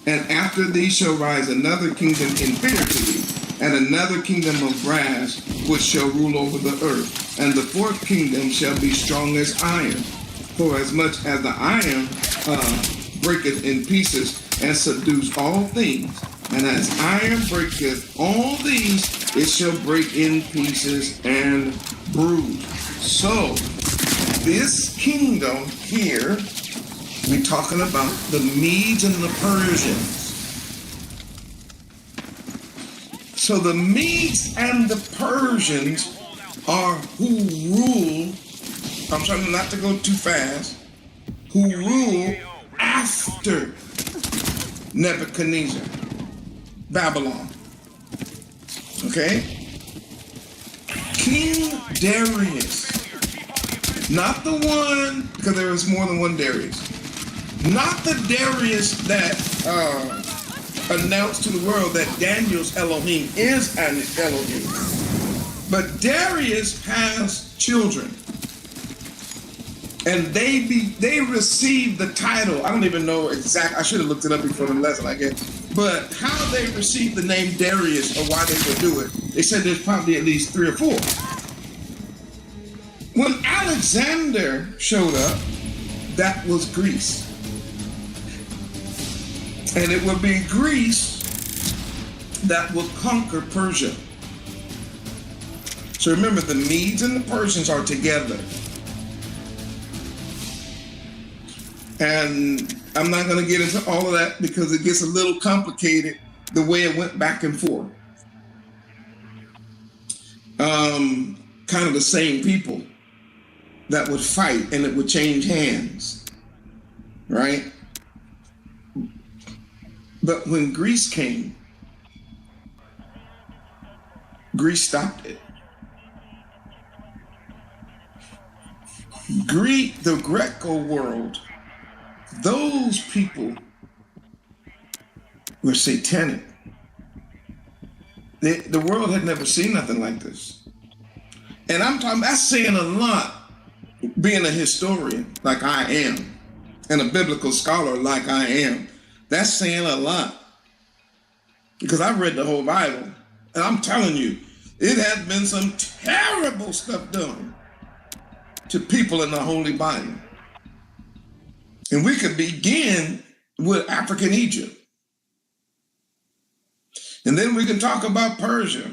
And after thee shall rise another kingdom inferior to thee, and another kingdom of brass, which shall rule over the earth. And the fourth kingdom shall be strong as iron. For as much as the iron breaketh in pieces and subdues all things, and as iron breaketh all these, it shall break in pieces and bruise. So, this kingdom here, we're talking about the Medes and the Persians. So the Medes and the Persians are who rule, I'm trying not to go too fast, who rule after Nebuchadnezzar, Babylon. Okay? King Darius, not the one, because there was more than one Darius, not the Darius that announced to the world that Daniel's Elohim is an Elohim, but Darius has children. And they received the title. I don't even know exactly. I should have looked it up before the lesson, I guess. But how they received the name Darius or why they would do it, they said there's probably at least 3 or 4. When Alexander showed up, that was Greece. And it would be Greece that would conquer Persia. So remember, the Medes and the Persians are together. And I'm not going to get into all of that because it gets a little complicated the way it went back and forth. Kind of the same people that would fight and it would change hands, right? But when Greece came, Greece stopped it. The Greco world, those people were satanic. The world had never seen nothing like this. And that's saying a lot, being a historian like I am, and a biblical scholar like I am. That's saying a lot. Because I've read the whole Bible, and I'm telling you, it has been some terrible stuff done to people in the Holy Bible. And we could begin with African Egypt. And then we can talk about Persia.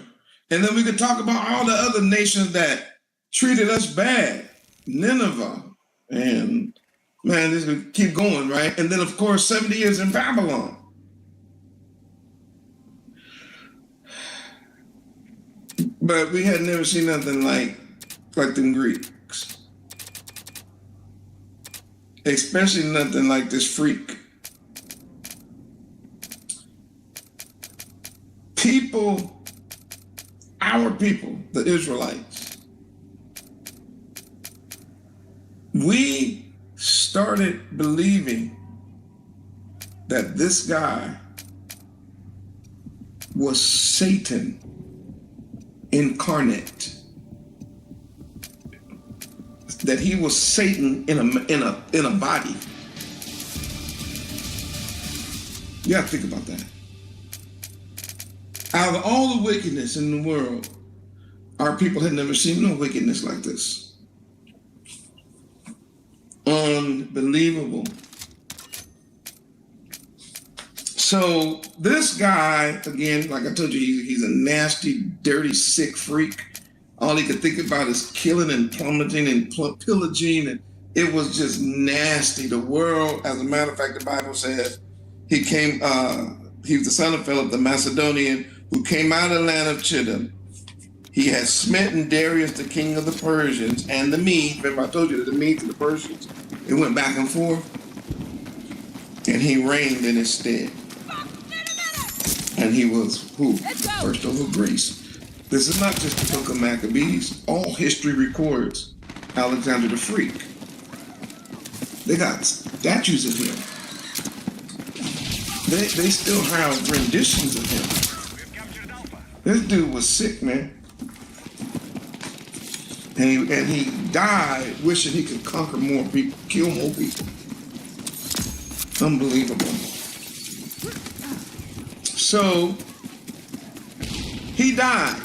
And then we can talk about all the other nations that treated us bad. Nineveh. And man, this could keep going, right? And then of course, 70 years in Babylon. But we had never seen nothing like them Greeks. Especially nothing like this freak. People, our people, the Israelites, we started believing that this guy was Satan incarnate. That he was Satan in a body. You have to think about that. Out of all the wickedness in the world, our people had never seen no wickedness like this. Unbelievable. So this guy, again, like I told you, he's a nasty, dirty, sick freak. All he could think about is killing and plummeting and pillaging, and it was just nasty. The world, as a matter of fact, the Bible says he was the son of Philip the Macedonian, who came out of the land of Chittim. He had smitten Darius, the king of the Persians, and the Medes. Remember I told you that the Medes and the Persians, it went back and forth, and he reigned in his stead. And he was who? Let's go. First over Greece. This is not just the book of Maccabees. All history records Alexander the Freak. They got statues of him. They still have renditions of him. We have captured Alpha. This dude was sick, man. And he died wishing he could conquer more people, kill more people. Unbelievable. So he died.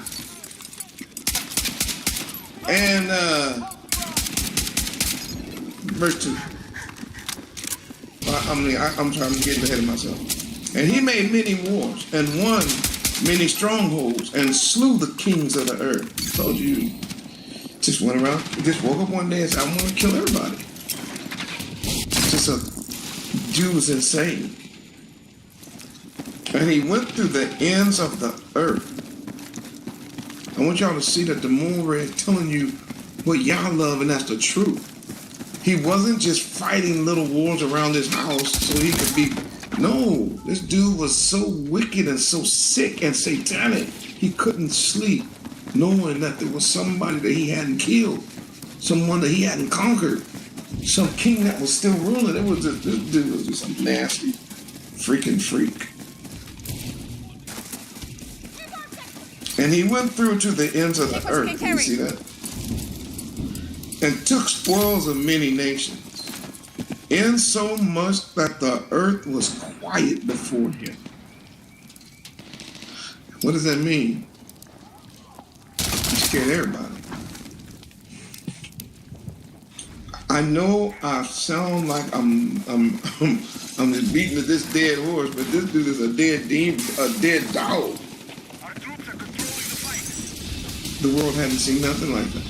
And verse 2. I'm trying to get ahead of myself. And he made many wars and won many strongholds and slew the kings of the earth. Told you, just went around, just woke up one day and said, I'm going to kill everybody. Just a dude was insane. And he went through the ends of the earth. I want y'all to see that the moon is telling you what y'all love, and that's the truth. He wasn't just fighting little wars around his house so he could be. No, this dude was so wicked and so sick and satanic, he couldn't sleep, knowing that there was somebody that he hadn't killed, someone that he hadn't conquered, some king that was still ruling. This dude was just a nasty, freaking freak. And he went through to the ends of the earth. Can you see that? And took spoils of many nations, in so much that the earth was quiet before him. What does that mean? He scared everybody. I know I sound like I'm just beating this dead horse, but this dude is a dead demon, a dead dog. Our troops are controlling the fight. The world hadn't seen nothing like that.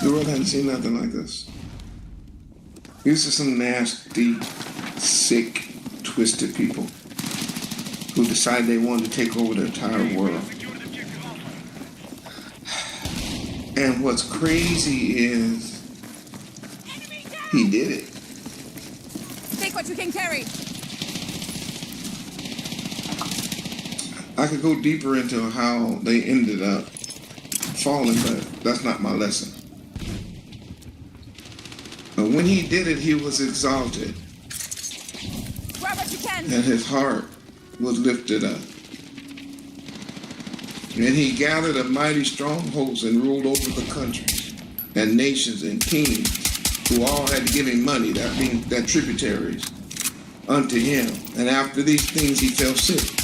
The world hadn't seen nothing like this. These are some nasty, sick, twisted people who decided they wanted to take over the entire world. Secure the objective Alpha. And what's crazy is he did it. Take what you can carry. I could go deeper into how they ended up falling, but that's not my lesson. But when he did it, he was exalted, Grab what you can. and his heart was lifted up. And he gathered a mighty strongholds and ruled over the countries and nations and kings who all had to give him money, that means that tributaries, unto him. And after these things he fell sick.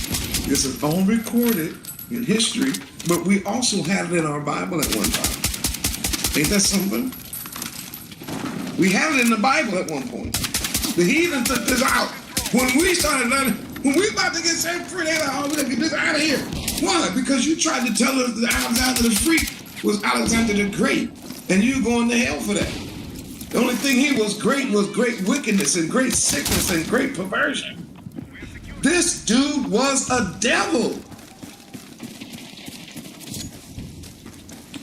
This is all recorded in history, but we also had it in our Bible at one time. Ain't that something? We had it in the Bible at one point. The heathen took this out. When we started learning, when we about to get set free, they like, oh, we gotta get this out of here. Why? Because you tried to tell us that Alexander the Freak was Alexander the Great, and you going to hell for that. The only thing he was great wickedness and great sickness and great perversion. This dude was a devil.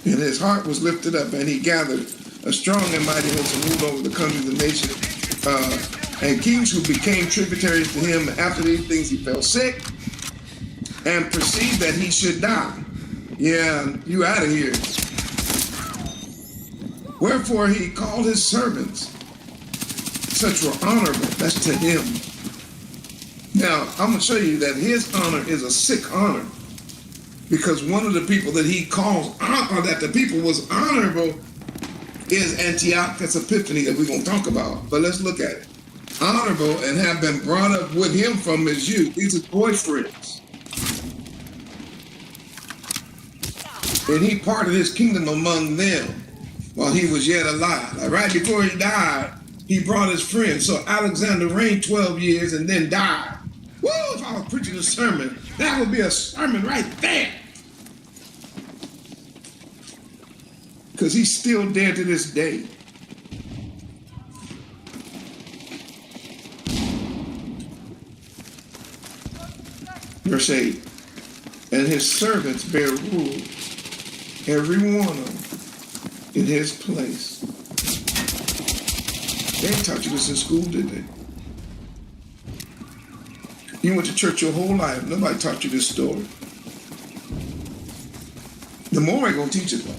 And his heart was lifted up, and he gathered a strong and mighty host and ruled over the countries and nations, and kings who became tributaries to him. After these things he fell sick and perceived that he should die. Yeah, you out of here. Wherefore he called his servants, such were honorable. That's to him. Now, I'm going to show you that his honor is a sick honor, because one of the people that he calls, or that the people was honorable, is Antiochus Epiphanes, that we're going to talk about. But let's look at it. Honorable and have been brought up with him from his youth. These are boyfriends. And he parted his kingdom among them while he was yet alive. Like right before he died, he brought his friends. So Alexander reigned 12 years and then died. Woo, if I was preaching a sermon, that would be a sermon right there. Because he's still dead to this day. Verse 8. And his servants bear rule, every one of them, in his place. They didn't taught you this in school, did they? You went to church your whole life. Nobody taught you this story. The Mormon gonna teach it though.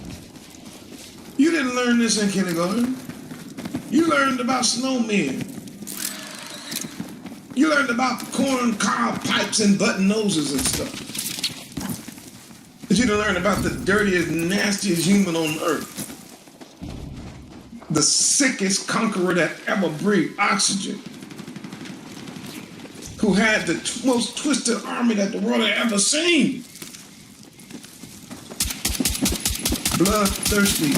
You didn't learn this in kindergarten. You learned about snowmen. You learned about corn cob pipes and button noses and stuff. But you didn't learn about the dirtiest, nastiest human on earth. The sickest conqueror that ever breathed oxygen. Who had the most twisted army that the world had ever seen. Bloodthirsty.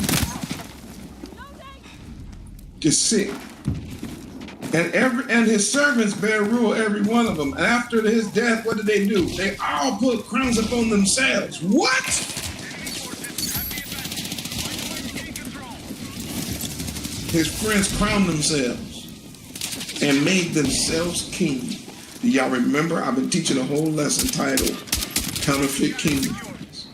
Just sick. And his servants bear rule, every one of them. And after his death, what did they do? They all put crowns upon themselves. What? His friends crowned themselves and made themselves king. Do y'all remember? I've been teaching a whole lesson titled Counterfeit Kingdoms.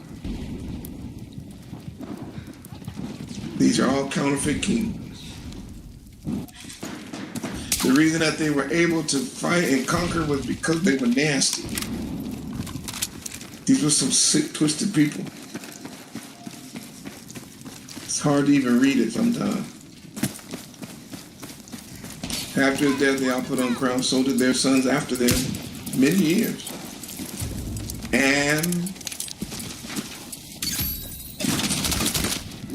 These are all counterfeit kingdoms. The reason that they were able to fight and conquer was because they were nasty. These were some sick, twisted people. It's hard to even read it sometimes. After his death, they all put on crowns, so did their sons after them, many years. And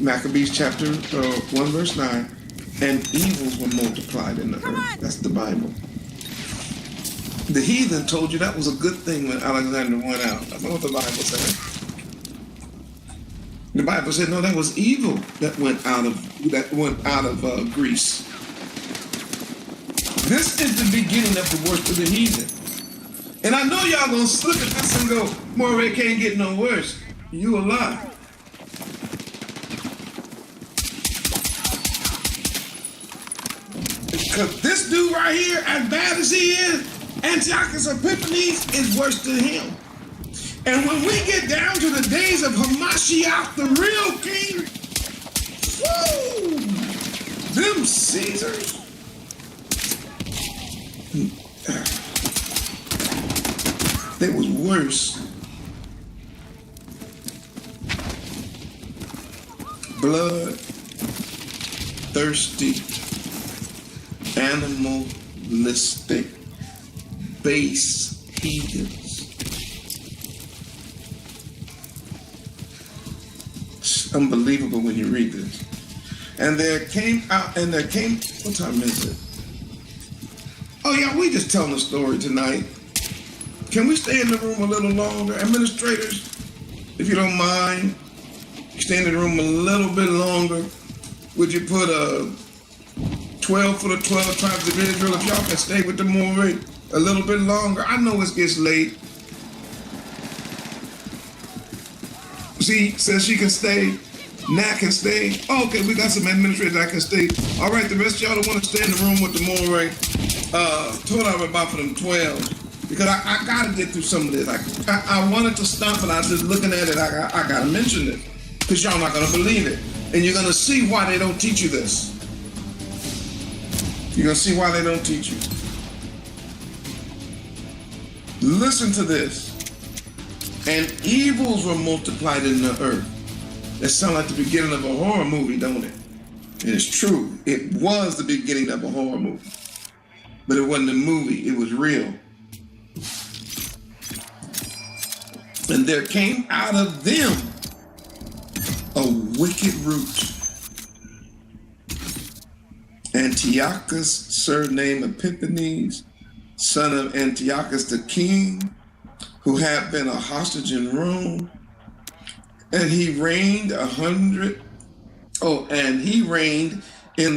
Maccabees chapter 1, verse 9, and evils were multiplied in the earth. That's the Bible. The heathen told you that was a good thing when Alexander went out. That's not what the Bible said. The Bible said, no, that was evil that went out of Greece. This is the beginning of the worst of the heathen. And I know y'all gonna look at this and go, more it can't get no worse. You a lie. Because this dude right here, as bad as he is, Antiochus Epiphanes is worse than him. And when we get down to the days of Hamashiach, the real king, whoo, them Caesars, that was worse. Blood, thirsty, animalistic, base heathens. It's unbelievable when you read this. And what time is it? Oh yeah, we just telling a story tonight. Can we stay in the room a little longer? Administrators, if you don't mind, stay in the room a little bit longer. Would you put a 12 for the 12 tribes of Israel if y'all can stay with the Mormon a little bit longer? I know it gets late. She says she can stay. Nat can stay. Oh, okay, we got some administrators that can stay. All right, the rest of y'all that want to stay in the room with the Mormon, told I'm about for them 12. Because I got to get through some of this. I wanted to stop, but I was just looking at it. I got to mention it. Because y'all not going to believe it. And you're going to see why they don't teach you this. You're going to see why they don't teach you. Listen to this. And evils were multiplied in the earth. That sounds like the beginning of a horror movie, don't it? And it's true. It was the beginning of a horror movie. But it wasn't a movie. It was real. And there came out of them a wicked root. Antiochus, surnamed Epiphanes, son of Antiochus the king, who had been a hostage in Rome, and he reigned in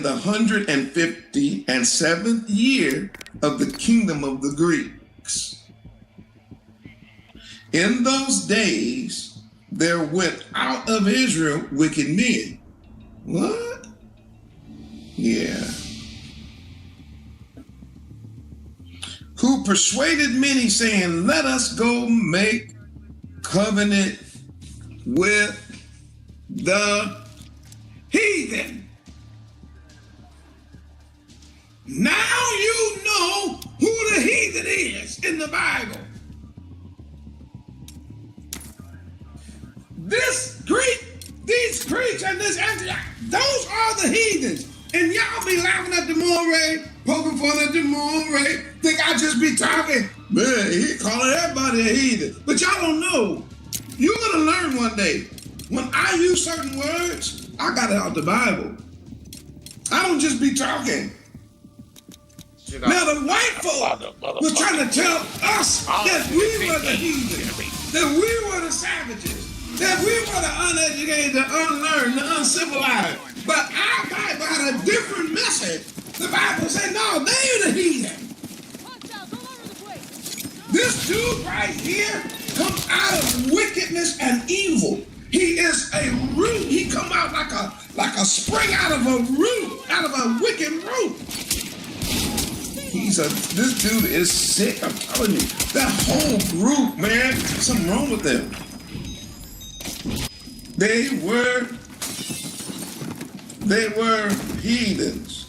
the 157th year of the kingdom of the Greeks. In those days, there went out of Israel wicked men. What? Yeah. Who persuaded many, saying, let us go make covenant with the heathen. Now you know who the heathen is. in the Bible. This Greek, these Greeks, and this Antioch, those are the heathens. And y'all be laughing at the Moray, poking fun at the Moray, think I just be talking. Man, he calling everybody a heathen. But y'all don't know. You're gonna learn one day. When I use certain words, I got it out the Bible. I don't just be talking. Now the white folk was trying to tell us that we were the heathen, that we were the savages, that we were the uneducated, the unlearned, the uncivilized. But our Bible had a different message. The Bible said, no, they're the heathen. This dude right here comes out of wickedness and evil. He is a root. He come out like a spring out of a root, out of a wicked root. This dude is sick. I'm telling you, that whole group, man, something wrong with them. They were heathens,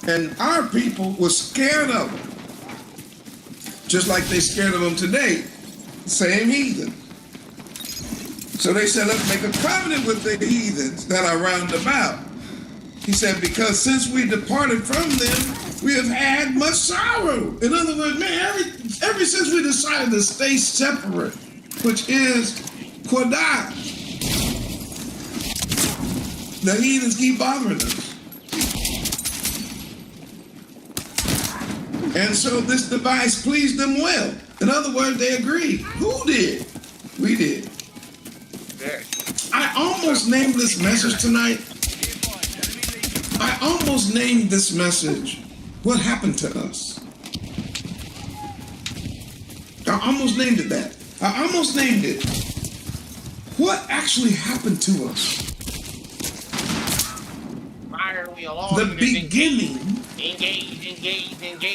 and our people were scared of them, just like they scared of them today. Same heathen. So they said, let's make a covenant with the heathens that are round about. He said, because since we departed from them, we have had much sorrow. In other words, man, ever since we decided to stay separate, which is Kodah, the heathens keep bothering us. And so this device pleased them well. In other words, they agreed. Who did? We did. I almost named this message tonight. I almost named this message, What Happened to Us? I almost named it that. I almost named it, What Actually Happened to Us? The beginning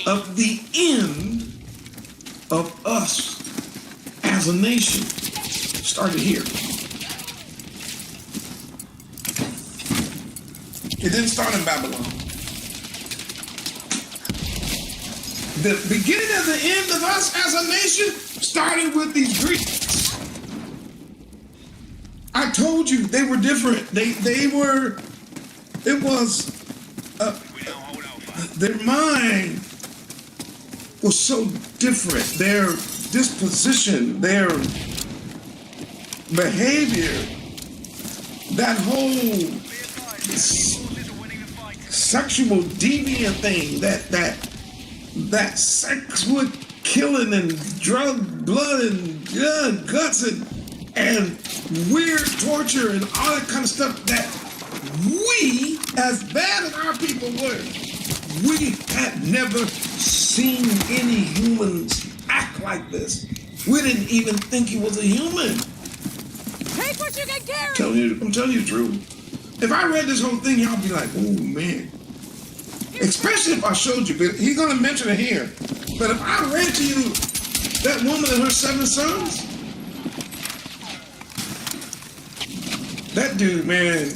of the end of us as a nation started here. It didn't start in Babylon. The beginning of the end of us as a nation started with these Greeks. I told you they were different. Their mind was so different. Their disposition, their behavior, that whole sexual deviant thing, that sex with killing and drug blood and guts and weird torture and all that kind of stuff, that we, as bad as our people were, we had never seen any humans act like this. We didn't even think he was a human. Take what you can carry. I'm telling you the truth. If I read this whole thing, y'all be like, oh man. Especially if I showed you, but he's gonna mention it here. But if I read to you that woman and her 7 sons, that dude, man,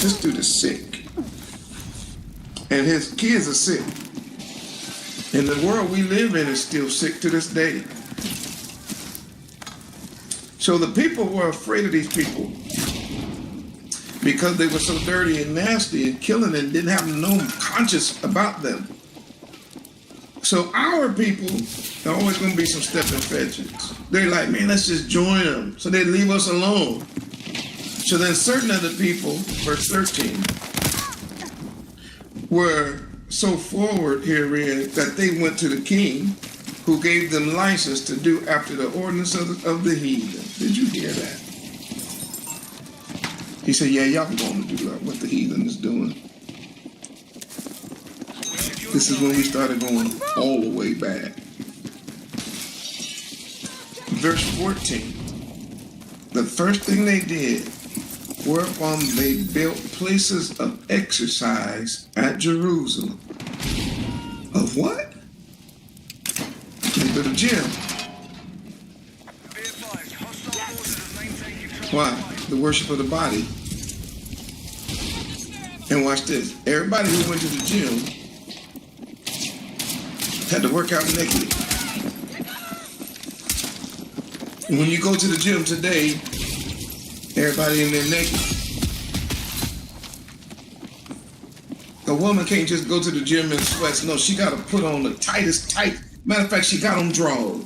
this dude is sick. And his kids are sick. And the world we live in is still sick to this day. So the people were afraid of these people because they were so dirty and nasty and killing and didn't have no conscience about them. So our people are always going to be some stepping fetches. They're like, man, let's just join them. So they leave us alone. So then certain other people, verse 13, were so forward herein that they went to the king, who gave them license to do after the ordinance of the heathen. Did you hear that? He said, yeah, y'all can go on to do what the heathen is doing. This is when we started going all the way back. Verse 14. The first thing they did, whereupon they built places of exercise at Jerusalem. Of what? They built a gym. Why? The worship of the body. And watch this. Everybody who went to the gym Had to work out naked. And when you go to the gym today, everybody in there naked. A woman can't just go to the gym in sweats. No, she got to put on the tightest tight. Matter of fact, she got on drawers.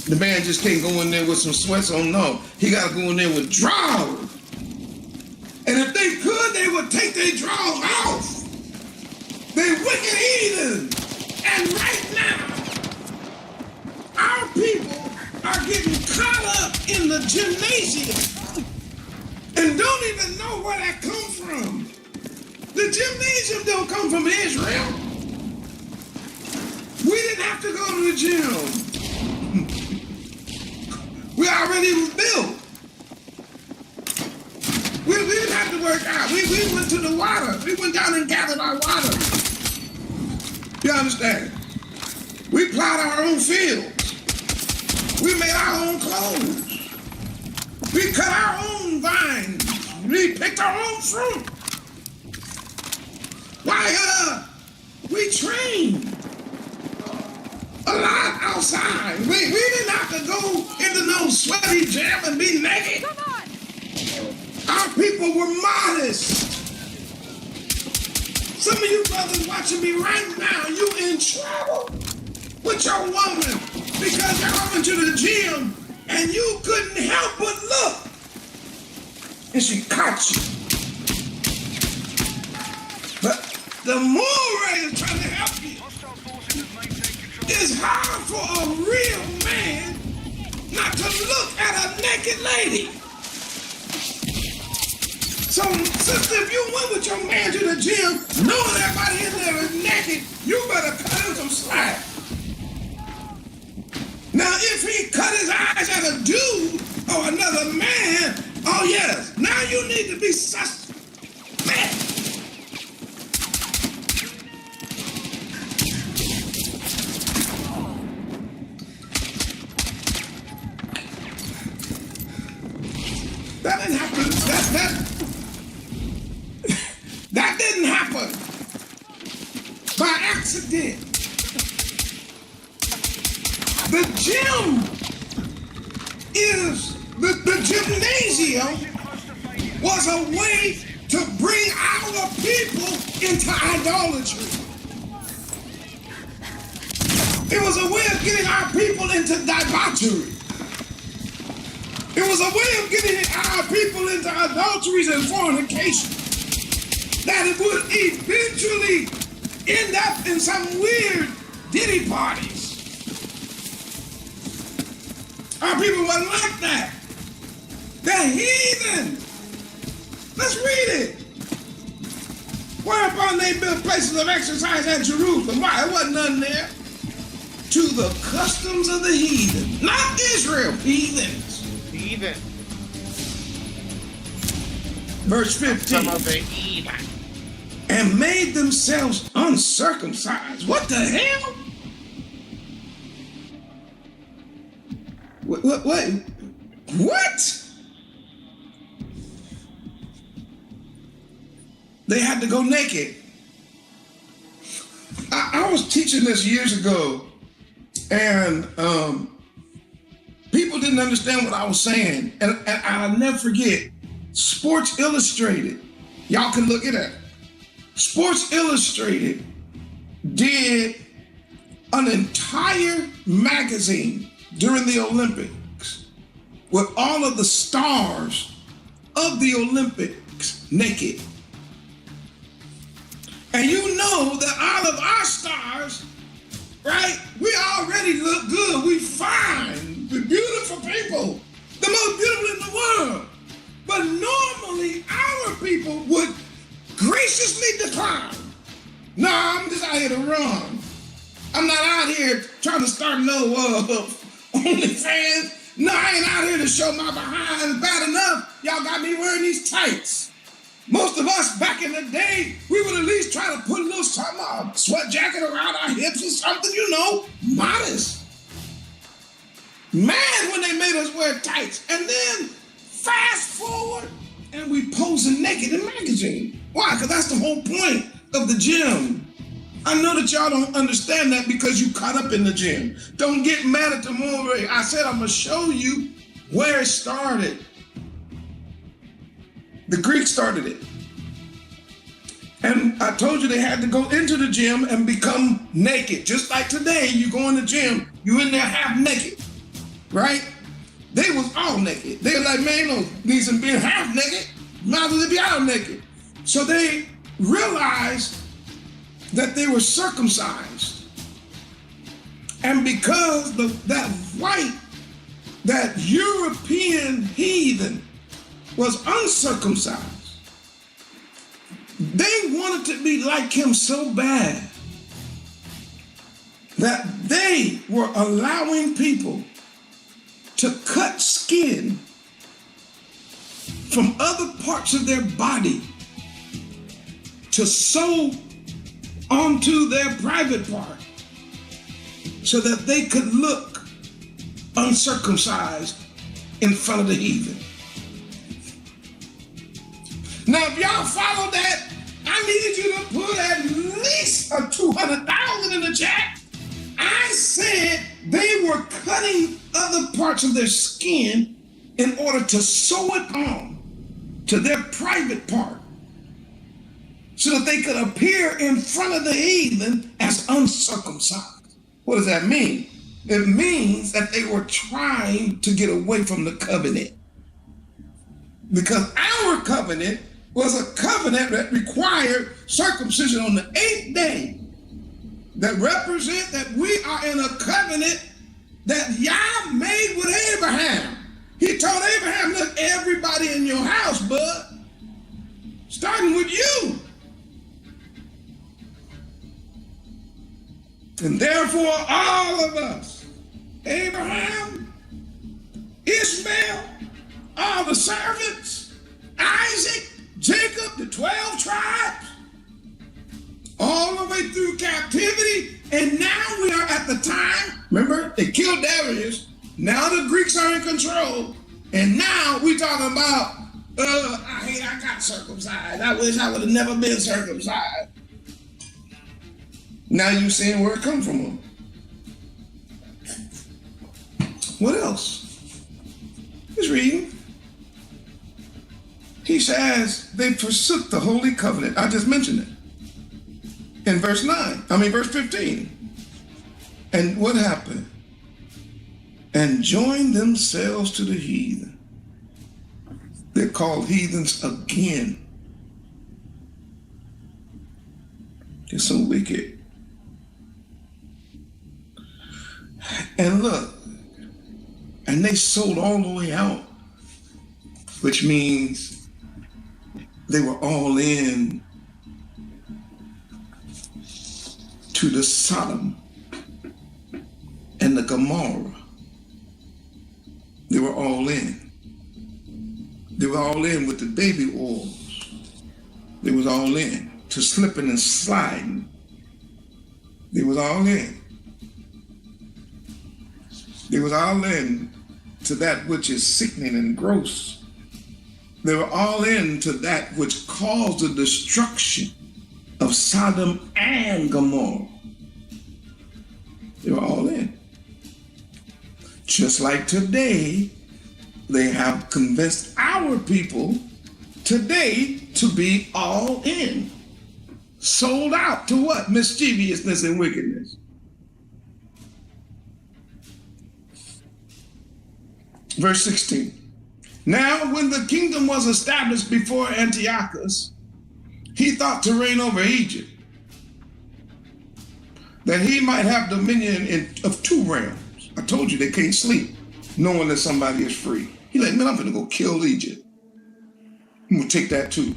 The man just can't go in there with some sweats on. No, he got to go in there with drawers. And if they could, they would take their drawers off. They wicked heathen. And right now, our people are getting caught up in the gymnasium and don't even know where that comes from. The gymnasium don't come from Israel. We didn't have to go to the gym. We already was built. We didn't have to work out. We went to the water. We went down and gathered our water. You understand? We plowed our own fields. We made our own clothes. We cut our own vines. We picked our own fruit. Why, we trained a lot outside. We didn't have to go into no sweaty gym and be naked. Come on! Our people were modest. Some of you brothers watching me right now, you in trouble with your woman because y'all went to the gym and you couldn't help but look. And she caught you. But the Moray is trying to help you. Hostile forces have maintained control. It's hard for a real man not to look at a naked lady. So, sister, if you went with your man to the gym, knowing everybody in there is naked, you better cut him some slack. Now, if he cut his eyes at a dude or another man, oh yes, now you need to be suspect. That didn't happen. That didn't happen by accident. The gym is the gymnasium was a way to bring our people into idolatry. It was a way of getting our people into debauchery. It was a way of getting our people into adulteries and fornication that it would eventually end up in some weird ditty parties. Our people wasn't like that. They're heathen. Let's read it. Whereupon they built places of exercise at Jerusalem. Why? There wasn't none there. To the customs of the heathen. Not Israel, heathens. Heathen. Verse 15. Some of the heathen. And made themselves uncircumcised. What the hell? What? They had to go naked. I was teaching this years ago, and people didn't understand what I was saying. And I'll never forget, Sports Illustrated, y'all can look it up. Sports Illustrated did an entire magazine during the Olympics with all of the stars of the Olympics naked. And you know that all of our stars, right, we already look good, we fine, we're beautiful people, the most beautiful in the world. But normally our people would graciously decline. No, I'm just out here to run. I'm not out here trying to start no OnlyFans. No, I ain't out here to show my behind. Bad enough, y'all got me wearing these tights. Most of us back in the day, we would at least try to put a little something, a sweat jacket around our hips or something, you know, modest. Mad when they made us wear tights. And then fast forward and we posing naked in magazine. Why? Because that's the whole point of the gym. I know that y'all don't understand that because you caught up in the gym. Don't get mad at the movie. I said I'm going to show you where it started. The Greeks started it. And I told you they had to go into the gym and become naked. Just like today, you go in the gym, you in there half naked, right? They was all naked. They were like, man, no reason being half naked, might as well be all naked. So they realized that they were circumcised. And because that European heathen was uncircumcised, they wanted to be like him so bad that they were allowing people to cut skin from other parts of their body to sew onto their private part so that they could look uncircumcised in front of the heathen. Now, if y'all follow that, I needed you to put at least a 200,000 in the chat. I said they were cutting other parts of their skin in order to sew it on to their private part so that they could appear in front of the heathen as uncircumcised. What does that mean? It means that they were trying to get away from the covenant. Because our covenant was a covenant that required circumcision on the 8th day. That represent that we are in a covenant that Yah made with Abraham. He told Abraham, look, everybody in your house, bud, starting with you. And therefore, all of us, Abraham, Ishmael, all the servants, Isaac, Jacob, the 12 tribes, all the way through captivity, and now we are at the time, remember, they killed Darius, now the Greeks are in control, and now we talking about, I got circumcised, I wish I would have never been circumcised. Now you seeing where it come from. What else? Just reading. He says they forsook the holy covenant. I just mentioned it. In verse 15. And what happened? And joined themselves to the heathen. They're called heathens again. They're so wicked. And look, and they sold all the way out, which means they were all in to the Sodom and the Gomorrah. They were all in. They were all in with the baby oils. They was all in to slipping and sliding. They was all in. They was all in to that which is sickening and gross. They were all in to that which caused the destruction of Sodom and Gomorrah. They were all in. Just like today, they have convinced our people today to be all in. Sold out to what? Mischievousness and wickedness. Verse 16. Now, when the kingdom was established before Antiochus, he thought to reign over Egypt, that he might have dominion of two realms. I told you they can't sleep, knowing that somebody is free. He like, man, I'm gonna go kill Egypt. I'm gonna take that too.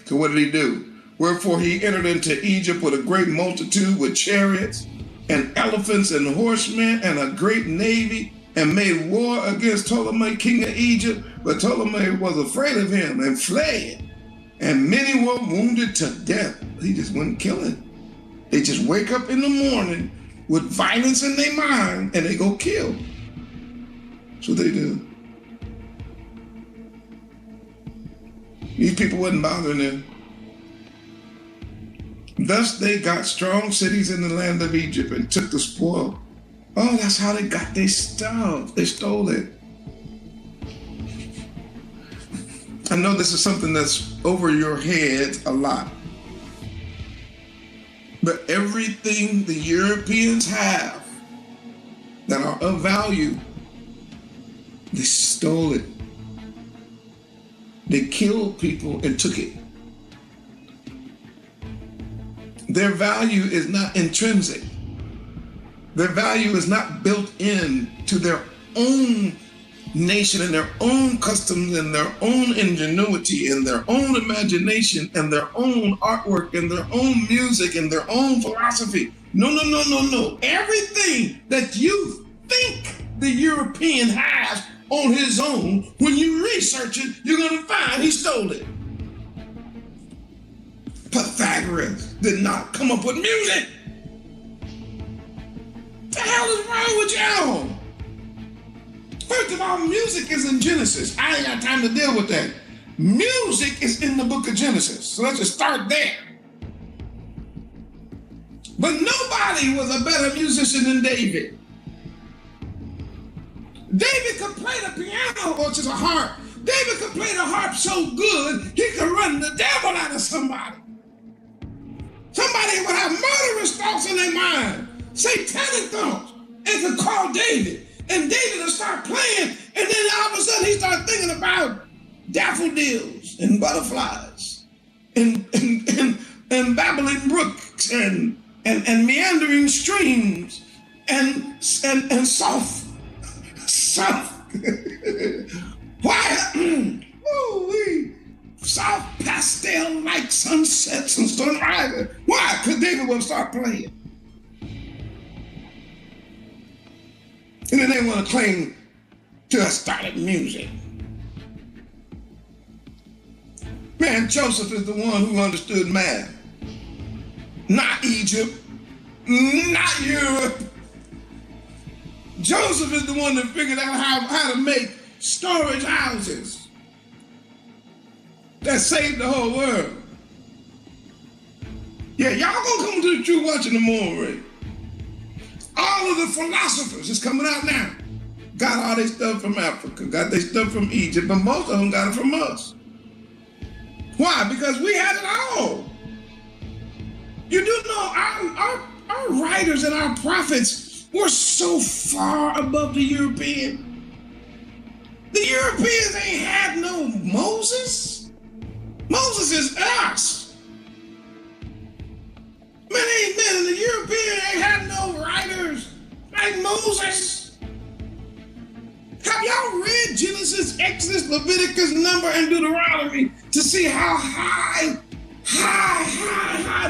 So what did he do? Wherefore he entered into Egypt with a great multitude, with chariots and elephants and horsemen and a great navy, and made war against Ptolemy, king of Egypt. But Ptolemy was afraid of him and fled. And many were wounded to death. He just went killing. They just wake up in the morning with violence in their mind and they go kill. That's what they do. These people wasn't bothering them. Thus they got strong cities in the land of Egypt and took the spoil. Oh, that's how they got their stuff. They stole it. I know this is something that's over your head a lot. But everything the Europeans have that are of value, they stole it. They killed people and took it. Their value is not intrinsic. Their value is not built in to their own nation and their own customs and their own ingenuity and their own imagination and their own artwork and their own music and their own philosophy. No, no, no, no, no. Everything that you think the European has on his own, when you research it, you're going to find he stole it. Pythagoras did not come up with music. What the hell is wrong with y'all? First of all, music is in Genesis. I ain't got time to deal with that. Music is in the book of Genesis. So let's just start there. But nobody was a better musician than David. David could play the piano, which is a harp. David could play the harp so good, he could run the devil out of somebody. Somebody would have murderous thoughts in their mind, satanic thoughts, and could call David. And David would start playing, and then all of a sudden he started thinking about daffodils and butterflies and babbling brooks and meandering streams and soft soft pastel-like sunsets and sunrises. Why? Because David would start playing. And then they want to claim to have started music. Man, Joseph is the one who understood math. Not Egypt, not Europe. Joseph is the one that figured out how to make storage houses that saved the whole world. Yeah, y'all gonna come to the truth watching the movie. All of the philosophers is coming out now. Got all their stuff from Africa, got their stuff from Egypt, but most of them got it from us. Why? Because we had it all. You do know our writers and our prophets were so far above the European. The Europeans ain't had no Moses. Moses is us. Man, and the European ain't had no writers like Moses. Have y'all read Genesis, Exodus, Leviticus, Number, and Deuteronomy to see how high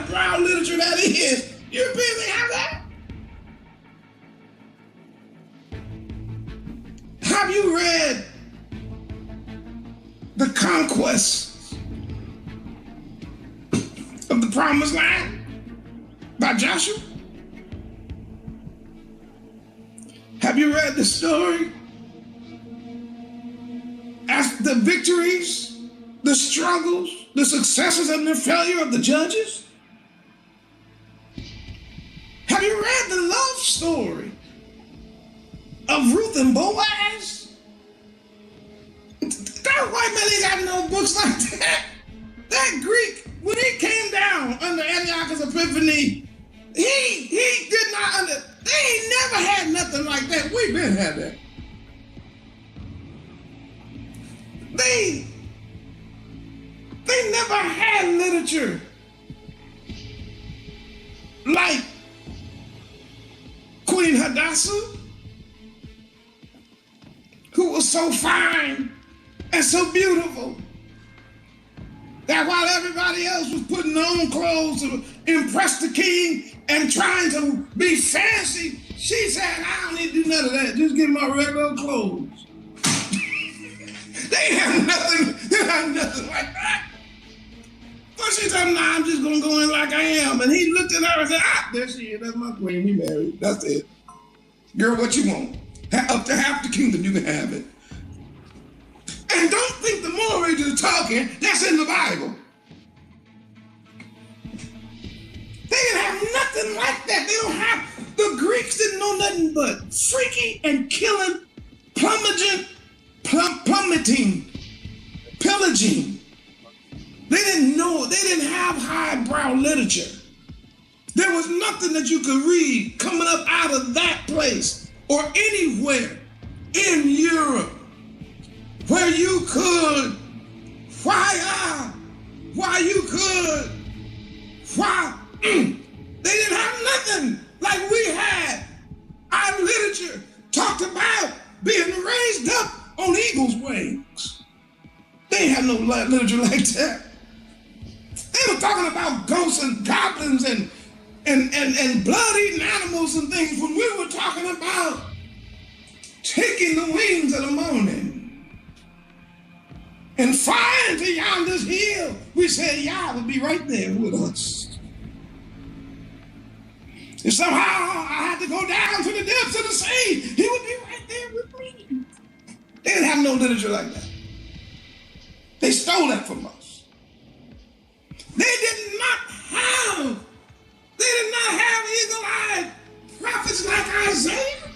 brow literature that is? Europeans ain't have that. Have you read the conquest of the Promised Land by Joshua? Have you read the story as the victories, the struggles, the successes, and the failure of the judges? Have you read the love story of Ruth and Boaz? That white man ain't got no books like that. That Greek, when he came down under Antiochus Epiphanes, he did not they ain't never had nothing like that. We been had that. They never had literature like Queen Hadassah, who was so fine and so beautiful that while everybody else was putting on clothes to impress the king and trying to be fancy, she said, I don't need to do none of that. Just give my regular clothes. They have nothing like that. But she said, nah, I'm just going to go in like I am. And he looked at her and said, there she is. That's my queen. We married. That's it. Girl, what you want? Up to half the kingdom, you can have it. And don't think the more you're talking, that's in the Bible. nothing like that. They don't have, the Greeks didn't know nothing but freaky and killing, plummeting, pillaging. They didn't know, they didn't have highbrow literature. There was nothing that you could read coming up out of that place or anywhere in Europe where you could, they didn't have nothing like we had. Our literature talked about being raised up on eagle's wings. They ain't have no literature like that. They were talking about ghosts and goblins and blood-eating animals and things when we were talking about taking the wings of the morning and flying to yonder hill. We said Yah would be right there with us. If somehow I had to go down to the depths of the sea, he would be right there with me. They didn't have no literature like that. They stole that from us. They did not have eagle-eyed prophets like Isaiah.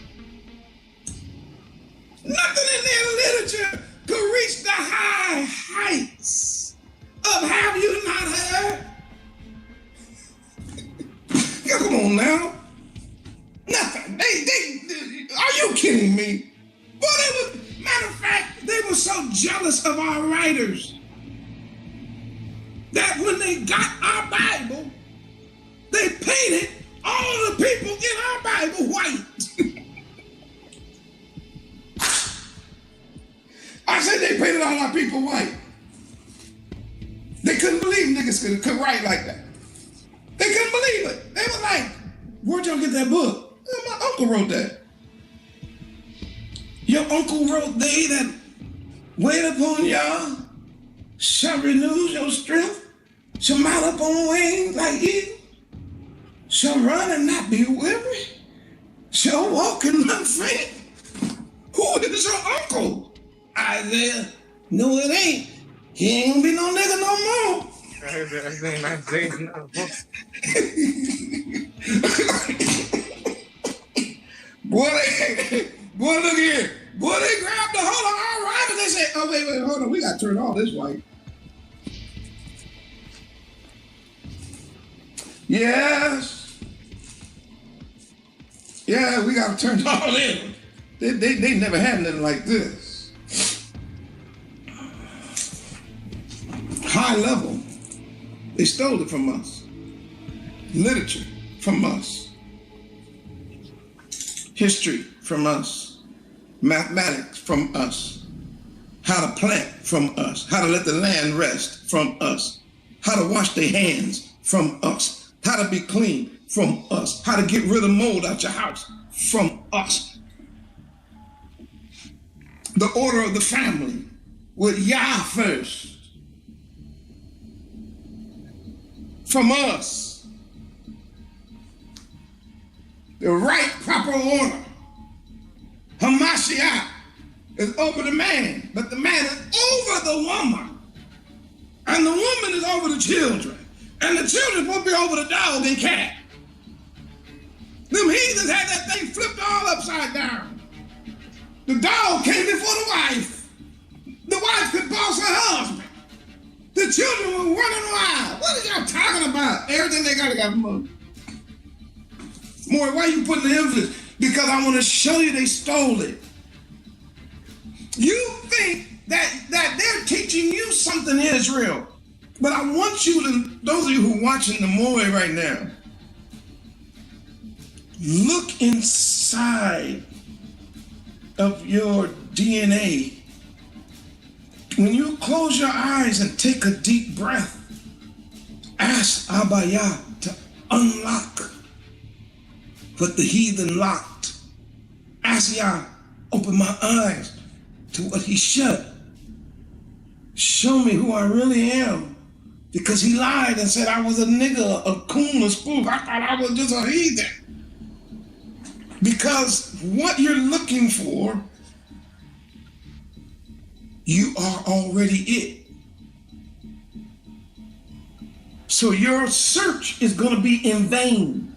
Nothing in their literature could reach the high heights of have you not heard? Come on now. Nothing. Are you kidding me? Well, matter of fact, they were so jealous of our writers that when they got our Bible, they painted all the people in our Bible white. I said they painted all our people white. They couldn't believe niggas could write like that. They couldn't believe it. They were like, where'd y'all get that book? My uncle wrote that. Your uncle wrote, they that wait upon y'all shall renew your strength, shall mount up on wings like eagles, shall run and not be weary, shall walk and not faint. Who is your uncle? Isaiah. No, it ain't. He ain't gonna be no nigga no more. Boy, look here. Boy, they grabbed the whole of our rifle. They said, oh, wait, hold on. We got to turn all this white. Yes. Yeah, we got to turn it all in. They never had nothing like this. High level. They stole it from us. Literature from us. History from us. Mathematics from us. How to plant from us. How to let the land rest from us. How to wash their hands from us. How to be clean from us. How to get rid of mold out your house from us. The order of the family with Yah first. From us. The right proper order. Hamashiach is over the man, but the man is over the woman. And the woman is over the children. And the children will be over the dog and cat. Them heathens had that thing flipped all upside down. The dog came before the wife. The wife could boss her husband. The children were running wild. What are y'all talking about? Everything they got from us. Maury, why are you putting the emphasis? Because I want to show you they stole it. You think that they're teaching you something, Israel. But I want you to, those of you who are watching the Maury right now, look inside of your DNA. When you close your eyes and take a deep breath, ask Abaya to unlock what the heathen locked. Ask Yah, open my eyes to what he shut. Show me who I really am. Because he lied and said I was a nigga, a coon, a spook. I thought I was just a heathen. Because what you're looking for, you are already it. So your search is going to be in vain.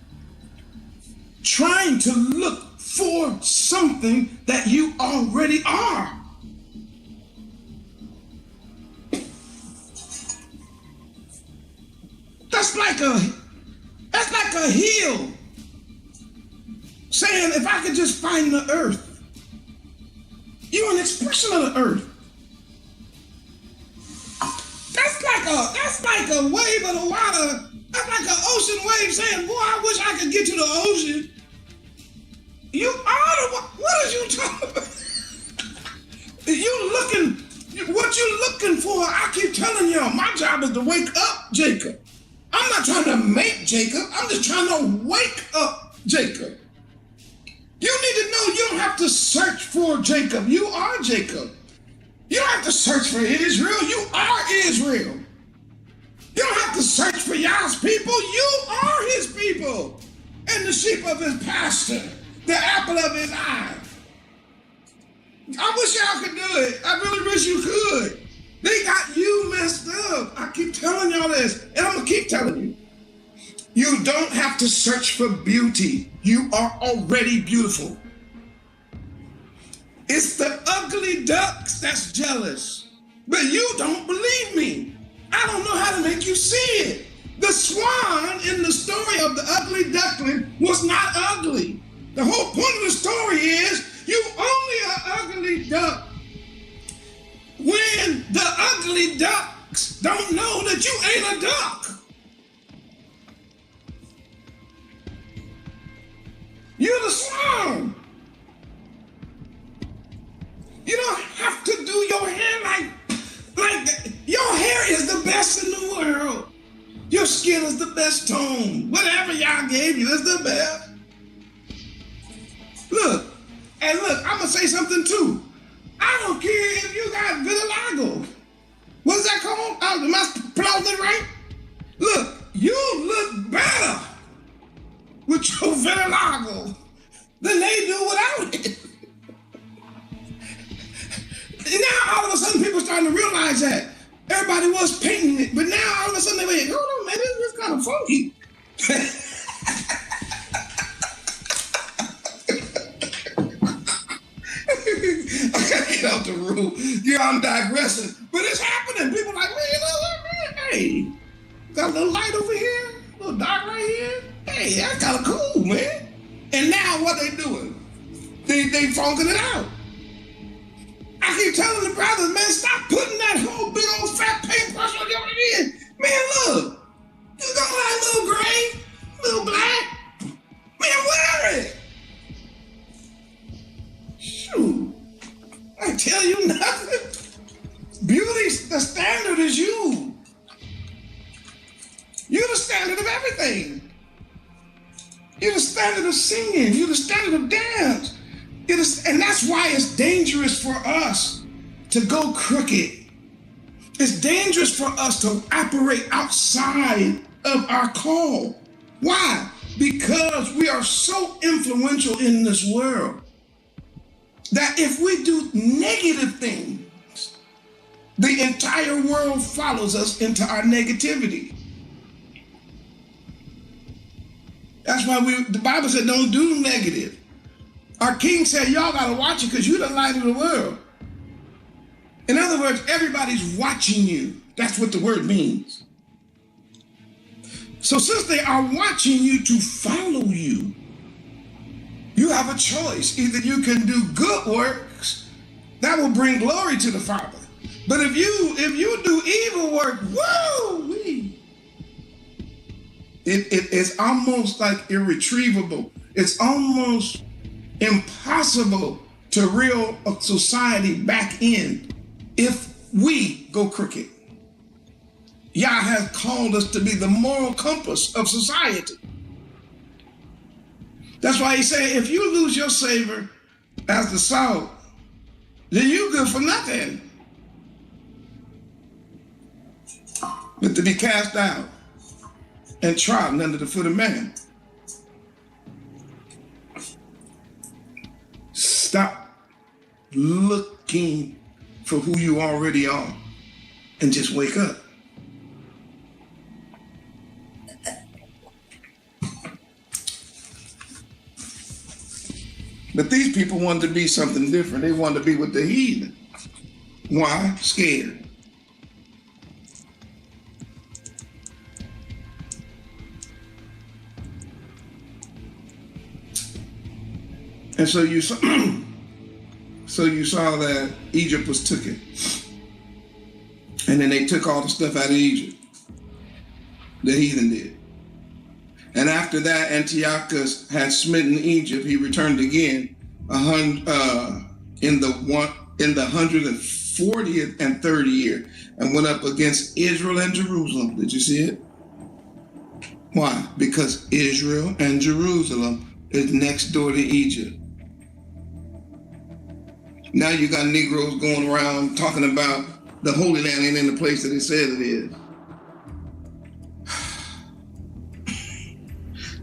trying to look for something that you already are. That's like a hill saying, if I could just find the earth. You're an expression of the earth. That's like a wave of the water. That's like an ocean wave saying, boy, I wish I could get to the ocean. You are the one. What are you talking about? What you looking for, I keep telling y'all, my job is to wake up Jacob. I'm not trying to make Jacob. I'm just trying to wake up Jacob. You need to know you don't have to search for Jacob. You are Jacob. You don't have to search for Israel. You are Israel. You don't have to search for Yah's people. You are his people. And the sheep of his pasture, the apple of his eye. I wish y'all could do it. I really wish you could. They got you messed up. I keep telling y'all this, and I'm going to keep telling you. You don't have to search for beauty. You are already beautiful. It's the ugly ducks that's jealous. But you don't believe me. I don't know how to make you see it. The swan in the story of the ugly duckling was not ugly. The whole point of the story is you only are ugly duck when the ugly ducks don't know that you ain't a duck. You're the swan. You don't have to do your hair like your hair is the best in the world. Your skin is the best tone. Whatever y'all gave you is the best. Look, I'm gonna say something too. I don't care if you got vitiligo. What's that called? Am I pronouncing it right? Look, you look better with your vitiligo than they do without it. And now all of a sudden people are starting to realize that. Everybody was painting it, but now all of a sudden they went, hold on, man, this is kind of funky. I gotta get out the room. Yeah, I'm digressing. But it's happening. People are like, man, hey, got a little light over here, a little dark right here. Hey, that's kind of cool, man. And now what they doing? They funking it out. I keep telling the brothers, man, stop putting that whole big old fat paintbrush on your head. Man, look, you got like a little gray, little black. Man, wear it. Shoot, I tell you nothing. Beauty, the standard is you. You're the standard of everything. You're the standard of singing. You're the standard of dance. And that's why it's dangerous for us to go crooked. It's dangerous for us to operate outside of our call. Why? Because we are so influential in this world that if we do negative things, the entire world follows us into our negativity. That's why the Bible said don't do negative. Our king said, y'all got to watch it because you're the light of the world. In other words, everybody's watching you. That's what the word means. So since they are watching you to follow you, you have a choice. Either you can do good works that will bring glory to the Father. But if you do evil work, woo-wee, it's almost like irretrievable. It's almost impossible to reel a society back in if we go crooked. Yah has called us to be the moral compass of society. That's why he said, if you lose your savor as the salt, then you're good for nothing but to be cast out and trodden under the foot of man. Stop looking for who you already are and just wake up. But these people wanted to be something different. They wanted to be with the heathen. Why? Scared. And so you saw, that Egypt was taken. And then they took all the stuff out of Egypt. The heathen did. And after that, Antiochus had smitten Egypt. He returned again in the 140th and third year and went up against Israel and Jerusalem. Did you see it? Why? Because Israel and Jerusalem is next door to Egypt. Now you got Negroes going around talking about the Holy Land ain't in the place that it said it is.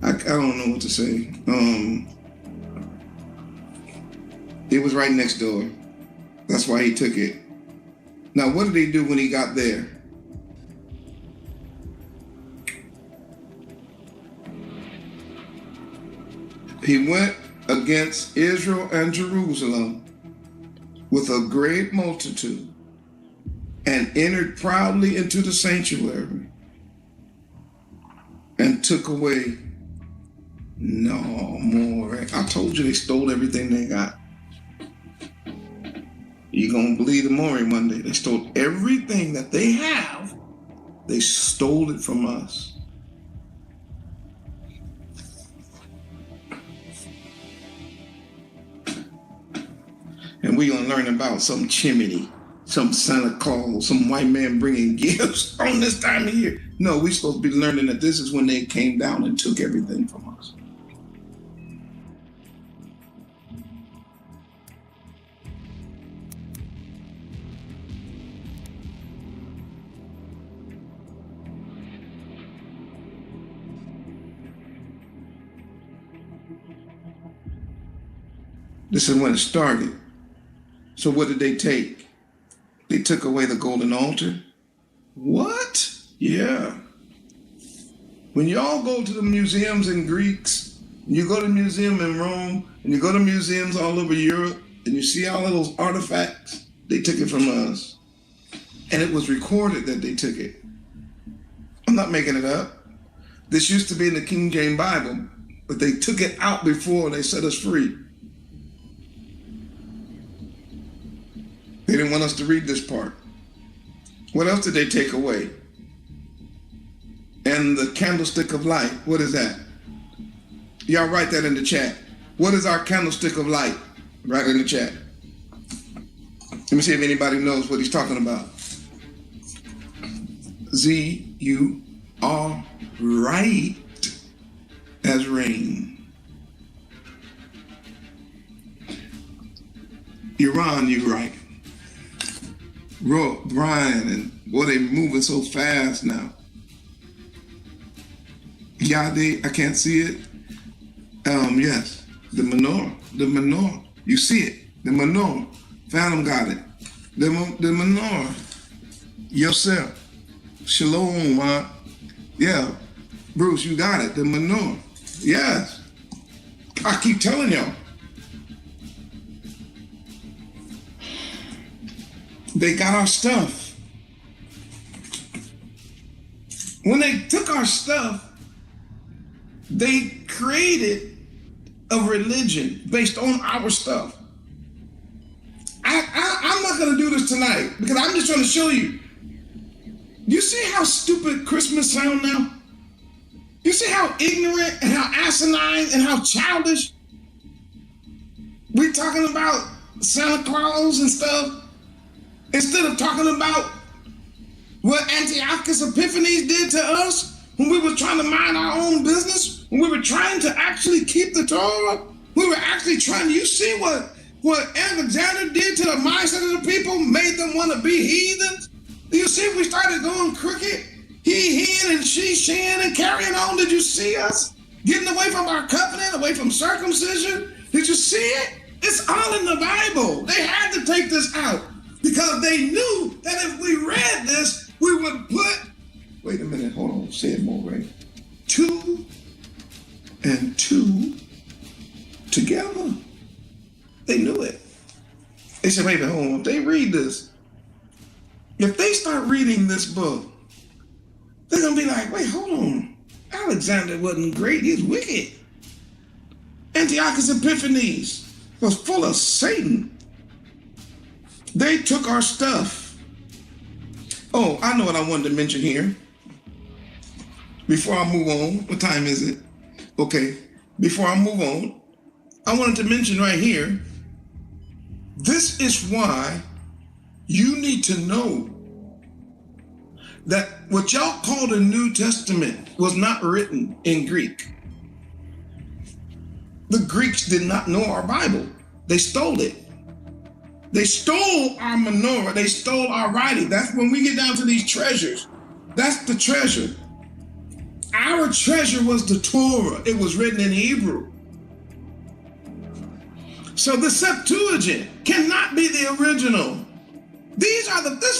I don't know what to say. It was right next door. That's why he took it. Now, what did he do when he got there? He went against Israel and Jerusalem with a great multitude and entered proudly into the sanctuary and took away no more. I told you they stole everything they got. You're going to believe the more Monday. They stole everything that they have. They stole it from us. And we're going to learn about some chimney, some Santa Claus, some white man bringing gifts on this time of year. No, we're supposed to be learning that this is when they came down and took everything from us. This is when it started. So what did they take? They took away the golden altar. What? Yeah. When y'all go to the museums in Greeks, you go to a museum in Rome, and you go to museums all over Europe, and you see all of those artifacts, they took it from us. And it was recorded that they took it. I'm not making it up. This used to be in the King James Bible, but they took it out before they set us free. They didn't want us to read this part. What else did they take away? And the candlestick of light, what is that? Y'all write that in the chat. What is our candlestick of light? Write it in the chat. Let me see if anybody knows what he's talking about. Z, you are right as rain. Iran, you right. Brian, and boy, they moving so fast now. Yadi, I can't see it. Yes, the menorah. You see it, the menorah. Phantom got it. The menorah. Yourself. Shalom, yeah. Bruce, you got it, the menorah. Yes. I keep telling y'all. They got our stuff. When they took our stuff, they created a religion based on our stuff. I'm not going to do this tonight because I'm just trying to show you. You see how stupid Christmas sounds now? You see how ignorant and how asinine and how childish? We're talking about Santa Claus and stuff. Instead of talking about what Antiochus Epiphanes did to us when we were trying to mind our own business, when we were trying to actually keep the Torah, we were actually trying, you see what Alexander did to the mindset of the people, made them want to be heathens? Do you see we started going crooked? He, and she, shin, and carrying on. Did you see us getting away from our covenant, away from circumcision? Did you see it? It's all in the Bible. They had to take this out. Because they knew that if we read this, we would put, wait a minute, hold on, say it more, right? 2 and 2 together. They said, wait a minute, hold on. If they read this, if they start reading this book, they're going to be like, wait, hold on. Alexander wasn't great. He's wicked. Antiochus Epiphanes was full of Satan. They took our stuff. Oh, I know what I wanted to mention here. Before I move on, what time is it? Okay, before I move on, I wanted to mention right here, this is why you need to know that what y'all call the New Testament was not written in Greek. The Greeks did not know our Bible. They stole it. They stole our menorah. They stole our writing. That's when we get down to these treasures. That's the treasure. Our treasure was the Torah. It was written in Hebrew. So the Septuagint cannot be the original. This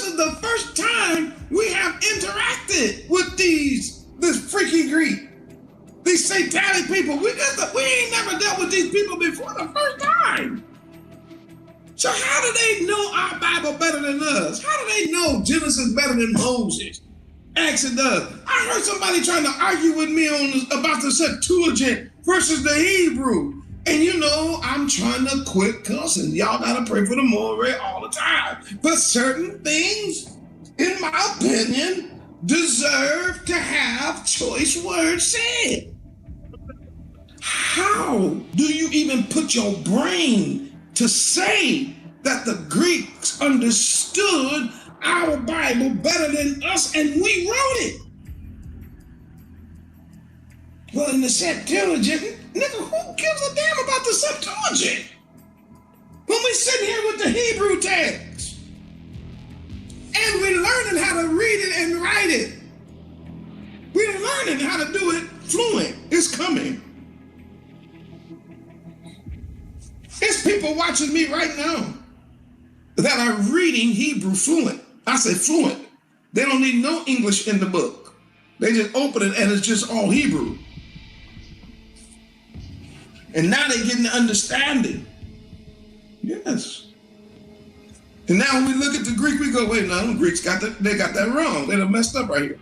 is the first time we have interacted with this freaky Greek, these satanic people. We ain't never dealt with these people before the first time. So how do they know our Bible better than us? How do they know Genesis better than Moses? Exodus. I heard somebody trying to argue with me about the Septuagint versus the Hebrew. And you know, I'm trying to quit cussing. Y'all gotta pray for the Moreh all the time. But certain things, in my opinion, deserve to have choice words said. How do you even put your brain to say that the Greeks understood our Bible better than us and we wrote it? Well, in the Septuagint, nigga, who gives a damn about the Septuagint? When we sit here with the Hebrew text and we're learning how to read it and write it, we're learning how to do it fluent. It's coming. There's people watching me right now that are reading Hebrew fluent. I say fluent. They don't need no English in the book. They just open it and it's just all Hebrew. And now they're getting the understanding. Yes. And now when we look at the Greek, we go, wait, no, the Greeks got that wrong. They done messed up right here.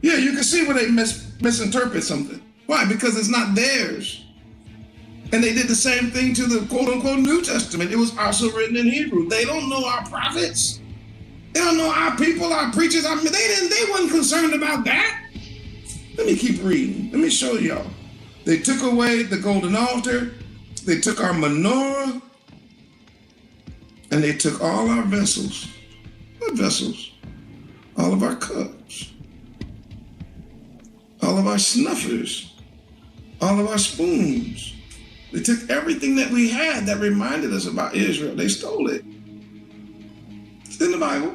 Yeah, you can see where they misinterpret something. Why? Because it's not theirs. And they did the same thing to the quote-unquote New Testament. It was also written in Hebrew. They don't know our prophets. They don't know our people, our preachers. I mean, they weren't concerned about that. Let me keep reading. Let me show y'all. They took away the golden altar. They took our menorah. And they took all our vessels. What vessels? All of our cups. All of our snuffers. All of our spoons. They took everything that we had that reminded us about Israel. They stole it. It's in the Bible.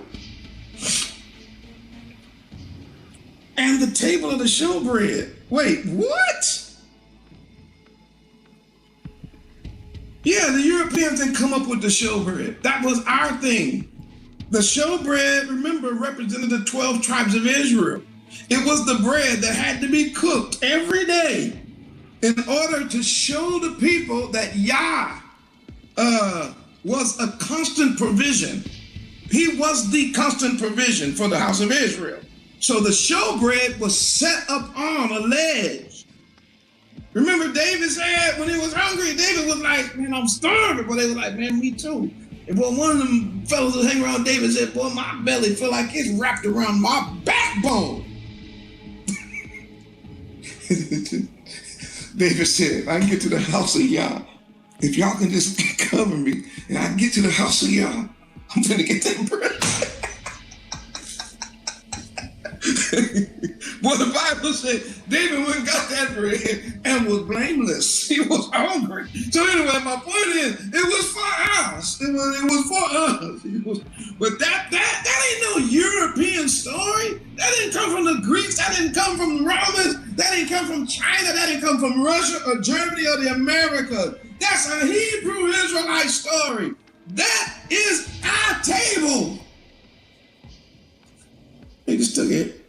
And the table of the showbread. Wait, what? Yeah, the Europeans didn't come up with the showbread. That was our thing. The showbread, remember, represented the 12 tribes of Israel. It was the bread that had to be cooked every day in order to show the people that Yah was a constant provision. He was the constant provision for the house of Israel. So the showbread was set up on a ledge. Remember David said when he was hungry, David was like, man, I'm starving. But they were like, man, me too. And boy, one of them fellows that hang around David said, boy, my belly feel like it's wrapped around my backbone. David said, if I can get to the house of Yah, if y'all can just cover me, and I can get to the house of Yah, I'm gonna get that bread. Well, the Bible said David went and got that bread and was blameless. He was hungry. So anyway, my point is, it was for us. It was for us. But that ain't no European story. That didn't come from the Greeks. That didn't come from the Romans. That didn't come from China. That didn't come from Russia or Germany or the Americas. That's a Hebrew Israelite story. That is our table. They just took it.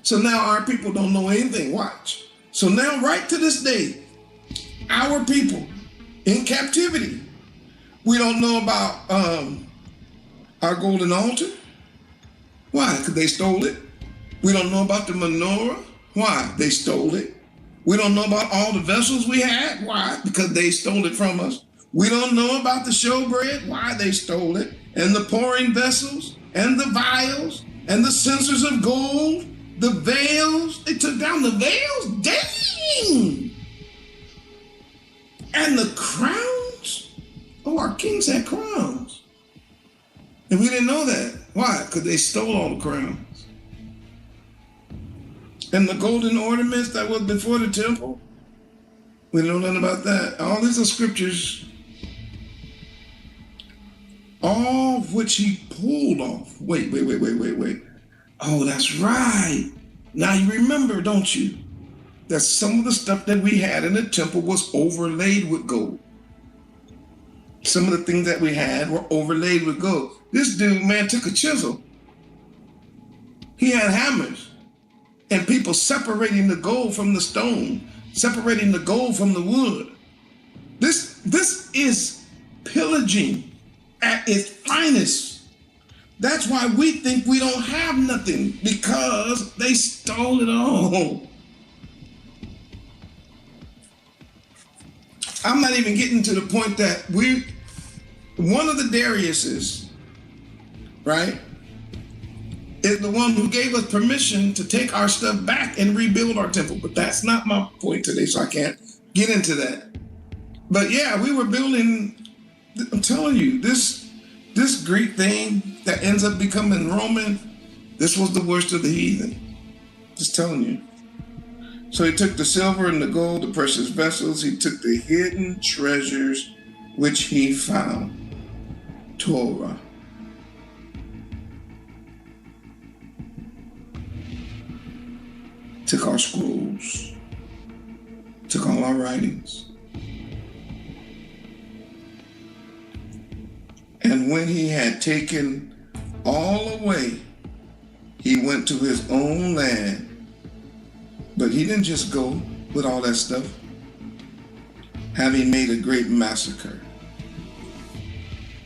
So now our people don't know anything. Watch. So now right to this day, our people in captivity, we don't know about our golden altar. Why? Because they stole it. We don't know about the menorah. Why? They stole it. We don't know about all the vessels we had. Why? Because they stole it from us. We don't know about the showbread. Why? They stole it. And the pouring vessels, and the vials, and the censers of gold, the veils. They took down the veils. Dang! And the crowns. Oh, our kings had crowns. And we didn't know that. Why? Because they stole all the crowns. And the golden ornaments that was before the temple. We don't know nothing about that. All these are scriptures, all of which he pulled off. Wait. Oh, that's right. Now you remember, don't you? That some of the stuff that we had in the temple was overlaid with gold. Some of the things that we had were overlaid with gold. This dude, man, took a chisel. He had hammers and people separating the gold from the stone, separating the gold from the wood. This is pillaging at its finest. That's why we think we don't have nothing, because they stole it all. I'm not even getting to the point that one of the Dariuses, right, is the one who gave us permission to take our stuff back and rebuild our temple. But that's not my point today, so I can't get into that. But yeah, we were building, I'm telling you, this Greek thing that ends up becoming Roman, this was the worst of the heathen. Just telling you. So he took the silver and the gold, the precious vessels. He took the hidden treasures which he found. Torah. Took our scrolls. Took all our writings. And when he had taken all away, he went to his own land. But he didn't just go with all that stuff. Having made a great massacre,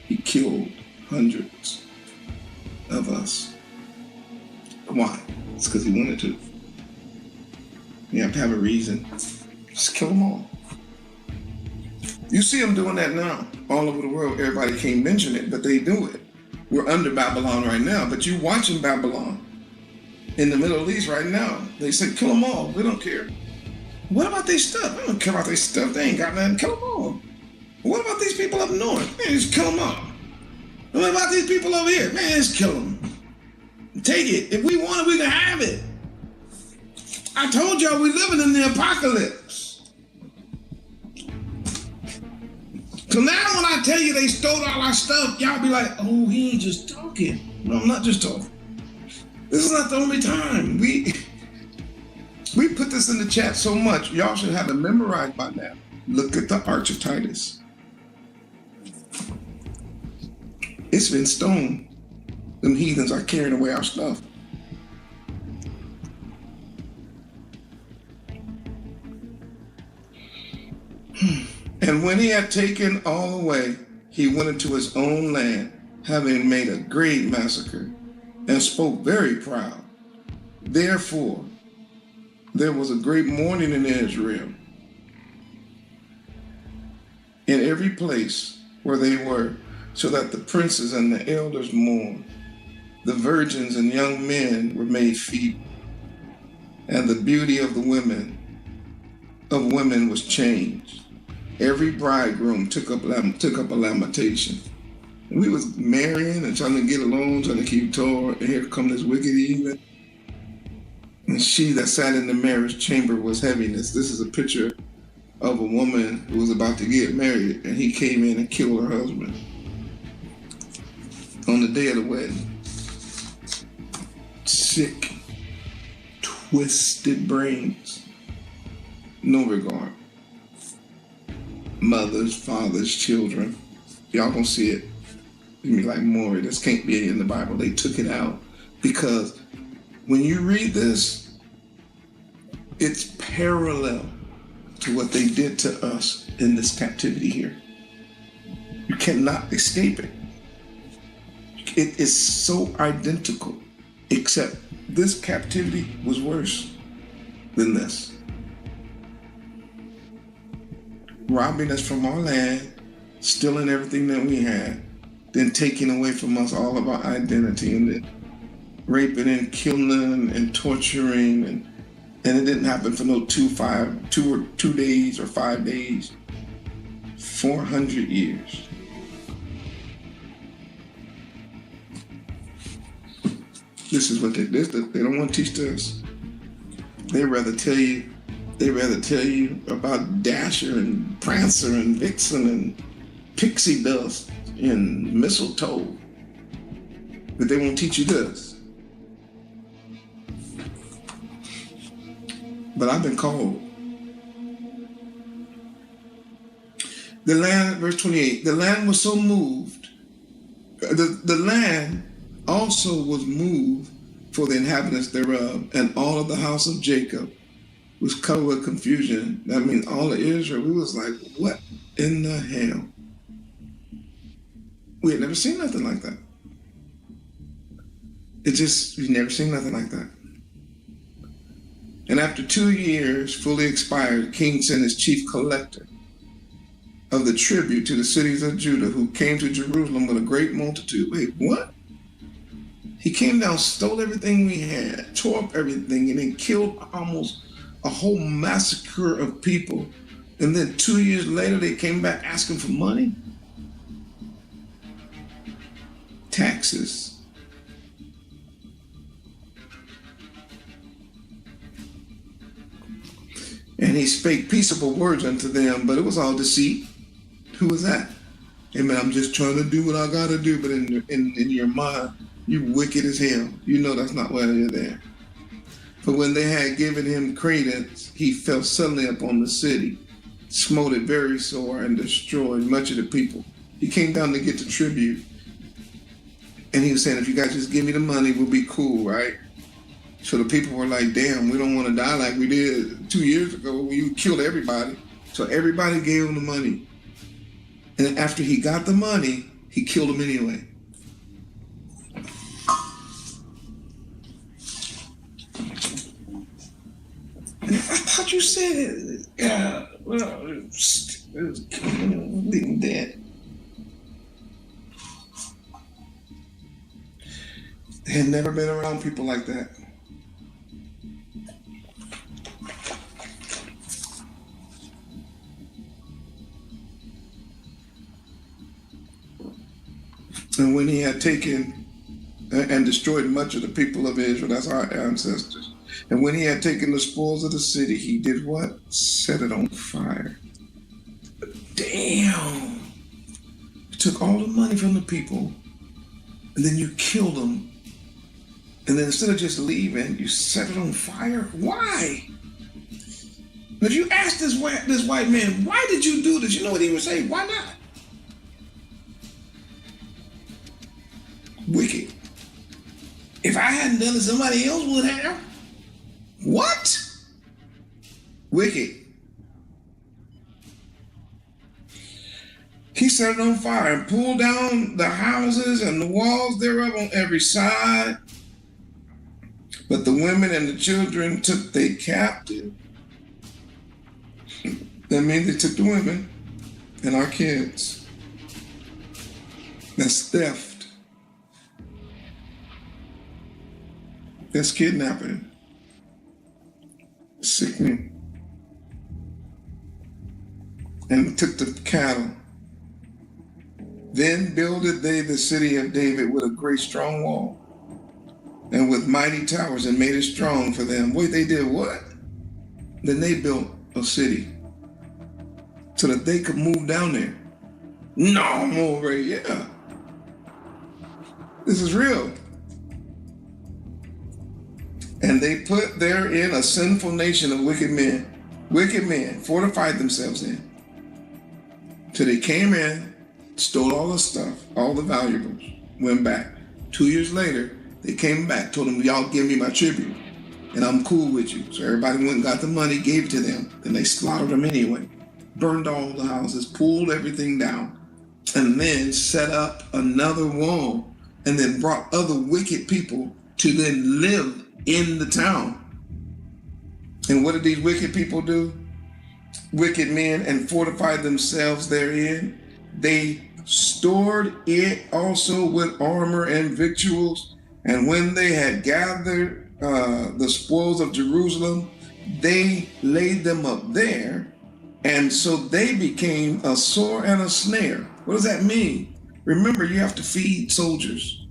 he killed hundreds of us. Why? It's because he wanted to. You have to have a reason. Just kill them all. You see them doing that now all over the world. Everybody can't mention it, but they do it. We're under Babylon right now, but you're watching Babylon in the Middle East right now. They say, kill them all. We don't care. What about their stuff? I don't care about their stuff. They ain't got nothing. Kill them all. What about these people up north? Man, just kill them all. What about these people over here? Man, just kill them. Take it. If we want it, we can have it. I told y'all we living in the apocalypse. So now when I tell you they stole all our stuff, y'all be like, oh, he ain't just talking. No, I'm not just talking. This is not the only time. We put this in the chat so much, y'all should have it memorized by now. Look at the Arch of Titus. It's been stoned. Them heathens are carrying away our stuff. And when he had taken all away, he went into his own land, having made a great massacre, and spoke very proud. Therefore, there was a great mourning in Israel, in every place where they were, so that the princes and the elders mourned. The virgins and young men were made feeble, and the beauty of the women was changed. Every bridegroom took up a lamentation. And we was marrying and trying to get along, trying to keep Torah, and here come this wicked heathen. And she that sat in the marriage chamber was heaviness. This is a picture of a woman who was about to get married, and he came in and killed her husband on the day of the wedding. Sick, twisted brains, no regard. Mothers, fathers, children. Y'all gonna see it. You be like, Maury, this can't be in the Bible. They took it out because when you read this, it's parallel to what they did to us in this captivity here. You cannot escape it. You It is so identical, except this captivity was worse than this. Robbing us from our land, stealing everything that we had, then taking away from us all of our identity, and then raping and killing and torturing, and it didn't happen for no 2 days or 5 days. 400 years. This is what they don't want to teach us. They rather tell you about Dasher and Prancer and Vixen and pixie dust and mistletoe, but they won't teach you this. But I've been called. The land, verse 28, the land was so moved. The land also was moved for the inhabitants thereof, and all of the house of Jacob was covered with confusion. That means all of Israel, we was like, what in the hell? We had never seen nothing like that. We never seen nothing like that. And after 2 years fully expired, the king sent his chief collector of the tribute to the cities of Judah, who came to Jerusalem with a great multitude. Wait, what? He came down, stole everything we had, tore up everything, and then killed almost a whole massacre of people. And then 2 years later, they came back asking for money? Taxes. And he spake peaceable words unto them, but it was all deceit. Who was that? Amen. I'm just trying to do what I got to do, but in your mind, you wicked as hell. You know that's not why you're there. For when they had given him credence, he fell suddenly upon the city, smote it very sore, and destroyed much of the people. He came down to get the tribute. And he was saying, if you guys just give me the money, we'll be cool, right? So the people were like, damn, we don't want to die like we did 2 years ago when you killed everybody. So everybody gave him the money. And then after he got the money, he killed him anyway. And I thought you said it. Yeah, well, it was being dead. They had never been around people like that. And when he had taken and destroyed much of the people of Israel, that's our ancestors. And when he had taken the spoils of the city, he did what? Set it on fire. Damn. You took all the money from the people, and then you killed them. And then instead of just leaving, you set it on fire? Why? If you ask this white man, why did you do this? You know what he would say? Why not? Wicked. If I hadn't done it, somebody else would have. What? Wicked. He set it on fire and pulled down the houses and the walls thereof on every side. But the women and the children took they captive. That means they took the women and our kids. That's theft. That's kidnapping. Sickening. And took the cattle. Then builded they the city of David with a great strong wall, and with mighty towers, and made it strong for them. Wait, they did what? Then they built a city so that they could move down there. No, I'm over here. Yeah. This is real. And they put therein a sinful nation of wicked men. Wicked men fortified themselves in. So they came in, stole all the stuff, all the valuables, went back. 2 years later, they came back, told them, y'all give me my tribute, and I'm cool with you. So everybody went and got the money, gave it to them, and they slaughtered them anyway. Burned all the houses, pulled everything down, and then set up another wall and then brought other wicked people to then live in the town. And what did these wicked people do? Wicked men, and fortified themselves therein. They stored it also with armor and victuals. And when they had gathered the spoils of Jerusalem, they laid them up there. And so they became a sore and a snare. What does that mean? Remember, you have to feed soldiers.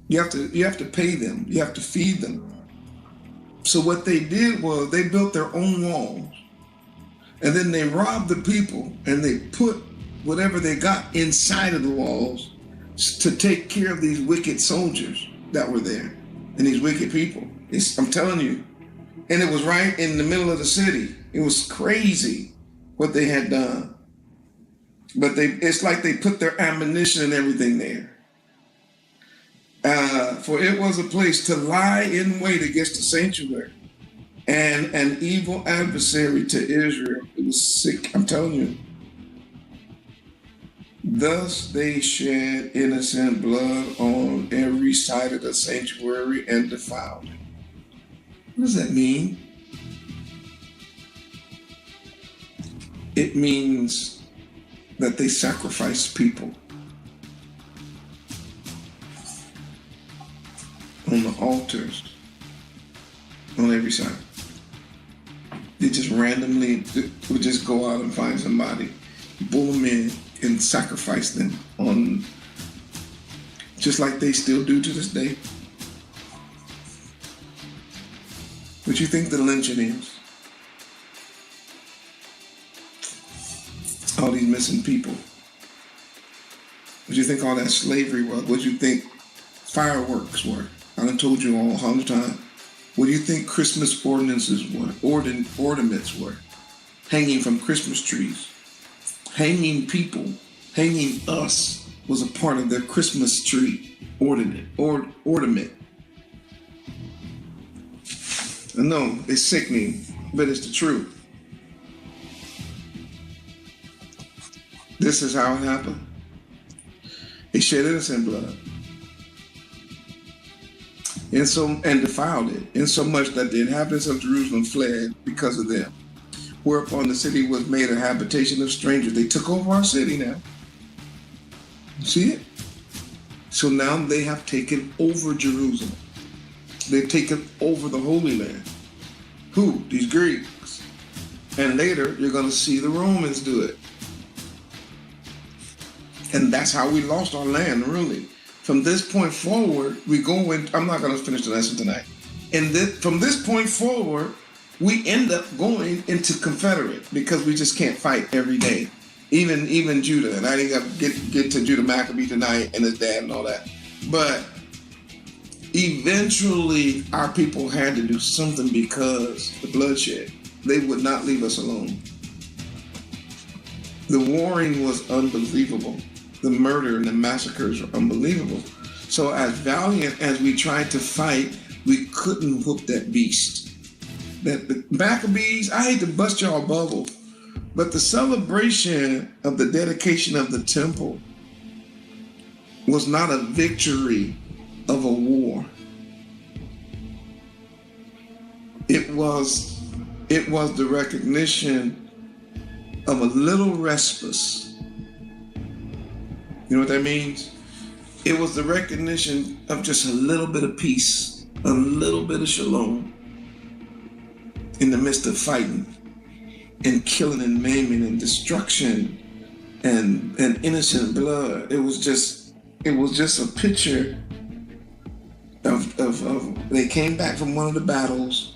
You have to pay them. You have to feed them. So what they did was they built their own walls, and then they robbed the people, and they put whatever they got inside of the walls to take care of these wicked soldiers that were there and these wicked people. I'm telling you. And it was right in the middle of the city. It was crazy what they had done. But it's like they put their ammunition and everything there. For it was a place to lie in wait against the sanctuary and an evil adversary to Israel. It was sick, I'm telling you. Thus they shed innocent blood on every side of the sanctuary and defiled it. What does that mean? It means that they sacrificed people on the altars on every side. They just randomly would just go out and find somebody, pull them in, and sacrifice them on, just like they still do to this day. What you think the lynching is? All these missing people. What you think all that slavery was? What you think fireworks were? I done told you all 100 times. What do you think Christmas ordinances were? Ornaments were? Hanging from Christmas trees. Hanging people, hanging us was a part of their Christmas tree ornament. I know it's sickening, but it's the truth. This is how it happened. They shed innocent blood. And defiled it, insomuch that the inhabitants of Jerusalem fled because of them. Whereupon the city was made a habitation of strangers. They took over our city now. See it? So now they have taken over Jerusalem. They've taken over the Holy Land. Who? These Greeks. And later, you're going to see the Romans do it. And that's how we lost our land, really. From this point forward, we go in. I'm not going to finish the lesson tonight. And from this point forward, we end up going into Confederate because we just can't fight every day. Even Judah. And I didn't get to Judah Maccabee tonight and his dad and all that. But eventually, our people had to do something because the bloodshed. They would not leave us alone. The warring was unbelievable. The murder and the massacres were unbelievable. So as valiant as we tried to fight, we couldn't whoop that beast. That the Maccabees, I hate to bust y'all bubble, but the celebration of the dedication of the temple was not a victory of a war. It was the recognition of a little respite. You know what that means? It was the recognition of just a little bit of peace, a little bit of shalom in the midst of fighting and killing and maiming and destruction and innocent blood. It was just a picture of they came back from one of the battles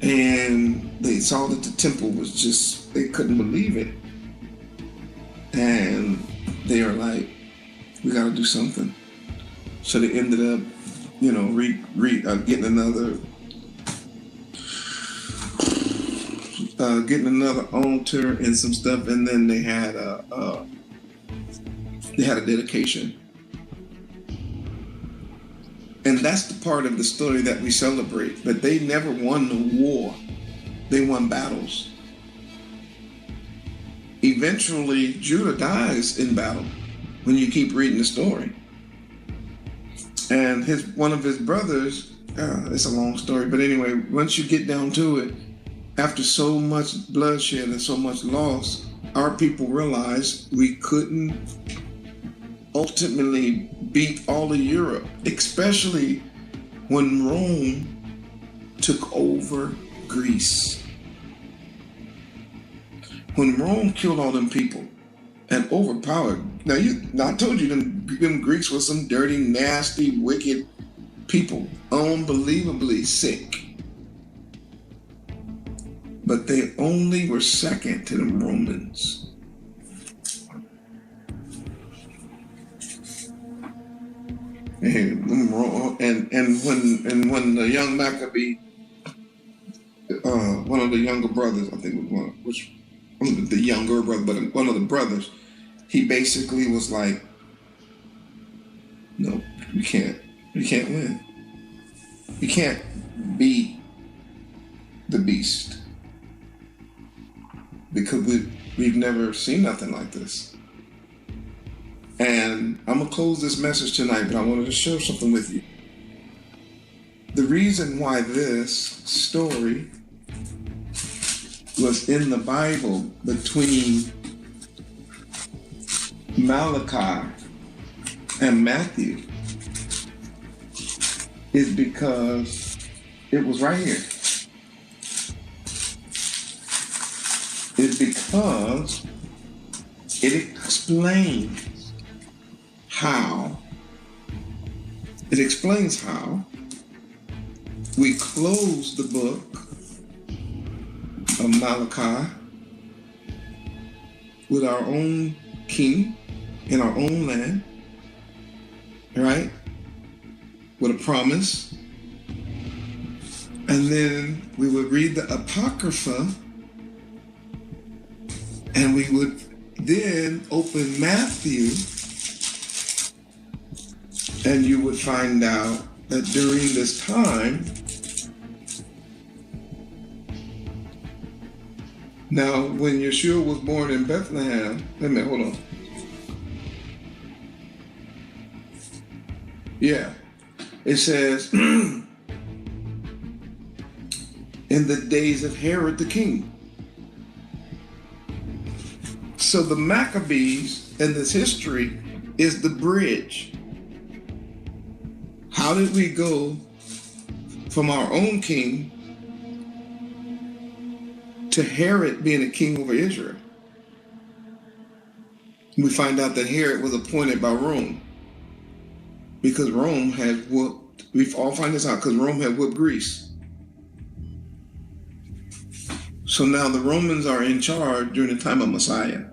and they saw that the temple was just, they couldn't believe it. And they were like, we got to do something. So they ended up, getting another altar and some stuff, and then they had a dedication. And that's the part of the story that we celebrate. But they never won the war. They won battles. Eventually, Judah dies in battle when you keep reading the story. And one of his brothers, it's a long story, but anyway, once you get down to it, after so much bloodshed and so much loss, our people realized we couldn't ultimately beat all of Europe, especially when Rome took over Greece. When Rome killed all them people and overpowered. Now, I told you them Greeks were some dirty, nasty, wicked people, unbelievably sick. But they only were second to the Romans. And when the young Maccabee, one of the younger brothers, I think it was one of the younger brother, but one of the brothers, he basically was like, "No, we can't win. We can't beat the beast because we've never seen nothing like this." And I'm gonna close this message tonight, but I wanted to share something with you. The reason why this story was in the Bible between Malachi and Matthew is because it was right here. It's because it explains how we close the book of Malachi with our own king in our own land, right? With a promise. And then we would read the Apocrypha, and we would then open Matthew, and you would find out that during this time, now when Yeshua was born in Bethlehem, wait a minute, hold on. Yeah, it says, in the days of Herod the king. So the Maccabees in this history is the bridge. How did we go from our own king to Herod being a king over Israel? We find out that Herod was appointed by Rome because Rome had whooped, we all find this out because Rome had whooped Greece. So now the Romans are in charge during the time of Messiah.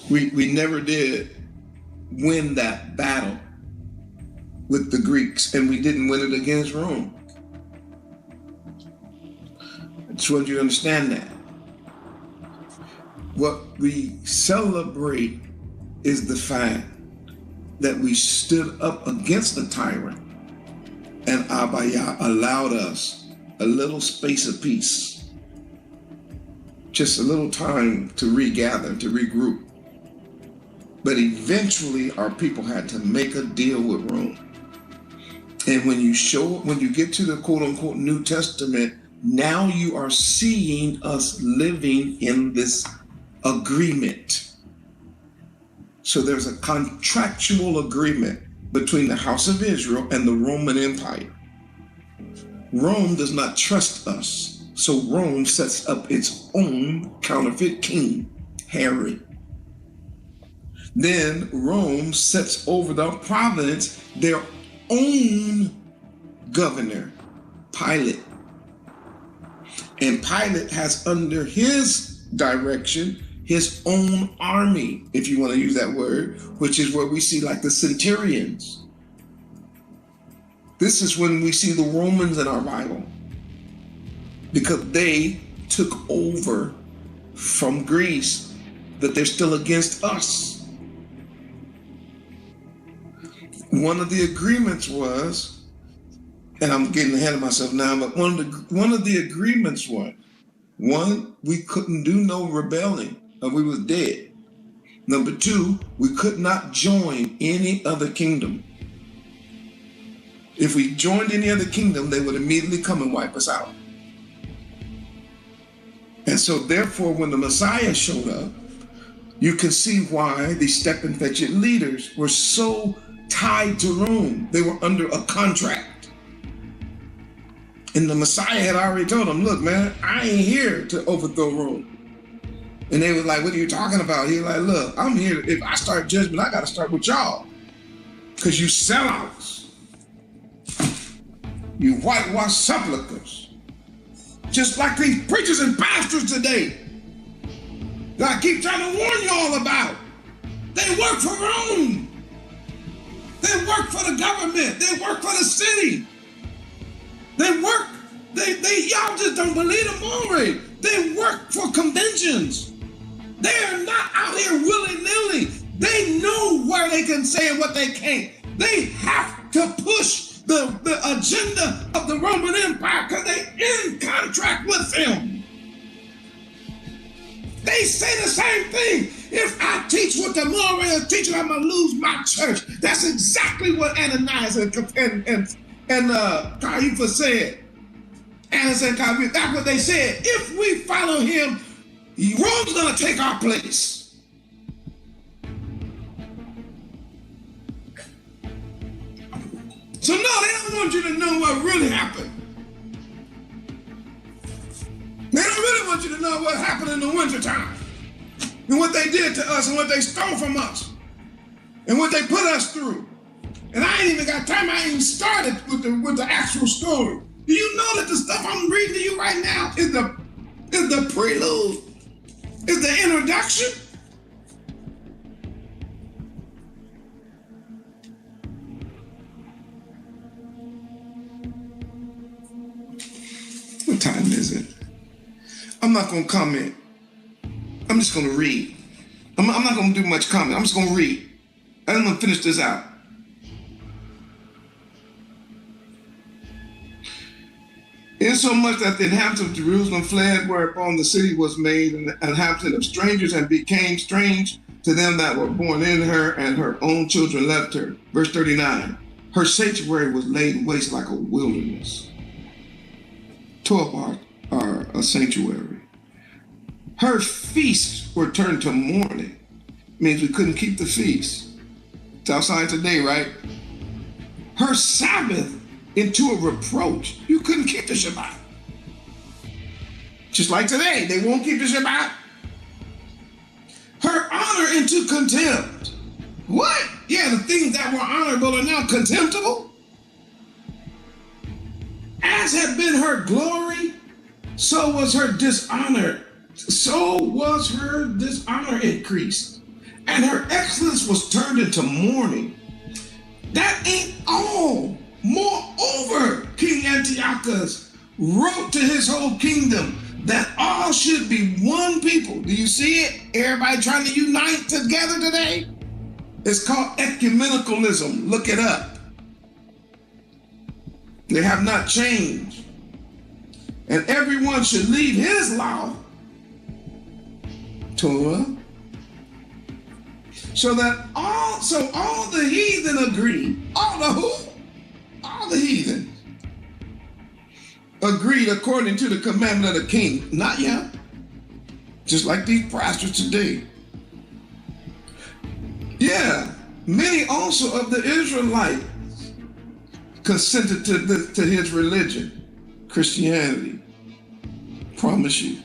We never did win that battle with the Greeks, and we didn't win it against Rome. I just want you to understand that. What we celebrate is the fact that we stood up against the tyrant, and Abaya allowed us a little space of peace, just a little time to regather, to regroup. But eventually our people had to make a deal with Rome. And when you get to the quote unquote New Testament, now you are seeing us living in this agreement. So there's a contractual agreement between the house of Israel and the Roman Empire. Rome does not trust us, so Rome sets up its own counterfeit king, Herod. Then Rome sets over the province their own governor, Pilate. And Pilate has under his direction his own army, if you want to use that word, which is where we see like the centurions. This is when we see the Romans in our Bible, because they took over from Greece, that they're still against us. One of the agreements was, and I'm getting ahead of myself now, but one of the agreements was, one, we couldn't do no rebelling, or we was dead. Number two, we could not join any other kingdom. If we joined any other kingdom, they would immediately come and wipe us out. And so therefore, when the Messiah showed up, you can see why the step and fetch it leaders were so tied to Rome. They were under a contract. And the Messiah had already told them, look, man, I ain't here to overthrow Rome. And they were like, what are you talking about? He was like, look, I'm here. If I start judgment, I got to start with y'all. Because you sellouts. You whitewash sepulchres. Just like these preachers and pastors today. That I keep trying to warn you all about. They work for Rome. They work for the government. They work for the city. They work, y'all just don't believe them already. They work for conventions. They are not out here willy-nilly. They know where they can say and what they can't. They have to push the agenda of the Roman Empire because they're in contract with them. They say the same thing. If I teach what the Moray is teaching, I'm going to lose my church. That's exactly what Ananias and Caiaphas said. Ananias and Caiaphas, that's what they said. If we follow him, Rome's going to take our place. So no, they don't want you to know what really happened. They don't really want you to know what happened in the wintertime and what they did to us and what they stole from us and what they put us through. And I ain't even got time. I ain't even started with the actual story. Do you know that the stuff I'm reading to you right now is the prelude, is the introduction? What time is it? I'm not going to comment. I'm just going to read. I'm not going to do much comment. I'm just going to read. I'm going to finish this out. Insomuch that the inhabitants of Jerusalem fled, whereupon the city was made an inhabitant of strangers and became strange to them that were born in her, and her own children left her. Verse 39, her sanctuary was laid waste like a wilderness. 12 are a sanctuary. Her feasts were turned to mourning. Means we couldn't keep the feast. It's outside today, right? Her Sabbath into a reproach. You couldn't keep the Shabbat. Just like today, they won't keep the Shabbat. Her honor into contempt. What? Yeah, the things that were honorable are now contemptible. As had been her glory, so was her dishonor. So was her dishonor increased. And her excellence was turned into mourning. That ain't all. Moreover, King Antiochus wrote to his whole kingdom that all should be one people. Do you see it? Everybody trying to unite together today? It's called ecumenicalism. Look it up. They have not changed. And everyone should leave his law, Torah, so all the heathen agree. All the who? All the heathen agreed according to the commandment of the king. Not yet. Just like these pastors today. Yeah, many also of the Israelites consented to his religion, Christianity. Promise you.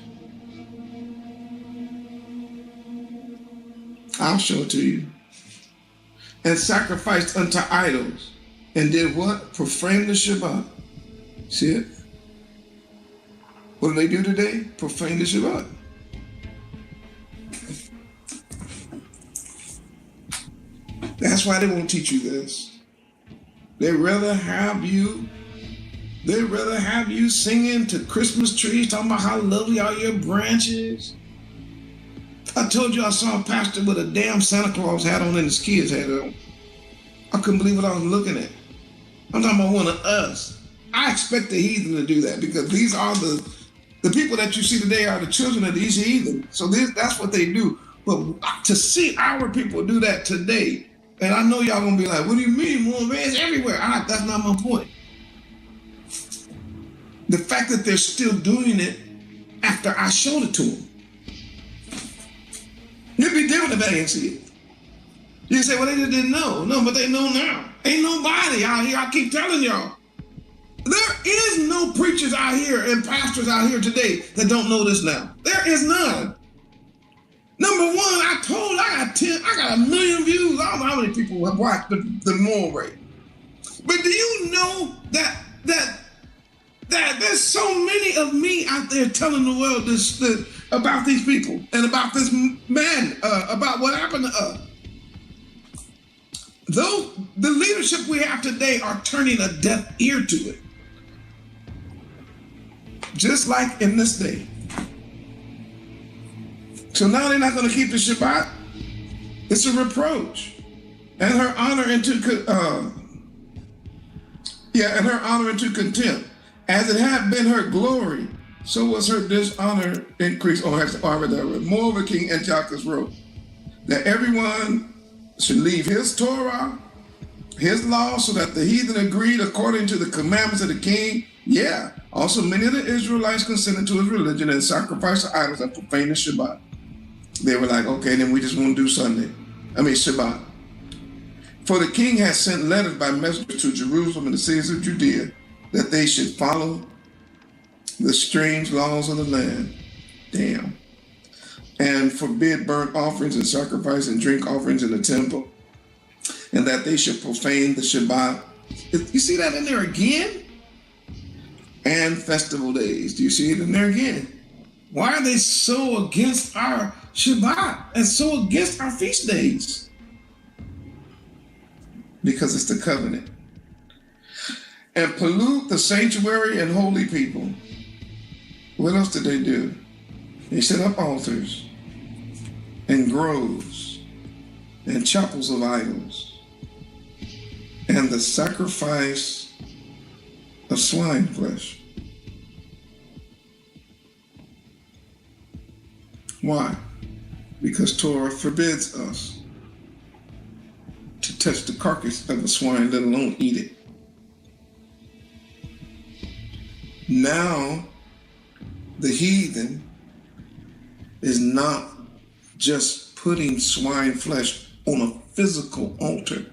I'll show it to you. And sacrificed unto idols. And did what? Profane the Shabbat. See it? What do they do today? Profane the Shabbat. That's why they won't teach you this. They'd rather have you singing to Christmas trees, talking about how lovely are your branches. I told you I saw a pastor with a damn Santa Claus hat on and his kids had it on. I couldn't believe what I was looking at. I'm talking about one of us. I expect the heathen to do that because these are the people that you see today are the children of these heathen. So that's what they do. But to see our people do that today, and I know y'all gonna be like, what do you mean, more man's everywhere? That's not my point. The fact that they're still doing it after I showed it to them. It'd be different if they didn't see it. You say, well, they just didn't know. No, but they know now. Ain't nobody out here, I keep telling y'all. There is no preachers out here and pastors out here today that don't know this now. There is none. Number one, I got 1 million views. I don't know how many people have watched the moral rate. But do you know that there's so many of me out there telling the world this about these people and about this man, about what happened to us. Though the leadership we have today are turning a deaf ear to it. Just like in this day. So now they're not going to keep the Shabbat. It's a reproach. And her honor into contempt. As it had been her glory, so was her dishonor increased. Moreover, King Antiochus wrote that everyone should leave his Torah, his law, so that the heathen agreed according to the commandments of the king. Yeah. Also, many of the Israelites consented to his religion and sacrificed to idols and profaned the Shabbat. They were like, okay, then we just won't do Shabbat. For the king had sent letters by messengers to Jerusalem and the cities of Judea that they should follow the strange laws of the land. Damn. And forbid burnt offerings and sacrifice and drink offerings in the temple. And that they should profane the Shabbat. You see that in there again? And festival days. Do you see it in there again? Why are they so against our Shabbat and so against our feast days? Because it's the covenant. And pollute the sanctuary and holy people. What else did they do? They set up altars and groves and chapels of idols and the sacrifice of swine flesh. Why? Because Torah forbids us to touch the carcass of a swine, let alone eat it. Now, the heathen is not just putting swine flesh on a physical altar.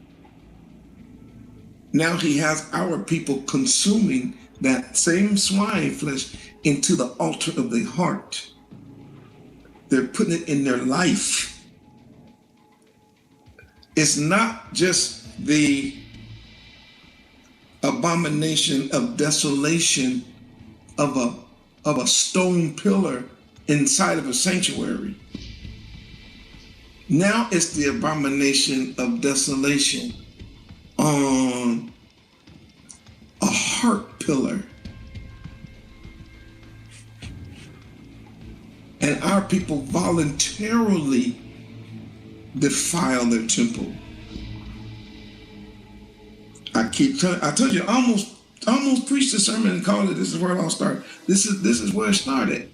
Now he has our people consuming that same swine flesh into the altar of the heart. They're putting it in their life. It's not just the abomination of desolation of a stone pillar inside of a sanctuary. Now it's the abomination of desolation on a heart pillar. And our people voluntarily defile their temple. I told you, I almost preached a sermon and called it, this is where it all started. This is where it started.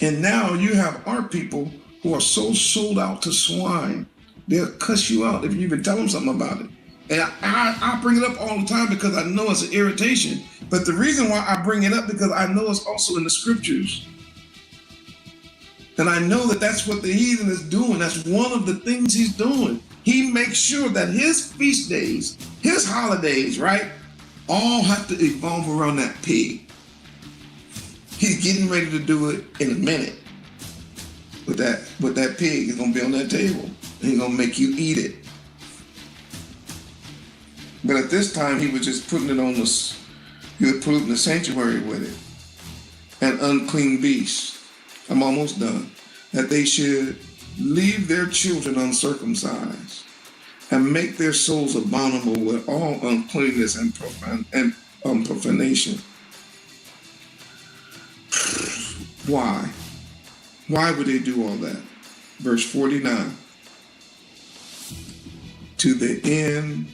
And now you have our people who are so sold out to swine, they'll cuss you out if you even tell them something about it. And I bring it up all the time because I know it's an irritation. But the reason why I bring it up because I know it's also in the scriptures. And I know that that's what the heathen is doing. That's one of the things he's doing. He makes sure that his feast days, his holidays, right, all have to evolve around that pig. He's getting ready to do it in a minute. But that pig is going to be on that table. And he's going to make you eat it. But at this time, he was just putting it on the, he was polluting the sanctuary with it. And unclean beasts. I'm almost done. That they should leave their children uncircumcised and make their souls abominable with all uncleanness and profanation. Why? Why would they do all that? Verse 49. To the end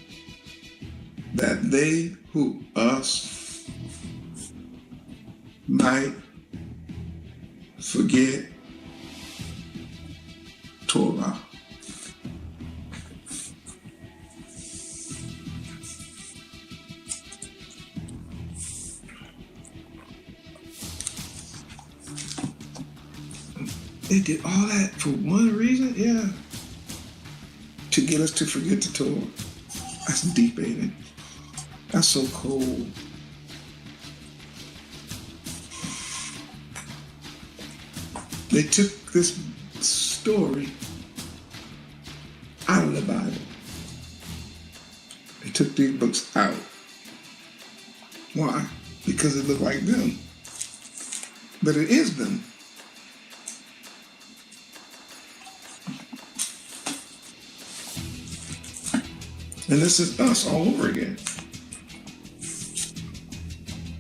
that they who us might forget Torah. They did all that for one reason? Yeah. To get us to forget the Torah. That's deep, ain't it? That's so cold. They took this story out of the Bible. They took these books out. Why? Because it looked like them. But it is them. And this is us all over again.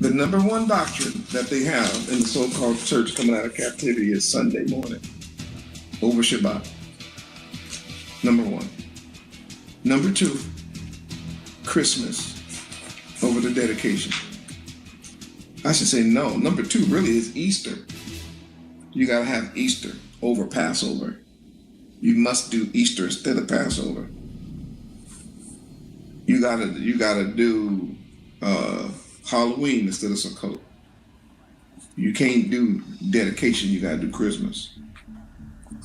The number one doctrine that they have in the so-called church coming out of captivity is Sunday morning over Shabbat. Number one. Number two, Christmas over the dedication. I should say no. Number two really is Easter. You got to have Easter over Passover. You must do Easter instead of Passover. You gotta do Halloween instead of Sukkot. You can't do dedication. You gotta do Christmas.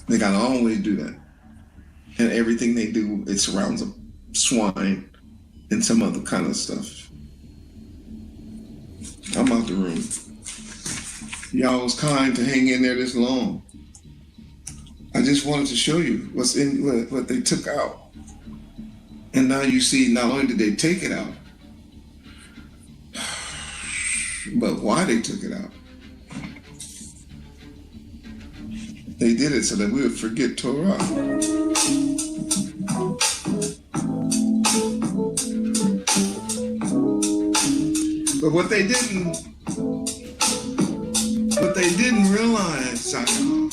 They gotta always do that, and everything they do, it surrounds a swine and some other kind of stuff. I'm out the room. Y'all was kind to hang in there this long. I just wanted to show you what's in what they took out. And now you see, not only did they take it out, but why they took it out. They did it so that we would forget Torah. But what they didn't realize, Zion,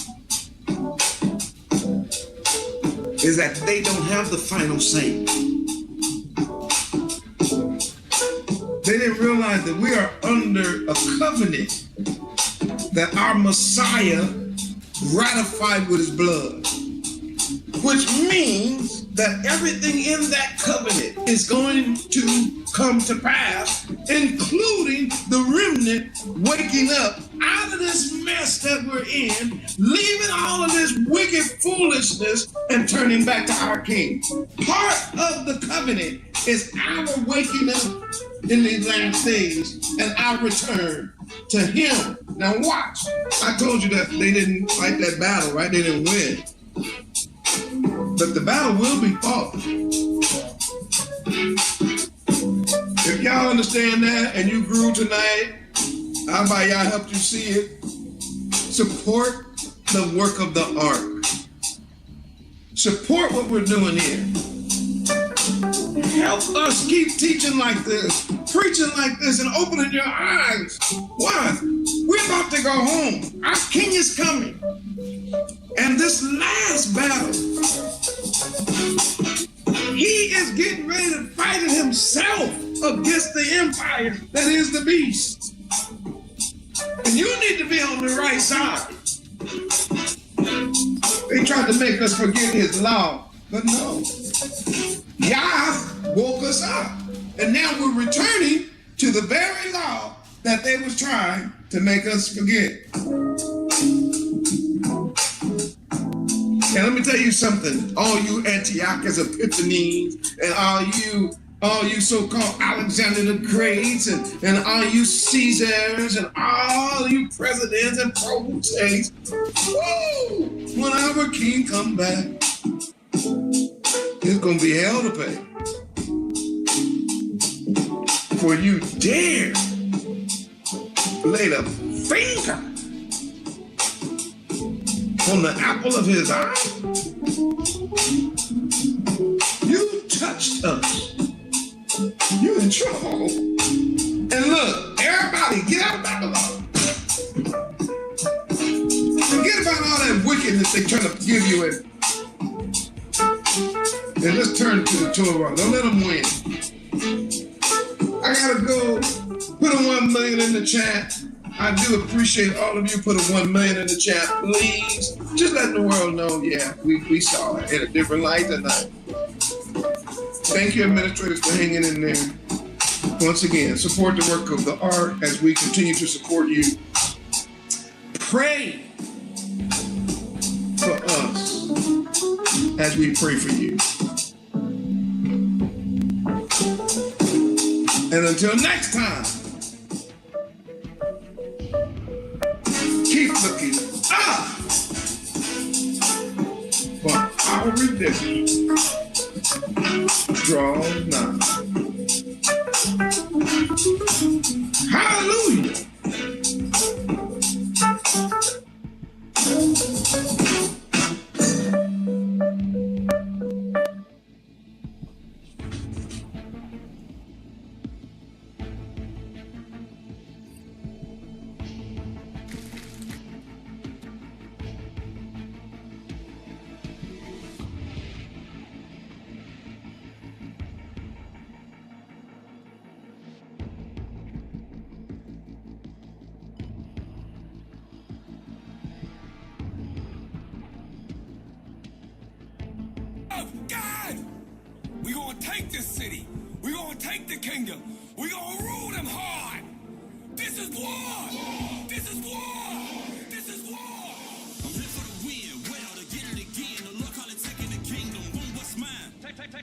is that they don't have the final say. They didn't realize that we are under a covenant that our Messiah ratified with his blood, which means that everything in that covenant is going to come to pass, including the remnant waking up out of this mess that we're in, leaving all of this wicked foolishness and turning back to our King. Part of the covenant is our waking up in these last days and our return to him. Now watch. I told you that they didn't fight that battle, right? They didn't win. But the battle will be fought. If y'all understand that and you grew tonight, how about y'all helped you see it? Support the work of the ark. Support what we're doing here. Help us keep teaching like this, preaching like this, and opening your eyes. Why? We're about to go home. Our King is coming. And this last battle, he is getting ready to fight it himself against the empire that is the beast. And you need to be on the right side. They tried to make us forget his law, but no. Yah woke us up. And now we're returning to the very law that they was trying to make us forget. And let me tell you something, all you Antiochus Epiphanes and all you so-called Alexander the Greats and all you Caesars and all you presidents and potentates, woo, when our King come back, it's gonna be hell to pay. For you dare lay the finger on the apple of his eye. You touched us. You in trouble. And look, everybody get out of Babylon. Forget about all that wickedness they trying to give you it. And let's turn to the Torah. Don't let them win. I gotta go put a 1 million in the chat. I do appreciate all of you putting 1 million in the chat. Please just letting the world know, yeah, we saw it in a different light tonight. Thank you, administrators, for hanging in there. Once again, support the work of the art as we continue to support you. Pray for us as we pray for you. And until next time, keep looking up for our redemption draws nigh. Hallelujah. God! We gonna take this city. We gonna take the kingdom. We gonna rule them hard. This is war. This is war. This is war. I'm here for the win. Well, to get it again. The Lord call it taking the kingdom. Want what's mine?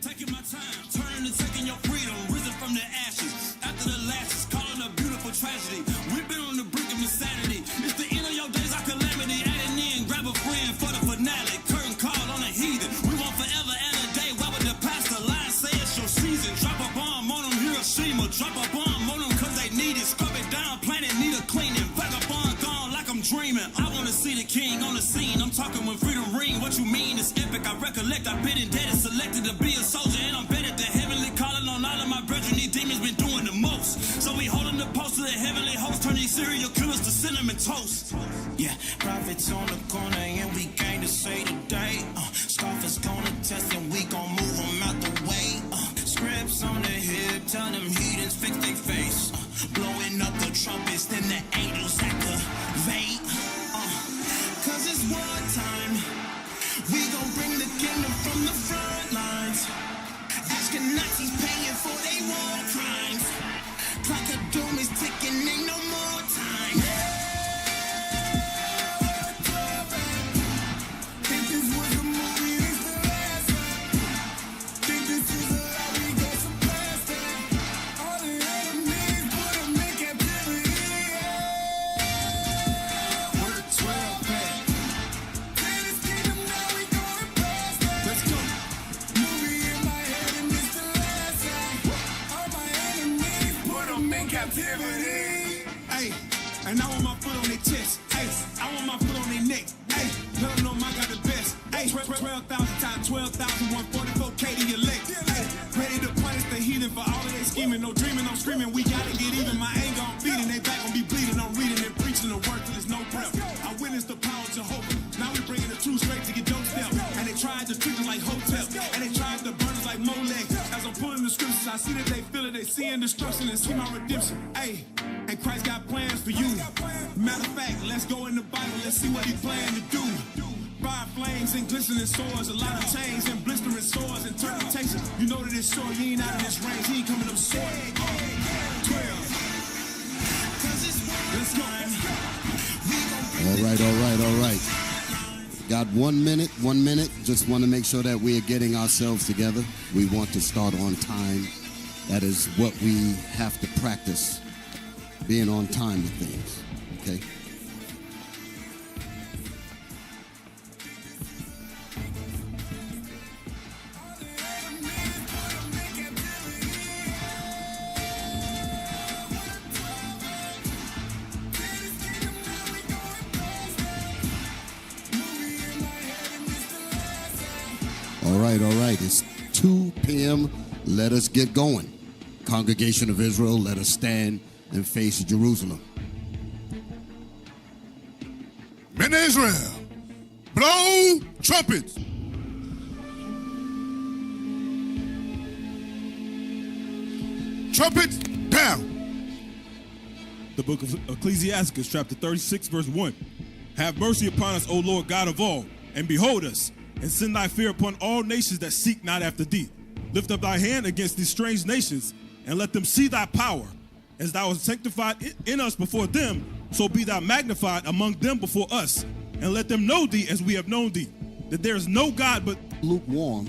Taking my time. Turning and taking your freedom. Risen from the ashes. After the lashes. Calling a beautiful tragedy. We've been on the brink of insanity. It's the end of your days of calamity. At an end, grab a friend for the finale. Curtain call on a heathen. We want forever and a day. Why would the pastor lie? Say it's your season. Drop a bomb on them, Hiroshima. Drop a bomb on them cause they need it. Scrub it down, planet need a cleaning. Vagabond gone like I'm dreaming. I wanna see the king on the scene. I'm talking when freedom ring. What you mean is epic. I recollect I've been indebted. Selected to be a soldier and I'm better. The heavenly calling on all of my brethren. These demons been doing the most. So we holding the post of the heavenly host. Turn these serial killers to cinnamon toast. Yeah, prophets on the corner and we came to say today. Scoffers gonna test and we gon' move them out the way. Scripts on the hip, tell them heathens fix their face. Blowing up the trumpets, then the angels activate. Cause it's war time. We gon' bring the kingdom from the front lines. Ashkenazis paying for their war crimes. Clock of doom is ticking, ain't no more time. Hey, and I want my foot on their chest. Hey, I want my foot on their neck. Hey, let them know I got the best. Hey, 12,000 times 12,000, 144K to your leg. Hey, ready to punish the heathen for all of their scheming. No dreaming, no screaming. We gotta get even. My anger on feeding. They back gon' be bleeding. I'm reading and preaching the word till there's no breath. I witnessed the power of Jehovah. Now we bringing the truth straight to your doorstep. And they tried to treat us like hotel. And they tried to burn us like Molech. As I'm pulling the scriptures, I see that they feel it. They seeing destruction and see my redemption. Hey, and Christ got plans for you. Matter of fact, let's go in the Bible. Let's see what he planned to do. Fire flames and glistening swords, a lot of chains and blistering swords. Interpretation, you know that it's sure you ain't out of this range. He ain't coming up short. 12. Let's go. All right. Got 1 minute, 1 minute. Just want to make sure that we are getting ourselves together. We want to start on time. That is what we have to practice, being on time with things, okay? All right. It's 2 p.m. Let us get going. Congregation of Israel, let us stand and face Jerusalem. Men of Israel, blow trumpets. Trumpets down. The book of Ecclesiastes, chapter 36, verse 1. Have mercy upon us, O Lord God of all, and behold us, and send thy fear upon all nations that seek not after thee. Lift up thy hand against these strange nations, and let them see thy power. As thou hast sanctified in us before them, so be thou magnified among them before us, and let them know thee as we have known thee, that there is no God but lukewarm.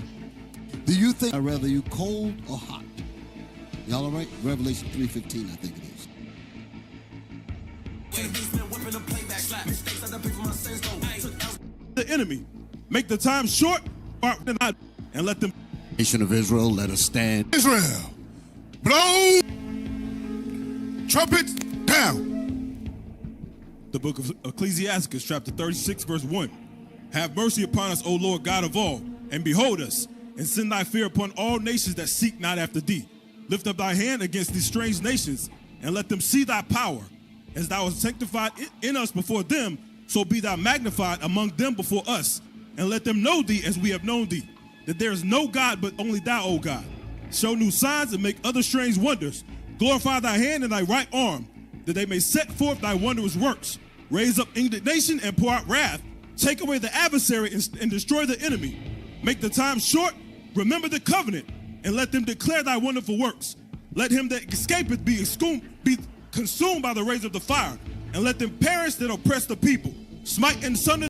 Do you think I'd rather you cold or hot? Y'all all right? Revelation 3:15, I think it is. The enemy, make the time short, and let them. Nation of Israel, let us stand. Israel, blow trumpets down. The book of Ecclesiastes, chapter 36, verse 1. Have mercy upon us, O Lord God of all, and behold us, and send thy fear upon all nations that seek not after thee. Lift up thy hand against these strange nations, and let them see thy power. As thou hast sanctified in us before them, so be thou magnified among them before us, and let them know thee as we have known thee, that there is no God but only thou, O God. Show new signs and make other strange wonders. Glorify thy hand and thy right arm, that they may set forth thy wondrous works. Raise up indignation and pour out wrath. Take away the adversary and destroy the enemy. Make the time short, remember the covenant, and let them declare thy wonderful works. Let him that escapeth be consumed by the rays of the fire, and let them perish that oppress the people. Smite and sunder